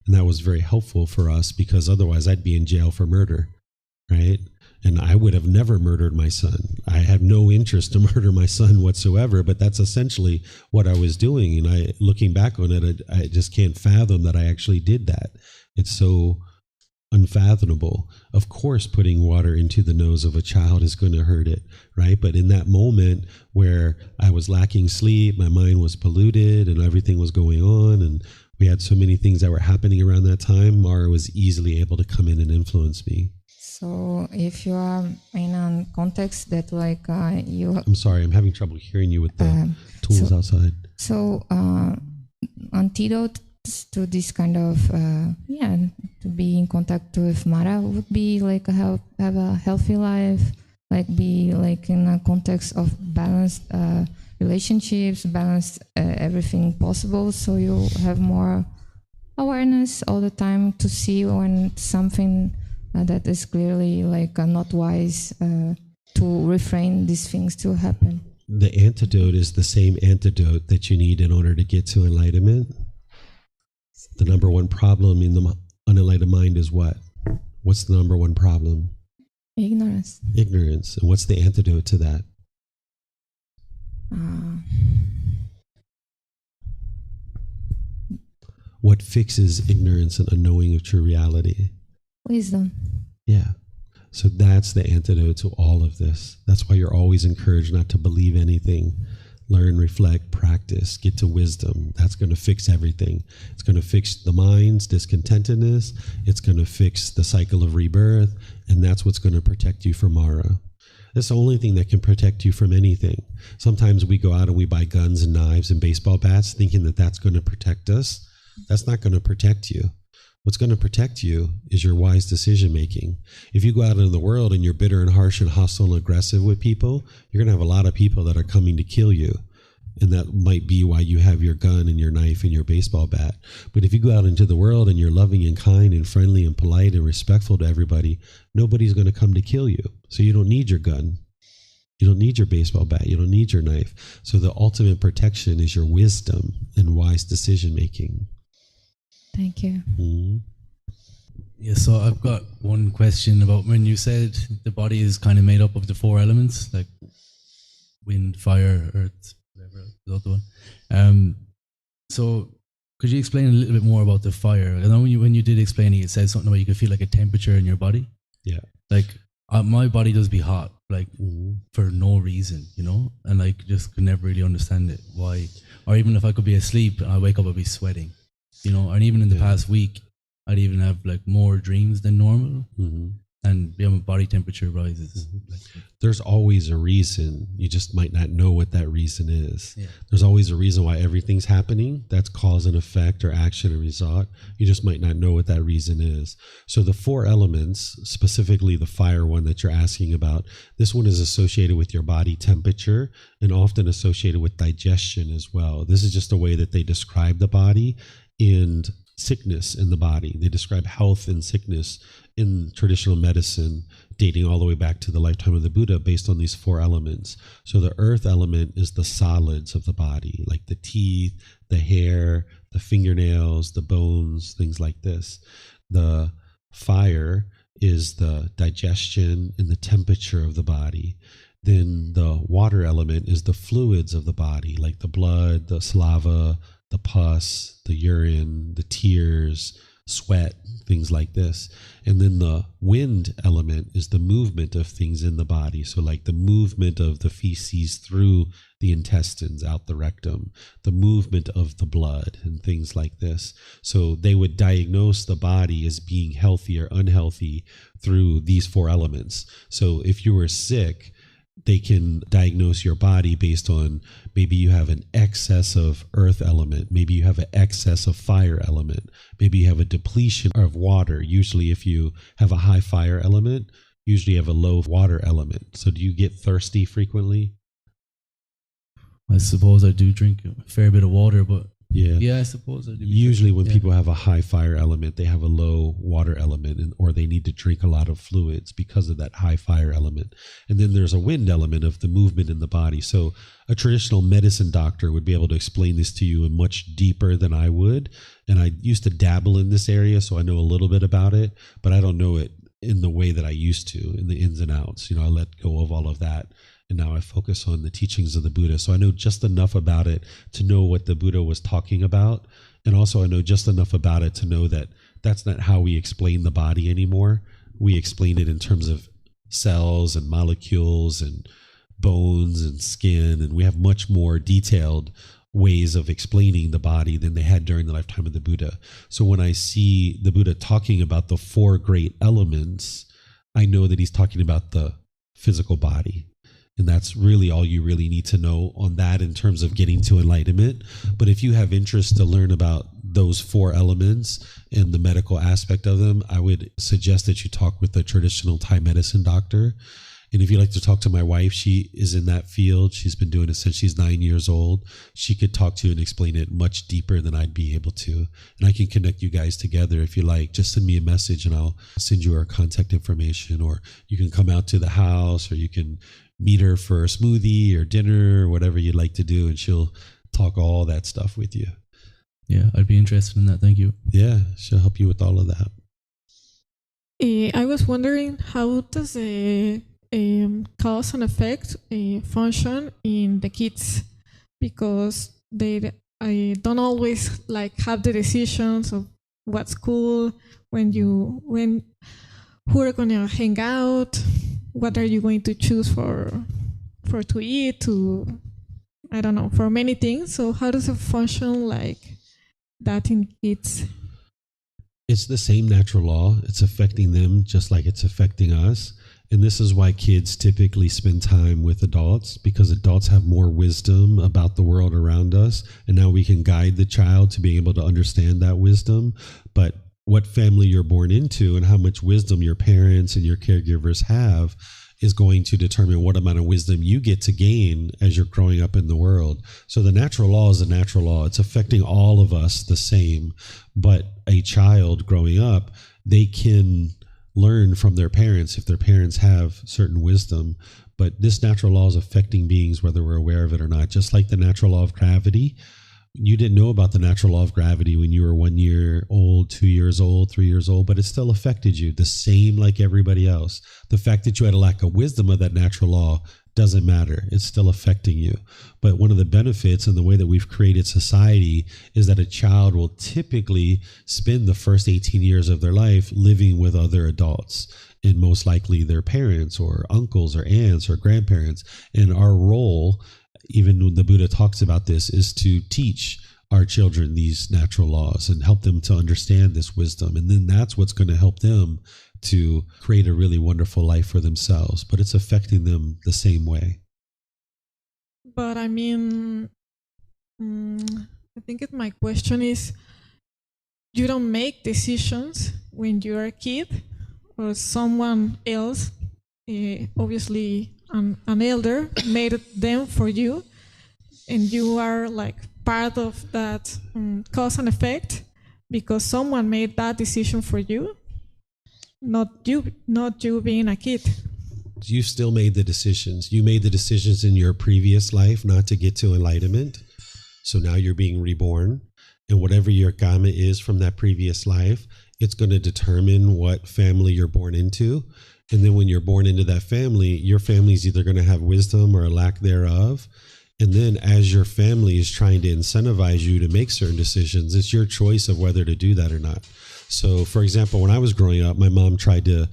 And that was very helpful for us, because otherwise I'd be in jail for murder, right? And I would have never murdered my son. I had no interest to murder my son whatsoever, but that's essentially what I was doing. And looking back on it, I just can't fathom that I actually did that. It's so unfathomable. Of course, putting water into the nose of a child is going to hurt it, right? But in that moment where I was lacking sleep, my mind was polluted and everything was going on, and we had so many things that were happening around that time, Mara was easily able to come in and influence me. So if you are in a context that like you... I'm sorry, I'm having trouble hearing you with the tools outside. So antidote to this kind of, to be in contact with Mara would be like have a healthy life, like be like in a context of balanced relationships, balanced everything possible, so you have more awareness all the time to see when something that is clearly like not wise, to refrain these things to happen. The antidote is the same antidote that you need in order to get to enlightenment. The number one problem in the unenlightened mind is what? What's the number one problem? Ignorance. Ignorance. And what's the antidote to that? What fixes ignorance and unknowing of true reality? Wisdom. Yeah. So that's the antidote to all of this. That's why you're always encouraged not to believe anything. Learn, reflect, practice, get to wisdom. That's going to fix everything. It's going to fix the mind's discontentedness. It's going to fix the cycle of rebirth. And that's what's going to protect you from Mara. That's the only thing that can protect you from anything. Sometimes we go out and we buy guns and knives and baseball bats thinking that that's going to protect us. That's not going to protect you. What's going to protect you is your wise decision making. If you go out in the world and you're bitter and harsh and hostile and aggressive with people, you're going to have a lot of people that are coming to kill you. And that might be why you have your gun and your knife and your baseball bat. But if you go out into the world and you're loving and kind and friendly and polite and respectful to everybody, nobody's going to come to kill you. So you don't need your gun. You don't need your baseball bat. You don't need your knife. So the ultimate protection is your wisdom and wise decision making. Thank you. Mm-hmm. Yeah, so I've got one question about when you said the body is kind of made up of the four elements, like wind, fire, earth, whatever, the other one. So could you explain a little bit more about the fire? I know when you did explain it, it said something about you could feel like a temperature in your body. Yeah. Like my body does be hot like for no reason, you know, and like just could never really understand it, why. Or even if I could be asleep and I wake up, I'd be sweating, you know. And even in the past week, I'd even have like more dreams than normal, and my body temperature rises. There's always a reason. You just might not know what that reason is. Yeah. There's always a reason why everything's happening. That's cause and effect, or action and result. You just might not know what that reason is. So the 4 elements, specifically the fire one that you're asking about, this one is associated with your body temperature and often associated with digestion as well. This is just a way that they describe the body and sickness in the body. They describe health and sickness in traditional medicine, dating all the way back to the lifetime of the Buddha, based on these 4 elements. So the earth element is the solids of the body, like the teeth, the hair, the fingernails, the bones, things like this. The fire is the digestion and the temperature of the body. Then the water element is the fluids of the body, like the blood, the saliva, the pus, the urine, the tears, sweat, things like this. And then the wind element is the movement of things in the body. So like the movement of the feces through the intestines, out the rectum, the movement of the blood and things like this. So they would diagnose the body as being healthy or unhealthy through these 4 elements. So if you were sick, they can diagnose your body based on maybe you have an excess of earth element, maybe you have an excess of fire element, maybe you have a depletion of water. Usually if you have a high fire element, usually you have a low water element. So do you get thirsty frequently? I suppose I do drink a fair bit of water, but yeah, I suppose I do. Usually when people have a high fire element, they have a low water element, or they need to drink a lot of fluids because of that high fire element. And then there's a wind element of the movement in the body. So a traditional medicine doctor would be able to explain this to you in much deeper than I would. And I used to dabble in this area, so I know a little bit about it, but I don't know it in the way that I used to, in the ins and outs. You know, I let go of all of that. And now I focus on the teachings of the Buddha. So I know just enough about it to know what the Buddha was talking about. And also I know just enough about it to know that that's not how we explain the body anymore. We explain it in terms of cells and molecules and bones and skin. And we have much more detailed ways of explaining the body than they had during the lifetime of the Buddha. So when I see the Buddha talking about the 4 great elements, I know that he's talking about the physical body. And that's really all you really need to know on that in terms of getting to enlightenment. But if you have interest to learn about those 4 elements and the medical aspect of them, I would suggest that you talk with a traditional Thai medicine doctor. And if you'd like to talk to my wife, she is in that field. She's been doing it since she's 9 years old. She could talk to you and explain it much deeper than I'd be able to. And I can connect you guys together if you like. Just send me a message and I'll send you her contact information, or you can come out to the house, or you can meet her for a smoothie or dinner or whatever you'd like to do, and she'll talk all that stuff with you. Yeah, I'd be interested in that. Thank you. Yeah, she'll help you with all of that. I was wondering, how does the cause and effect function in the kids? Because they don't always like have the decisions of what's cool, when who are gonna hang out, what are you going to choose for to eat, I don't know, for many things. So how does it function like that in kids? It's the same natural law. It's affecting them just like it's affecting us. And this is why kids typically spend time with adults, because adults have more wisdom about the world around us. And now we can guide the child to be able to understand that wisdom. But what family you're born into and how much wisdom your parents and your caregivers have is going to determine what amount of wisdom you get to gain as you're growing up in the world. So the natural law is a natural law. It's affecting all of us the same. But a child growing up, they can learn from their parents if their parents have certain wisdom. But this natural law is affecting beings whether we're aware of it or not. Just like the natural law of gravity. You didn't know about the natural law of gravity when you were 1 year old, 2 years old, 3 years old, but it still affected you the same like everybody else. The fact that you had a lack of wisdom of that natural law doesn't matter. It's still affecting you. But one of the benefits and the way that we've created society is that a child will typically spend the first 18 years of their life living with other adults, and most likely their parents or uncles or aunts or grandparents. And our role, even when the Buddha talks about this, is to teach our children these natural laws and help them to understand this wisdom. And then that's what's going to help them to create a really wonderful life for themselves. But it's affecting them the same way. But I mean, I think my question is, you don't make decisions when you're a kid, or someone else, obviously an elder, made them for you, and you are like part of that cause and effect because someone made that decision for you, not you being a kid. You still made the decisions. You made the decisions in your previous life not to get to enlightenment. So now you're being reborn. And whatever your karma is from that previous life, it's going to determine what family you're born into. And then when you're born into that family, your family is either going to have wisdom or a lack thereof. And then as your family is trying to incentivize you to make certain decisions, it's your choice of whether to do that or not. So, for example, when I was growing up, my mom tried to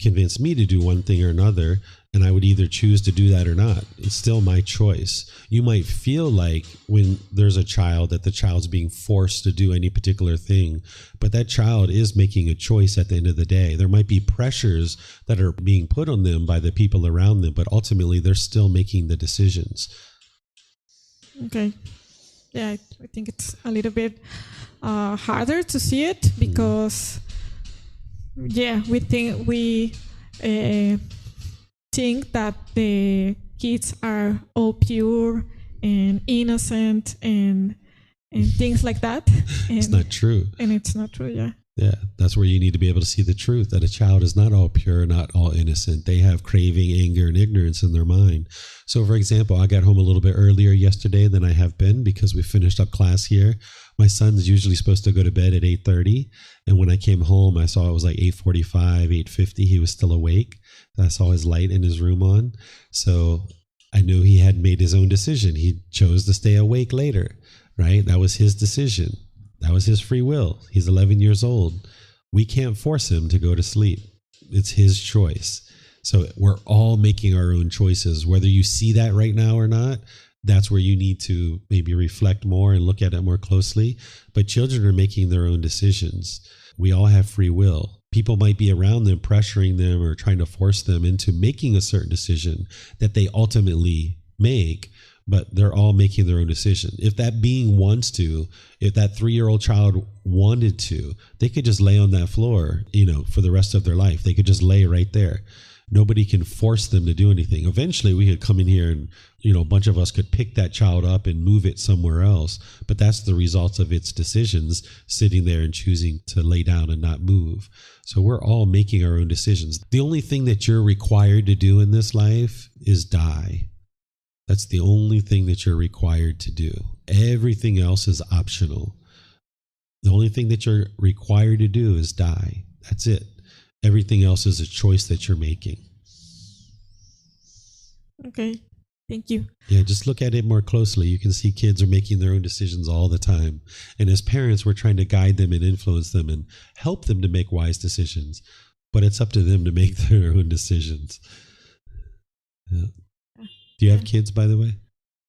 convince me to do one thing or another, and I would either choose to do that or not. It's still my choice. You might feel like when there's a child that the child's being forced to do any particular thing, but that child is making a choice at the end of the day. There might be pressures that are being put on them by the people around them, but ultimately they're still making the decisions. Okay. Yeah, I think it's a little bit harder to see it because, we think that the kids are all pure and innocent and things like that. And it's not true. And it's not true, yeah. Yeah, that's where you need to be able to see the truth, that a child is not all pure, not all innocent. They have craving, anger, and ignorance in their mind. So, for example, I got home a little bit earlier yesterday than I have been because we finished up class here. My son's usually supposed to go to bed at 8:30. And when I came home, I saw it was like 8:45, 8:50. He was still awake. I saw his light in his room on. So I knew he had made his own decision. He chose to stay awake later, right? That was his decision. That was his free will. He's 11 years old. We can't force him to go to sleep. It's his choice. So we're all making our own choices. Whether you see that right now or not, that's where you need to maybe reflect more and look at it more closely. But children are making their own decisions. We all have free will. People might be around them, pressuring them or trying to force them into making a certain decision that they ultimately make, but they're all making their own decision. If that being wants to, if that 3-year-old child wanted to, they could just lay on that floor, for the rest of their life. They could just lay right there. Nobody can force them to do anything. Eventually we could come in here and, a bunch of us could pick that child up and move it somewhere else. But that's the result of its decisions, sitting there and choosing to lay down and not move. So we're all making our own decisions. The only thing that you're required to do in this life is die. That's the only thing that you're required to do. Everything else is optional. The only thing that you're required to do is die. That's it. Everything else is a choice that you're making. Okay, thank you. Yeah, just look at it more closely. You can see kids are making their own decisions all the time. And as parents, we're trying to guide them and influence them and help them to make wise decisions. But it's up to them to make their own decisions. Yeah. Do you have kids, by the way?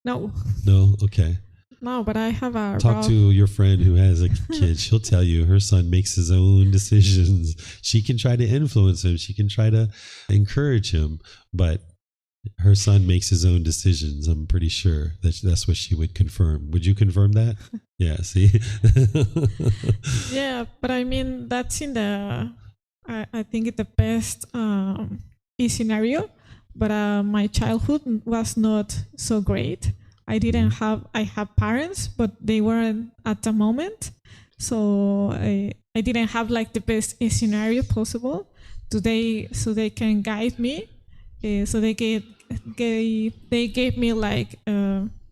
No. No? Okay. No, but I have a Talk to your friend who has a kid. She'll tell you her son makes his own decisions. She can try to influence him. She can try to encourage him, but her son makes his own decisions. I'm pretty sure that's what she would confirm. Would you confirm that? Yeah, see? Yeah, but I mean, that's in I think it's the best scenario, but my childhood was not so great. I have parents, but they weren't at the moment. So I didn't have like the best scenario possible. So they can guide me. So they gave me like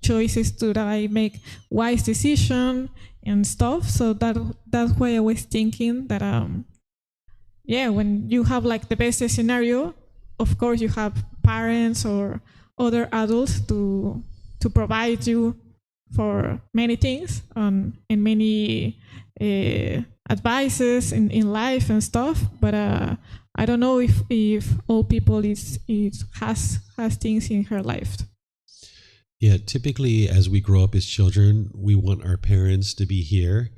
choices that I make wise decision and stuff. So that's why I was thinking that when you have like the best scenario, of course you have parents or other adults to provide you for many things and many advices in life and stuff. But I don't know if all people has things in her life. Yeah, typically as we grow up as children, we want our parents to be here.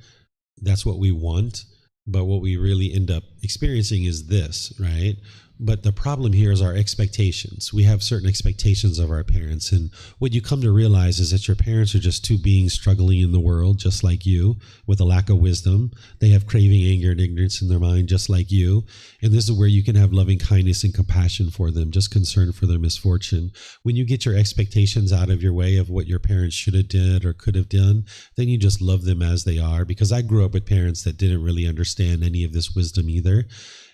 That's what we want. But what we really end up experiencing is this, right? But the problem here is our expectations. We have certain expectations of our parents. And what you come to realize is that your parents are just two beings struggling in the world, just like you, with a lack of wisdom. They have craving, anger, and ignorance in their mind, just like you. And this is where you can have loving kindness and compassion for them, just concern for their misfortune. When you get your expectations out of your way of what your parents should have did or could have done, then you just love them as they are. Because I grew up with parents that didn't really understand any of this wisdom either.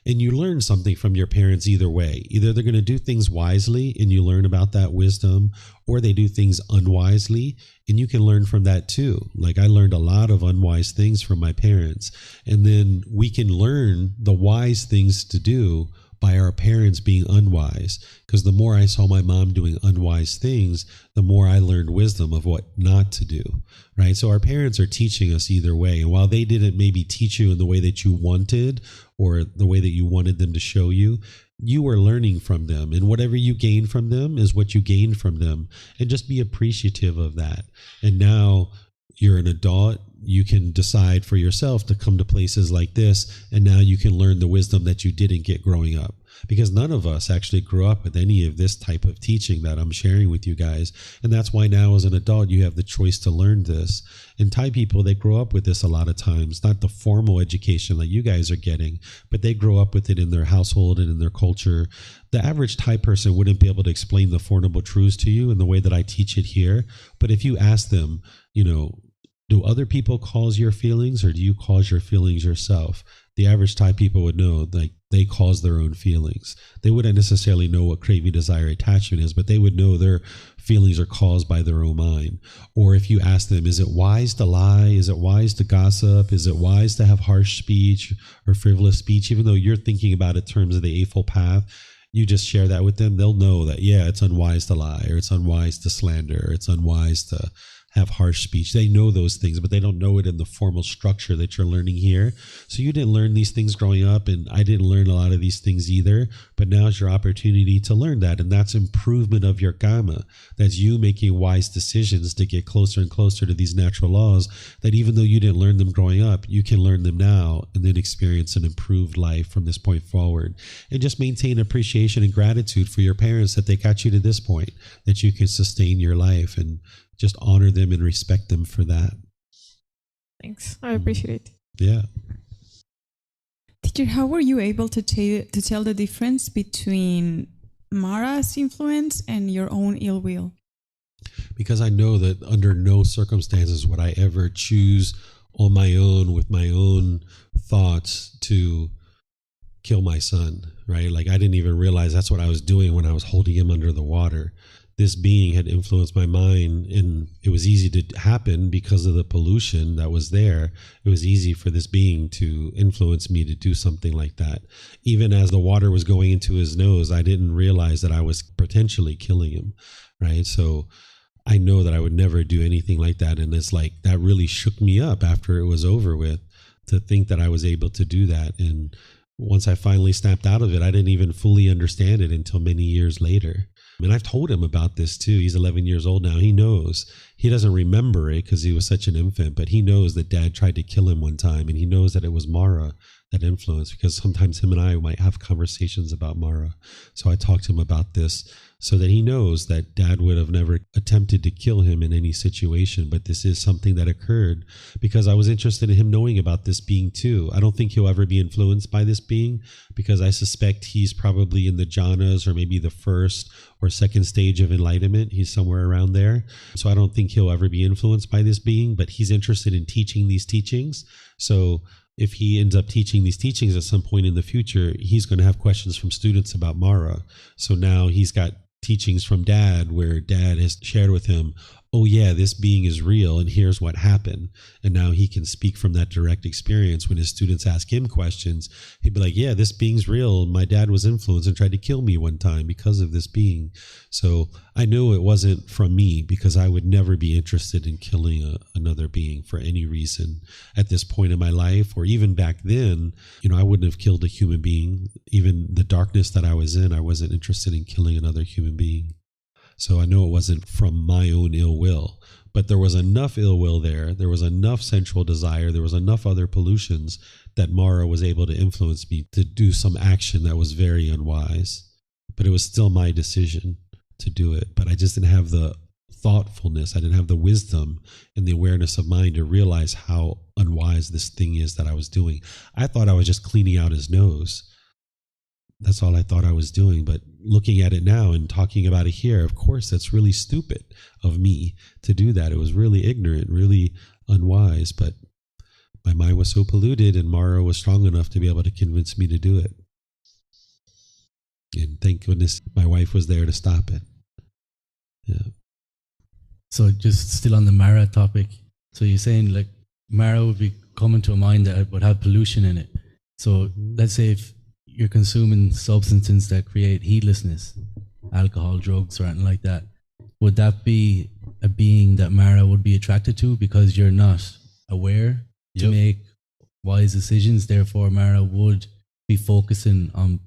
And you learn something from your parents either way. Either they're going to do things wisely and you learn about that wisdom, or they do things unwisely and you can learn from that too. Like I learned a lot of unwise things from my parents. And then we can learn the wise things to do by our parents being unwise. Because the more I saw my mom doing unwise things, the more I learned wisdom of what not to do, right? So our parents are teaching us either way. And while they didn't maybe teach you in the way that you wanted or the way that you wanted them to show you, you were learning from them. And whatever you gain from them is what you gain from them. And just be appreciative of that. And now you're an adult, you can decide for yourself to come to places like this, and now you can learn the wisdom that you didn't get growing up. Because none of us actually grew up with any of this type of teaching that I'm sharing with you guys. And that's why now as an adult, you have the choice to learn this. And Thai people, they grow up with this a lot of times, not the formal education like you guys are getting, but they grow up with it in their household and in their culture. The average Thai person wouldn't be able to explain the Four Noble Truths to you in the way that I teach it here. But if you ask them, do other people cause your feelings or do you cause your feelings yourself? The average Thai people would know like they cause their own feelings. They wouldn't necessarily know what craving, desire, attachment is, but they would know their feelings are caused by their own mind. Or if you ask them, is it wise to lie? Is it wise to gossip? Is it wise to have harsh speech or frivolous speech? Even though you're thinking about it in terms of the Eightfold Path, you just share that with them. They'll know that, yeah, it's unwise to lie, or it's unwise to slander, or it's unwise to have harsh speech. They know those things, but they don't know it in the formal structure that you're learning here. So you didn't learn these things growing up, and I didn't learn a lot of these things either, but now's your opportunity to learn that. And that's improvement of your karma. That's you making wise decisions to get closer and closer to these natural laws that even though you didn't learn them growing up, you can learn them now and then experience an improved life from this point forward. And just maintain appreciation and gratitude for your parents that they got you to this point, that you can sustain your life, and just honor them and respect them for that. Thanks. I appreciate it. Yeah. Teacher, how were you able to tell the difference between Mara's influence and your own ill will? Because I know that under no circumstances would I ever choose on my own with my own thoughts to kill my son, right? Like I didn't even realize that's what I was doing when I was holding him under the water. This being had influenced my mind, and it was easy to happen because of the pollution that was there. It was easy for this being to influence me to do something like that. Even as the water was going into his nose, I didn't realize that I was potentially killing him, right? So I know that I would never do anything like that. And it's like, that really shook me up after it was over with, to think that I was able to do that. And once I finally snapped out of it, I didn't even fully understand it until many years later. And I've told him about this too. He's 11 years old now. He knows. He doesn't remember it because he was such an infant, but he knows that Dad tried to kill him one time, and he knows that it was Mara that influenced, because sometimes him and I might have conversations about Mara. So I talked to him about this so that he knows that Dad would have never attempted to kill him in any situation, but this is something that occurred because I was interested in him knowing about this being too. I don't think he'll ever be influenced by this being, because I suspect he's probably in the jhanas, or maybe the first or second stage of enlightenment. He's somewhere around there. So I don't think he'll ever be influenced by this being, but he's interested in teaching these teachings. So if he ends up teaching these teachings at some point in the future, he's going to have questions from students about Mara. So now he's got teachings from Dad, where Dad has shared with him oh yeah, this being is real and here's what happened. And now he can speak from that direct experience. When his students ask him questions, he'd be like, yeah, this being's real. My dad was influenced and tried to kill me one time because of this being. So I know it wasn't from me, because I would never be interested in killing another being for any reason at this point in my life, or even back then. I wouldn't have killed a human being. Even the darkness that I was in, I wasn't interested in killing another human being. So I know it wasn't from my own ill will, but there was enough ill will there. There was enough sensual desire. There was enough other pollutions that Mara was able to influence me to do some action that was very unwise. But it was still my decision to do it. But I just didn't have the thoughtfulness. I didn't have the wisdom and the awareness of mind to realize how unwise this thing is that I was doing. I thought I was just cleaning out his nose. That's all I thought I was doing. But looking at it now and talking about it here, of course, that's really stupid of me to do that. It was really ignorant, really unwise. But my mind was so polluted, and Mara was strong enough to be able to convince me to do it. And thank goodness my wife was there to stop it. Yeah. So just still on the Mara topic. So you're saying like Mara would be coming to a mind that would have pollution in it. So let's say if you're consuming substances that create heedlessness, alcohol, drugs, or anything like that, would that be a being that Mara would be attracted to because you're not aware to make wise decisions? Therefore, Mara would be focusing on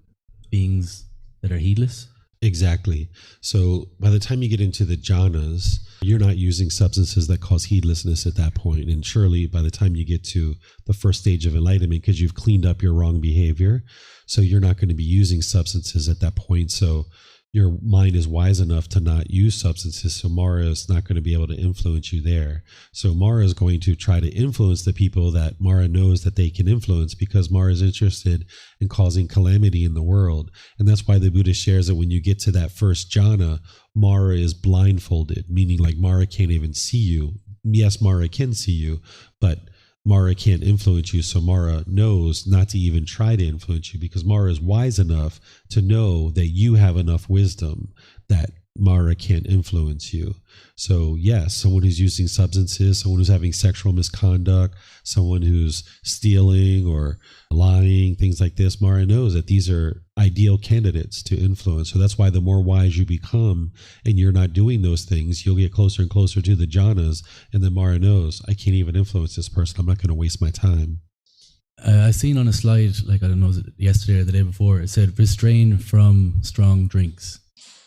beings that are heedless? Exactly. So by the time you get into the jhanas, you're not using substances that cause heedlessness at that point. And surely by the time you get to the first stage of enlightenment, because you've cleaned up your wrong behavior, so you're not going to be using substances at that point. So your mind is wise enough to not use substances. So Mara is not going to be able to influence you there. So Mara is going to try to influence the people that Mara knows that they can influence, because Mara is interested in causing calamity in the world. And that's why the Buddha shares that when you get to that first jhana, Mara is blindfolded, meaning like Mara can't even see you. Yes, Mara can see you, but Mara can't influence you. So Mara knows not to even try to influence you, because Mara is wise enough to know that you have enough wisdom that Mara can't influence you. So yes, someone who's using substances, someone who's having sexual misconduct, someone who's stealing or lying, things like this, Mara knows that these are ideal candidates to influence. So that's why the more wise you become and you're not doing those things, you'll get closer and closer to the jhanas. And then Mara knows, I can't even influence this person. I'm not going to waste my time. I seen on a slide, like I don't know, was it yesterday or the day before, it said restrain from strong drinks.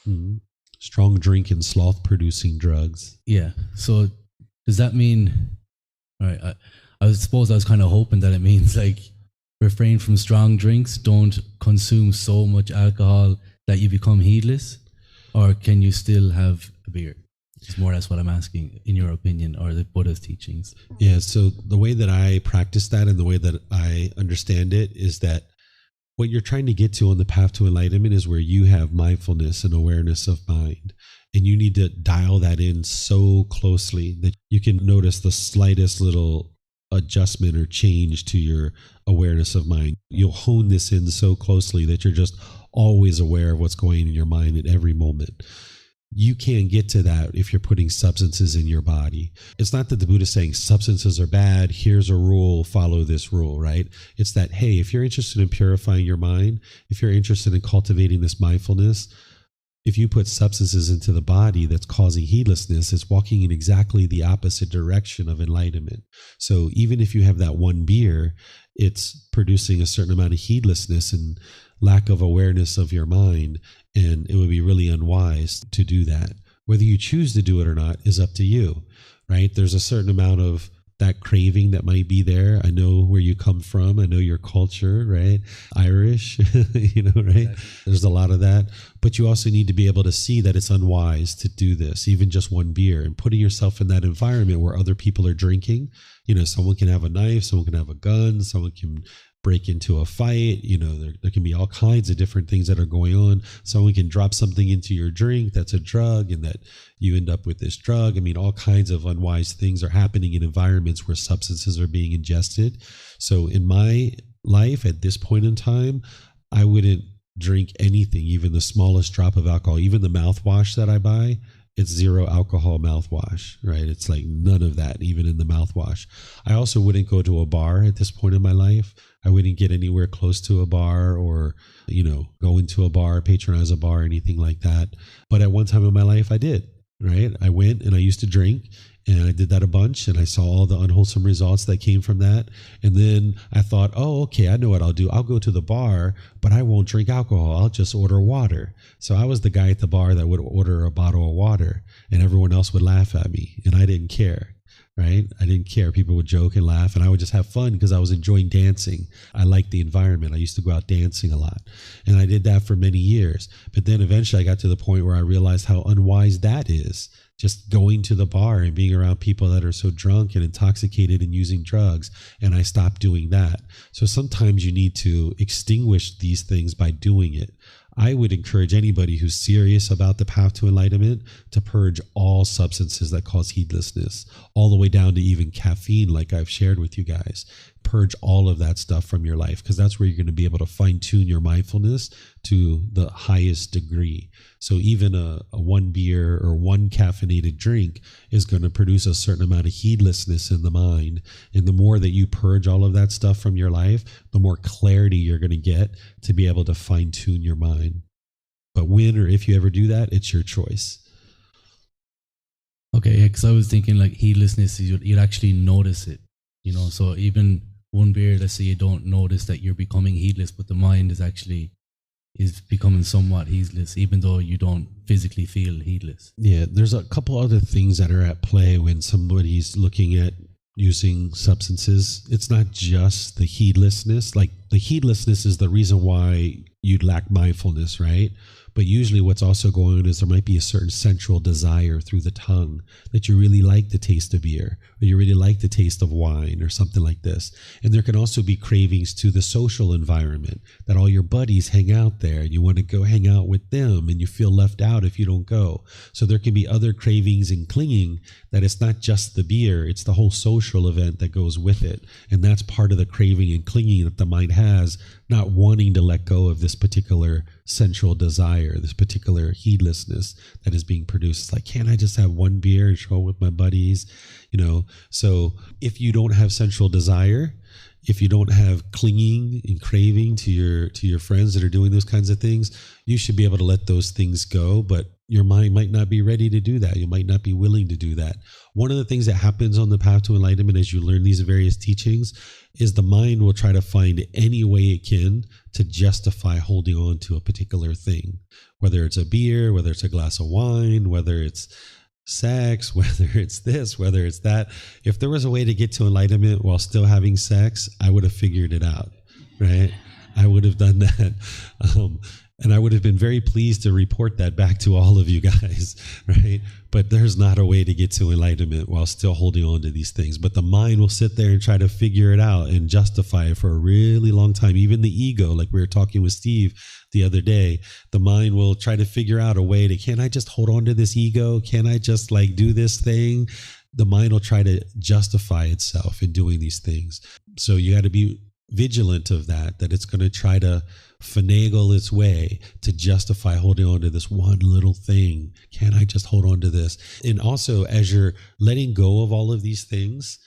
Mm-hmm. Strong drink and sloth producing drugs. Yeah. So does that mean, all right, I suppose I was kind of hoping that it means like refrain from strong drinks, don't consume so much alcohol that you become heedless, or can you still have a beer? It's more or less what I'm asking, in your opinion, or the Buddha's teachings. Yeah, so the way that I practice that and the way that I understand it is that what you're trying to get to on the path to enlightenment is where you have mindfulness and awareness of mind. And you need to dial that in so closely that you can notice the slightest little adjustment or change to your awareness of mind. You'll hone this in so closely that you're just always aware of what's going on in your mind at every moment. You can't get to that if you're putting substances in your body. It's not that the Buddha is saying substances are bad, here's a rule, follow this rule, right? It's that, hey, if you're interested in purifying your mind, if you're interested in cultivating this mindfulness, if you put substances into the body that's causing heedlessness, it's walking in exactly the opposite direction of enlightenment. So even if you have that one beer, it's producing a certain amount of heedlessness and lack of awareness of your mind, and it would be really unwise to do that. Whether you choose to do it or not is up to you, right? There's a certain amount of that craving that might be there. I know where you come from. I know your culture, right? Irish, right? Exactly. There's a lot of that. But you also need to be able to see that it's unwise to do this, even just one beer, and putting yourself in that environment where other people are drinking. Someone can have a knife, someone can have a gun, someone can break into a fight. There can be all kinds of different things that are going on. Someone can drop something into your drink that's a drug, and that you end up with this drug. I mean, all kinds of unwise things are happening in environments where substances are being ingested. So in my life at this point in time, I wouldn't drink anything, even the smallest drop of alcohol, even the mouthwash that I buy. it's 0 alcohol mouthwash, right? It's like none of that, even in the mouthwash. I also wouldn't go to a bar at this point in my life. I wouldn't get anywhere close to a bar or, go into a bar, patronize a bar, anything like that. But at one time in my life, I did, right? I went and I used to drink, and I did that a bunch, and I saw all the unwholesome results that came from that. And then I thought, oh, okay, I know what I'll do. I'll go to the bar, but I won't drink alcohol. I'll just order water. So I was the guy at the bar that would order a bottle of water, and everyone else would laugh at me, and I didn't care, right? I didn't care. People would joke and laugh, and I would just have fun because I was enjoying dancing. I liked the environment. I used to go out dancing a lot, and I did that for many years. But then eventually I got to the point where I realized how unwise that is. Just going to the bar and being around people that are so drunk and intoxicated and using drugs. And I stopped doing that. So sometimes you need to extinguish these things by doing it. I would encourage anybody who's serious about the path to enlightenment to purge all substances that cause heedlessness, all the way down to even caffeine, like I've shared with you guys. Purge all of that stuff from your life, because that's where you're going to be able to fine tune your mindfulness to the highest degree. So even a 1 beer or 1 caffeinated drink is going to produce a certain amount of heedlessness in the mind. And the more that you purge all of that stuff from your life, the more clarity you're going to get to be able to fine tune your mind. But when or if you ever do that, it's your choice. Okay, because I was thinking like heedlessness, you'd actually notice it, so even 1 beer, let's say you don't notice that you're becoming heedless, but the mind is becoming somewhat heedless, even though you don't physically feel heedless. Yeah, there's a couple other things that are at play when somebody's looking at using substances. It's not just the heedlessness. Like the heedlessness is the reason why you'd lack mindfulness, right? But usually what's also going on is there might be a certain sensual desire through the tongue that you really like the taste of beer, or you really like the taste of wine or something like this. And there can also be cravings to the social environment, that all your buddies hang out there and you want to go hang out with them and you feel left out if you don't go. So there can be other cravings and clinging, that it's not just the beer, it's the whole social event that goes with it. And that's part of the craving and clinging that the mind has, not wanting to let go of this particular sensual desire, this particular heedlessness that is being produced. It's like, can't I just have 1 beer and show up with my buddies? So if you don't have sensual desire, if you don't have clinging and craving to your friends that are doing those kinds of things, you should be able to let those things go. But your mind might not be ready to do that. You might not be willing to do that. One of the things that happens on the path to enlightenment as you learn these various teachings is the mind will try to find any way it can to justify holding on to a particular thing, whether it's a beer, whether it's a glass of wine, whether it's sex, whether it's this, whether it's that. If there was a way to get to enlightenment while still having sex, I would have figured it out, right? I would have done that. And I would have been very pleased to report that back to all of you guys, right? But there's not a way to get to enlightenment while still holding on to these things. But the mind will sit there and try to figure it out and justify it for a really long time. Even the ego, like we were talking with Steve the other day, the mind will try to figure out a way to, can I just hold on to this ego? Can I just do this thing? The mind will try to justify itself in doing these things. So you got to be vigilant of that it's going to try to finagle its way to justify holding on to this one little thing. Can I just hold on to this? And also, as you're letting go of all of these things,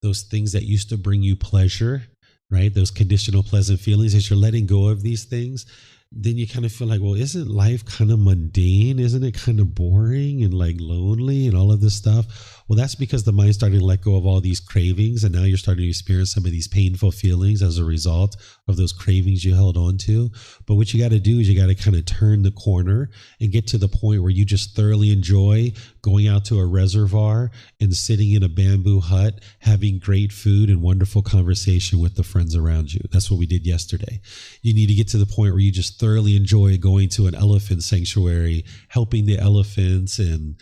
those things that used to bring you pleasure, right? Those conditional pleasant feelings, as you're letting go of these things, then you kind of feel like, well, isn't life kind of mundane? Isn't it kind of boring and lonely and all of this stuff? Well, that's because the mind's starting to let go of all these cravings, and now you're starting to experience some of these painful feelings as a result of those cravings you held on to. But what you got to do is you got to kind of turn the corner and get to the point where you just thoroughly enjoy going out to a reservoir and sitting in a bamboo hut, having great food and wonderful conversation with the friends around you. That's what we did yesterday. You need to get to the point where you just thoroughly enjoy going to an elephant sanctuary, helping the elephants and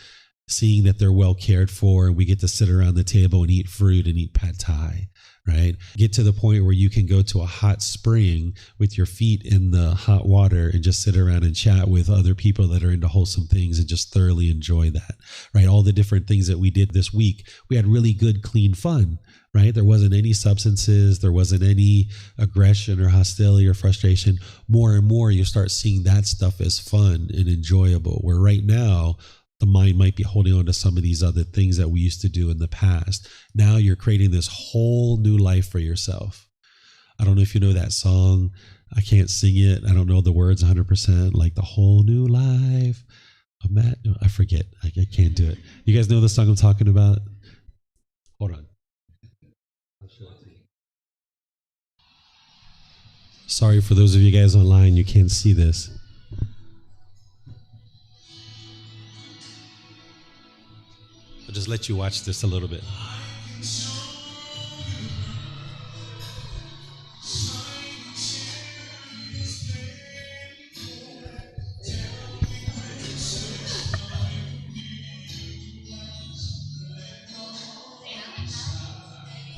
seeing that they're well cared for, and we get to sit around the table and eat fruit and eat pad thai, right? Get to the point where you can go to a hot spring with your feet in the hot water and just sit around and chat with other people that are into wholesome things and just thoroughly enjoy that, right? All the different things that we did this week, we had really good, clean fun, right? There wasn't any substances, there wasn't any aggression or hostility or frustration. More and more, you start seeing that stuff as fun and enjoyable, where right now, the mind might be holding on to some of these other things that we used to do in the past. Now you're creating this whole new life for yourself. I don't know if you know that song. I can't sing it. I don't know the words 100%. Like the whole new life. I forget. I can't do it. You guys know the song I'm talking about? Hold on. Sorry for those of you guys online, you can't see this. I'll just let you watch this a little bit.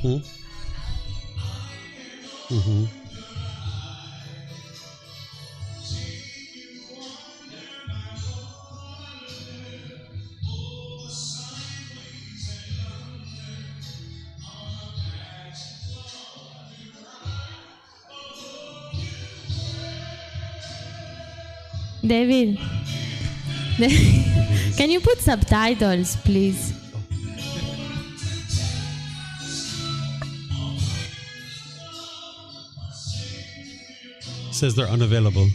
Mm-hmm. David, can you put subtitles, please? Says they're unavailable.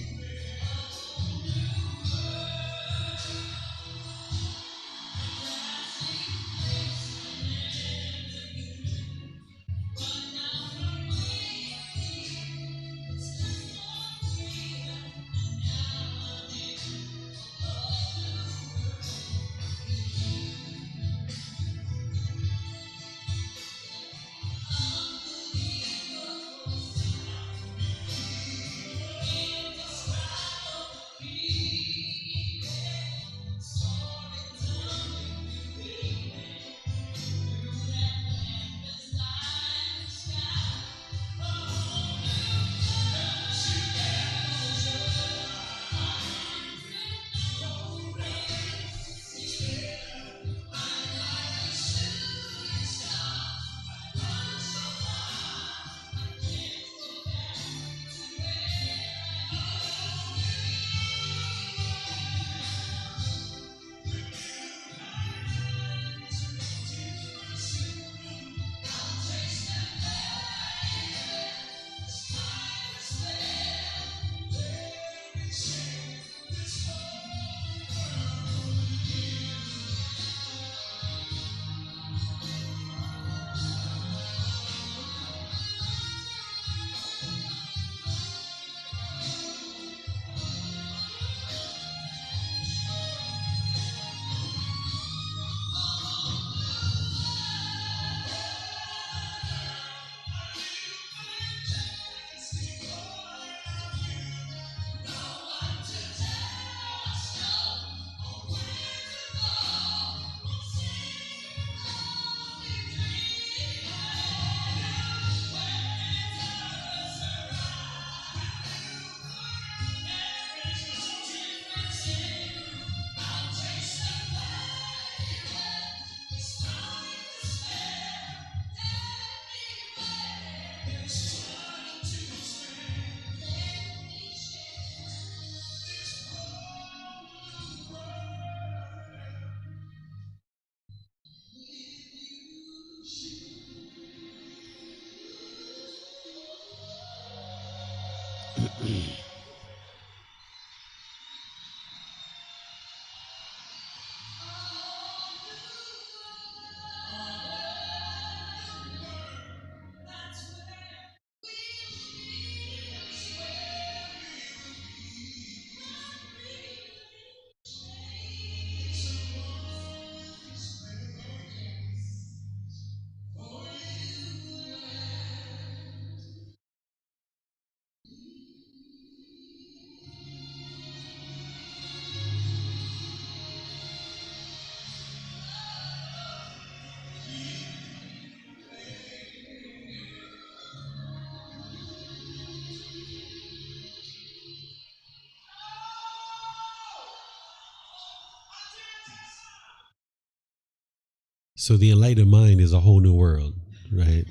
So the enlightened mind is a whole new world, right?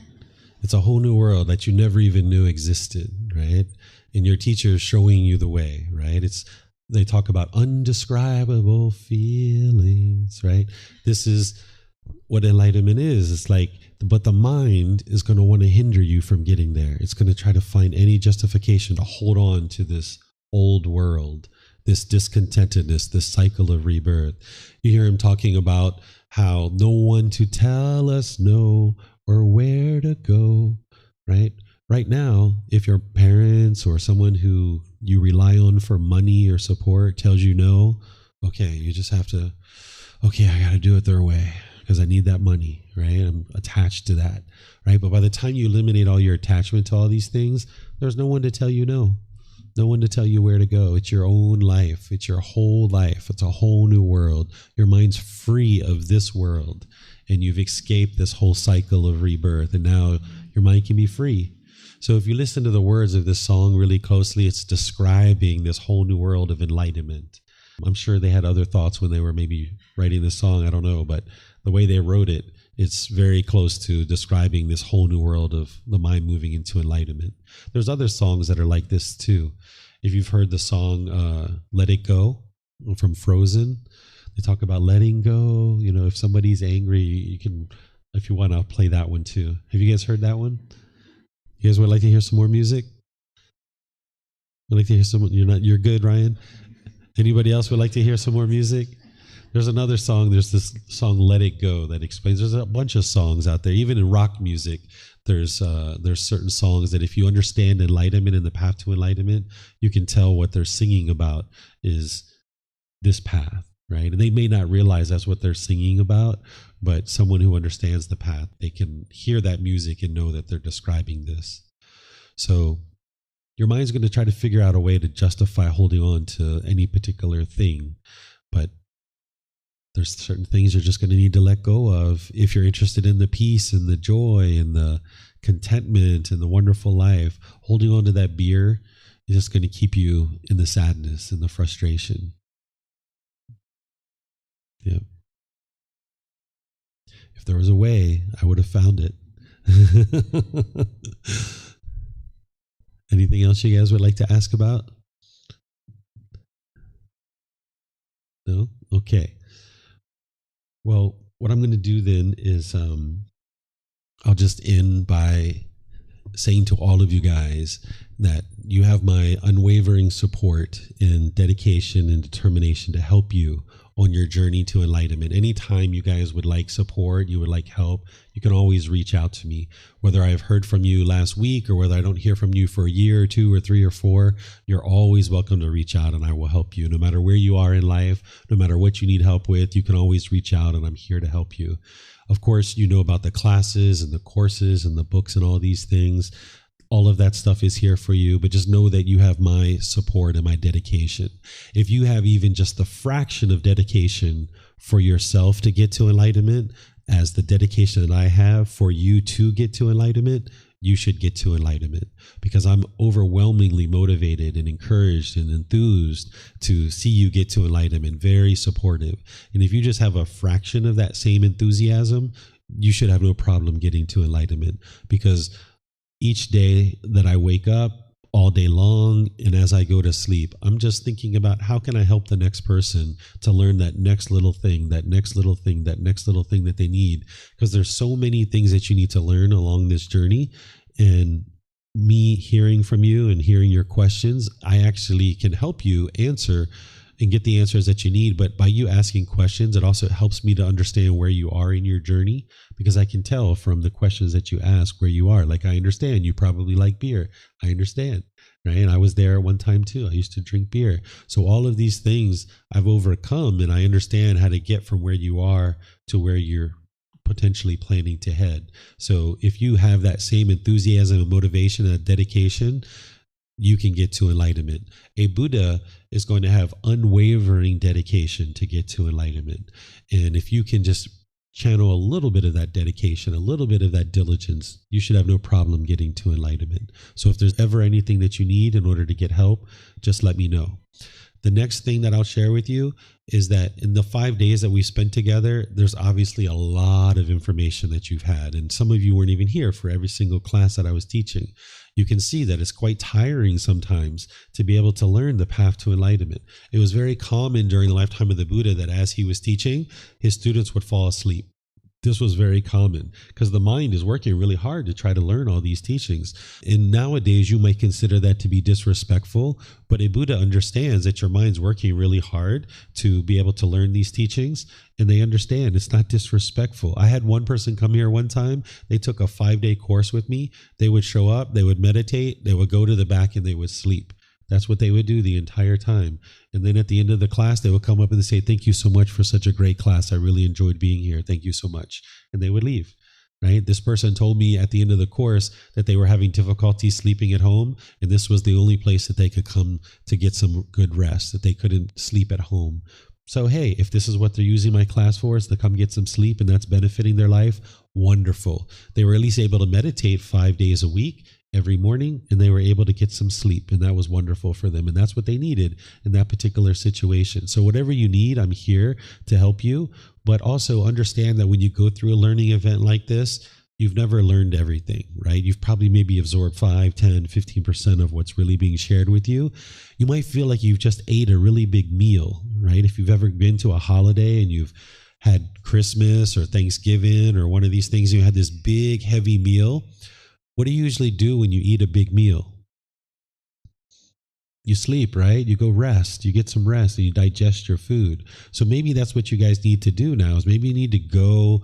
It's a whole new world that you never even knew existed, right? And your teacher is showing you the way, right? It's they talk about undescribable feelings, right? This is what enlightenment is. It's like, but the mind is going to want to hinder you from getting there. It's going to try to find any justification to hold on to this old world, this discontentedness, this cycle of rebirth. You hear him talking about how no one to tell us no or where to go, right? Right now, if your parents or someone who you rely on for money or support tells you no, okay, you just have to, okay, I got to do it their way because I need that money, right? I'm attached to that, right? But by the time you eliminate all your attachment to all these things, there's no one to tell you no. No one to tell you where to go. It's your own life. It's your whole life. It's a whole new world. Your mind's free of this world, and you've escaped this whole cycle of rebirth, and now your mind can be free. So if you listen to the words of this song really closely, it's describing this whole new world of enlightenment. I'm sure they had other thoughts when they were maybe writing this song, I don't know, but the way they wrote it, it's very close to describing this whole new world of the mind moving into enlightenment. There's other songs that are like this too. If you've heard the song Let It Go from Frozen, they talk about letting go. You know, if somebody's angry, you can, if you want, I'll play that one too. Have you guys heard that one? You guys would like to hear some more music? Would like to hear some? You're good, Ryan? Anybody else would like to hear some more music? There's another song, there's this song Let It Go that explains, there's a bunch of songs out there. Even in rock music, there's certain songs that if you understand enlightenment and the path to enlightenment, you can tell what they're singing about is this path, right? And they may not realize that's what they're singing about, but someone who understands the path, they can hear that music and know that they're describing this. So your mind's going to try to figure out a way to justify holding on to any particular thing, but there's certain things you're just going to need to let go of if you're interested in the peace and the joy and the contentment and the wonderful life. Holding on to that beer is just going to keep you in the sadness and the frustration. Yeah. If there was a way, I would have found it. Anything else you guys would like to ask about? No? Okay. Well, what I'm going to do then is I'll just end by saying to all of you guys that you have my unwavering support and dedication and determination to help you on your journey to enlightenment. Anytime you guys would like support, you would like help, you can always reach out to me. Whether I've heard from you last week or whether I don't hear from you for a year or 2 or 3 or 4, you're always welcome to reach out and I will help you. No matter where you are in life, no matter what you need help with, you can always reach out and I'm here to help you. Of course, you know about the classes and the courses and the books and all these things. All of that stuff is here for you, but just know that you have my support and my dedication. If you have even just the fraction of dedication for yourself to get to enlightenment, as the dedication that I have for you to get to enlightenment, you should get to enlightenment, because I'm overwhelmingly motivated and encouraged and enthused to see you get to enlightenment, very supportive. And if you just have a fraction of that same enthusiasm, you should have no problem getting to enlightenment, because each day that I wake up, all day long, and as I go to sleep, I'm just thinking about how can I help the next person to learn that next little thing, that next little thing, that next little thing that they need. Because there's so many things that you need to learn along this journey. And me hearing from you and hearing your questions, I actually can help you answer and get the answers that you need. But by you asking questions, it also helps me to understand where you are in your journey, because I can tell from the questions that you ask where you are. Like, I understand you probably like beer. I understand, right? And I was there at one time too. I used to drink beer. So all of these things I've overcome, and I understand how to get from where you are to where you're potentially planning to head. So if you have that same enthusiasm and motivation and dedication, you can get to enlightenment. A Buddha is going to have unwavering dedication to get to enlightenment. And if you can just channel a little bit of that dedication, a little bit of that diligence, you should have no problem getting to enlightenment. So if there's ever anything that you need in order to get help, just let me know. The next thing that I'll share with you is that in the 5 days that we spent together, there's obviously a lot of information that you've had. And some of you weren't even here for every single class that I was teaching. You can see that it's quite tiring sometimes to be able to learn the path to enlightenment. It was very common during the lifetime of the Buddha that as he was teaching, his students would fall asleep. This was very common because the mind is working really hard to try to learn all these teachings. And nowadays you might consider that to be disrespectful, but a Buddha understands that your mind's working really hard to be able to learn these teachings, and they understand it's not disrespectful. I had one person come here one time. They took a 5-day course with me. They would show up, they would meditate, they would go to the back, and they would sleep. That's what they would do the entire time. And then at the end of the class, they would come up and say, thank you so much for such a great class. I really enjoyed being here. Thank you so much. And they would leave, right? This person told me at the end of the course that they were having difficulty sleeping at home. And this was the only place that they could come to get some good rest, that they couldn't sleep at home. So, hey, if this is what they're using my class for, is to come get some sleep and that's benefiting their life, wonderful. They were at least able to meditate 5 days a week, every morning, and they were able to get some sleep, and that was wonderful for them, and that's what they needed in that particular situation. So whatever you need, I'm here to help you, but also understand that when you go through a learning event like this, you've never learned everything, right? You've probably maybe absorbed 5, 10, 15% of what's really being shared with you. You might feel like you've just ate a really big meal, right? If you've ever been to a holiday and you've had Christmas or Thanksgiving or one of these things, you had this big, heavy meal. What do you usually do when you eat a big meal? You sleep, right? You go rest, you get some rest, and you digest your food. So maybe that's what you guys need to do now, is maybe you need to go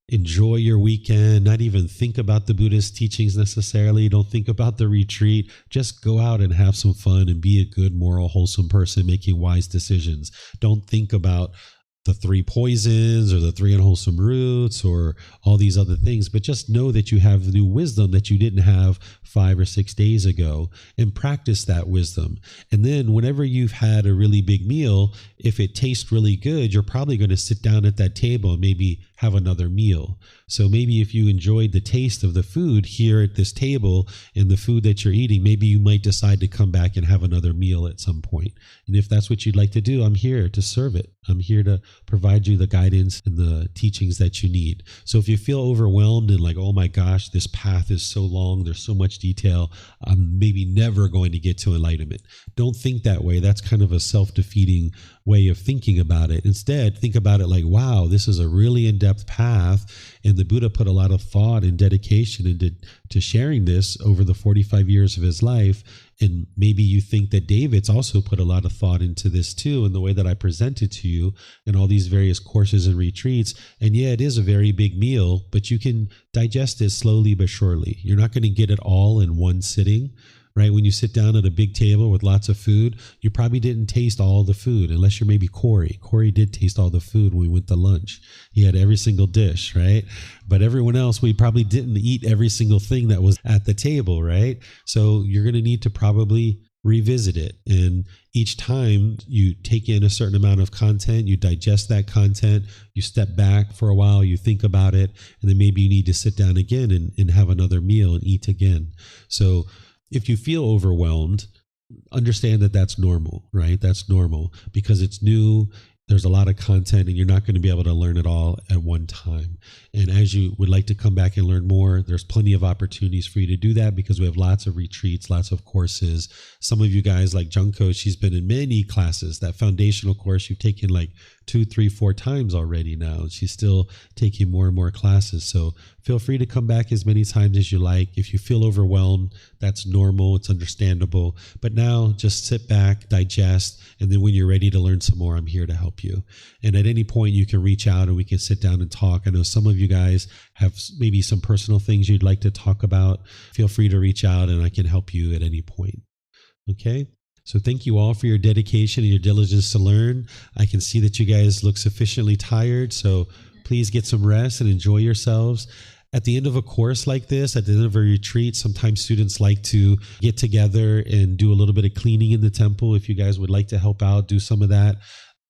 enjoy your weekend, not even think about the Buddhist teachings necessarily. Don't think about the retreat. Just go out and have some fun and be a good, moral, wholesome person making wise decisions. Don't think about the 3 poisons or the 3 unwholesome roots or all these other things, but just know that you have new wisdom that you didn't have 5 or 6 days ago, and practice that wisdom. And then whenever you've had a really big meal, if it tastes really good, you're probably going to sit down at that table and maybe have another meal. So maybe if you enjoyed the taste of the food here at this table and the food that you're eating, maybe you might decide to come back and have another meal at some point. And if that's what you'd like to do, I'm here to serve it. I'm here to provide you the guidance and the teachings that you need. So if you feel overwhelmed and like, oh my gosh, this path is so long, there's so much detail, I'm maybe never going to get to enlightenment. Don't think that way. That's kind of a self-defeating way of thinking about it. Instead, think about it like, wow, this is a really in-depth path, and the Buddha put a lot of thought and dedication into sharing this over the 45 years of his life. And maybe you think that David's also put a lot of thought into this too, in the way that I present it to you in all these various courses and retreats. And yeah, it is a very big meal, but you can digest it slowly but surely. You're not going to get it all in one sitting, right? When you sit down at a big table with lots of food, you probably didn't taste all the food, unless you're maybe Corey. Corey did taste all the food when we went to lunch. He had every single dish, right? But everyone else, we probably didn't eat every single thing that was at the table, right? So you're going to need to probably revisit it. And each time you take in a certain amount of content, you digest that content, you step back for a while, you think about it, and then maybe you need to sit down again and have another meal and eat again. So if you feel overwhelmed, understand that that's normal, right? That's normal because it's new. There's a lot of content and you're not going to be able to learn it all at one time. And as you would like to come back and learn more, there's plenty of opportunities for you to do that because we have lots of retreats, lots of courses. Some of you guys like Junko, she's been in many classes. That foundational course you've taken like 2, 3, 4 times already now. She's still taking more and more classes. So feel free to come back as many times as you like. If you feel overwhelmed, that's normal. It's understandable. But now just sit back, digest, and then when you're ready to learn some more, I'm here to help you. And at any point, you can reach out and we can sit down and talk. I know some of you guys have maybe some personal things you'd like to talk about. Feel free to reach out and I can help you at any point. Okay? So thank you all for your dedication and your diligence to learn. I can see that you guys look sufficiently tired, so please get some rest and enjoy yourselves. At the end of a course like this, at the end of a retreat, sometimes students like to get together and do a little bit of cleaning in the temple. If you guys would like to help out, do some of that.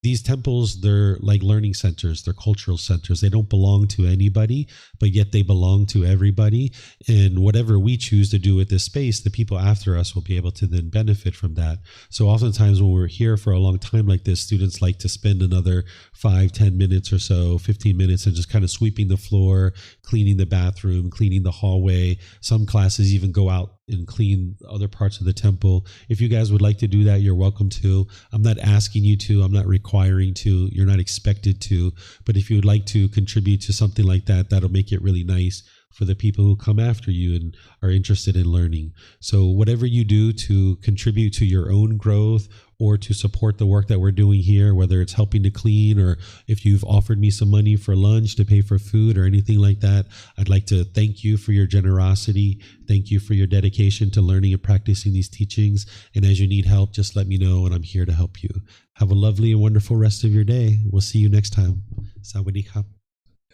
these temples, they're like learning centers, they're cultural centers. They don't belong to anybody, but yet they belong to everybody. And whatever we choose to do with this space, the people after us will be able to then benefit from that. So oftentimes when we're here for a long time like this, students like to spend another 5-10 minutes or so, 15 minutes, and just kind of sweeping the floor, cleaning the bathroom, cleaning the hallway. Some classes even go out and clean other parts of the temple. If you guys would like to do that, you're welcome to. I'm not asking you to, I'm not requiring to, you're not expected to, but if you would like to contribute to something like that, that'll make it really nice for the people who come after you and are interested in learning. So whatever you do to contribute to your own growth or to support the work that we're doing here, whether it's helping to clean or if you've offered me some money for lunch to pay for food or anything like that, I'd like to thank you for your generosity. Thank you for your dedication to learning and practicing these teachings. And as you need help, just let me know and I'm here to help you. Have a lovely and wonderful rest of your day. We'll see you next time. Sawadee khap.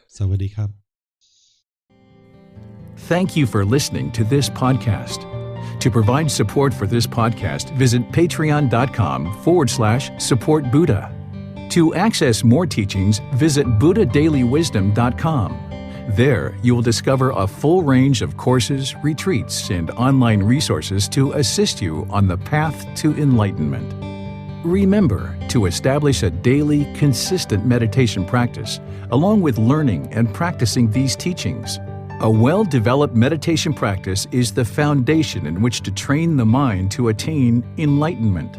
Sawadee khap. Thank you for listening to this podcast. To provide support for this podcast, visit patreon.com/support Buddha. To access more teachings, visit buddhadailywisdom.com. There, you will discover a full range of courses, retreats, and online resources to assist you on the path to enlightenment. Remember to establish a daily, consistent meditation practice, along with learning and practicing these teachings. A well-developed meditation practice is the foundation in which to train the mind to attain enlightenment.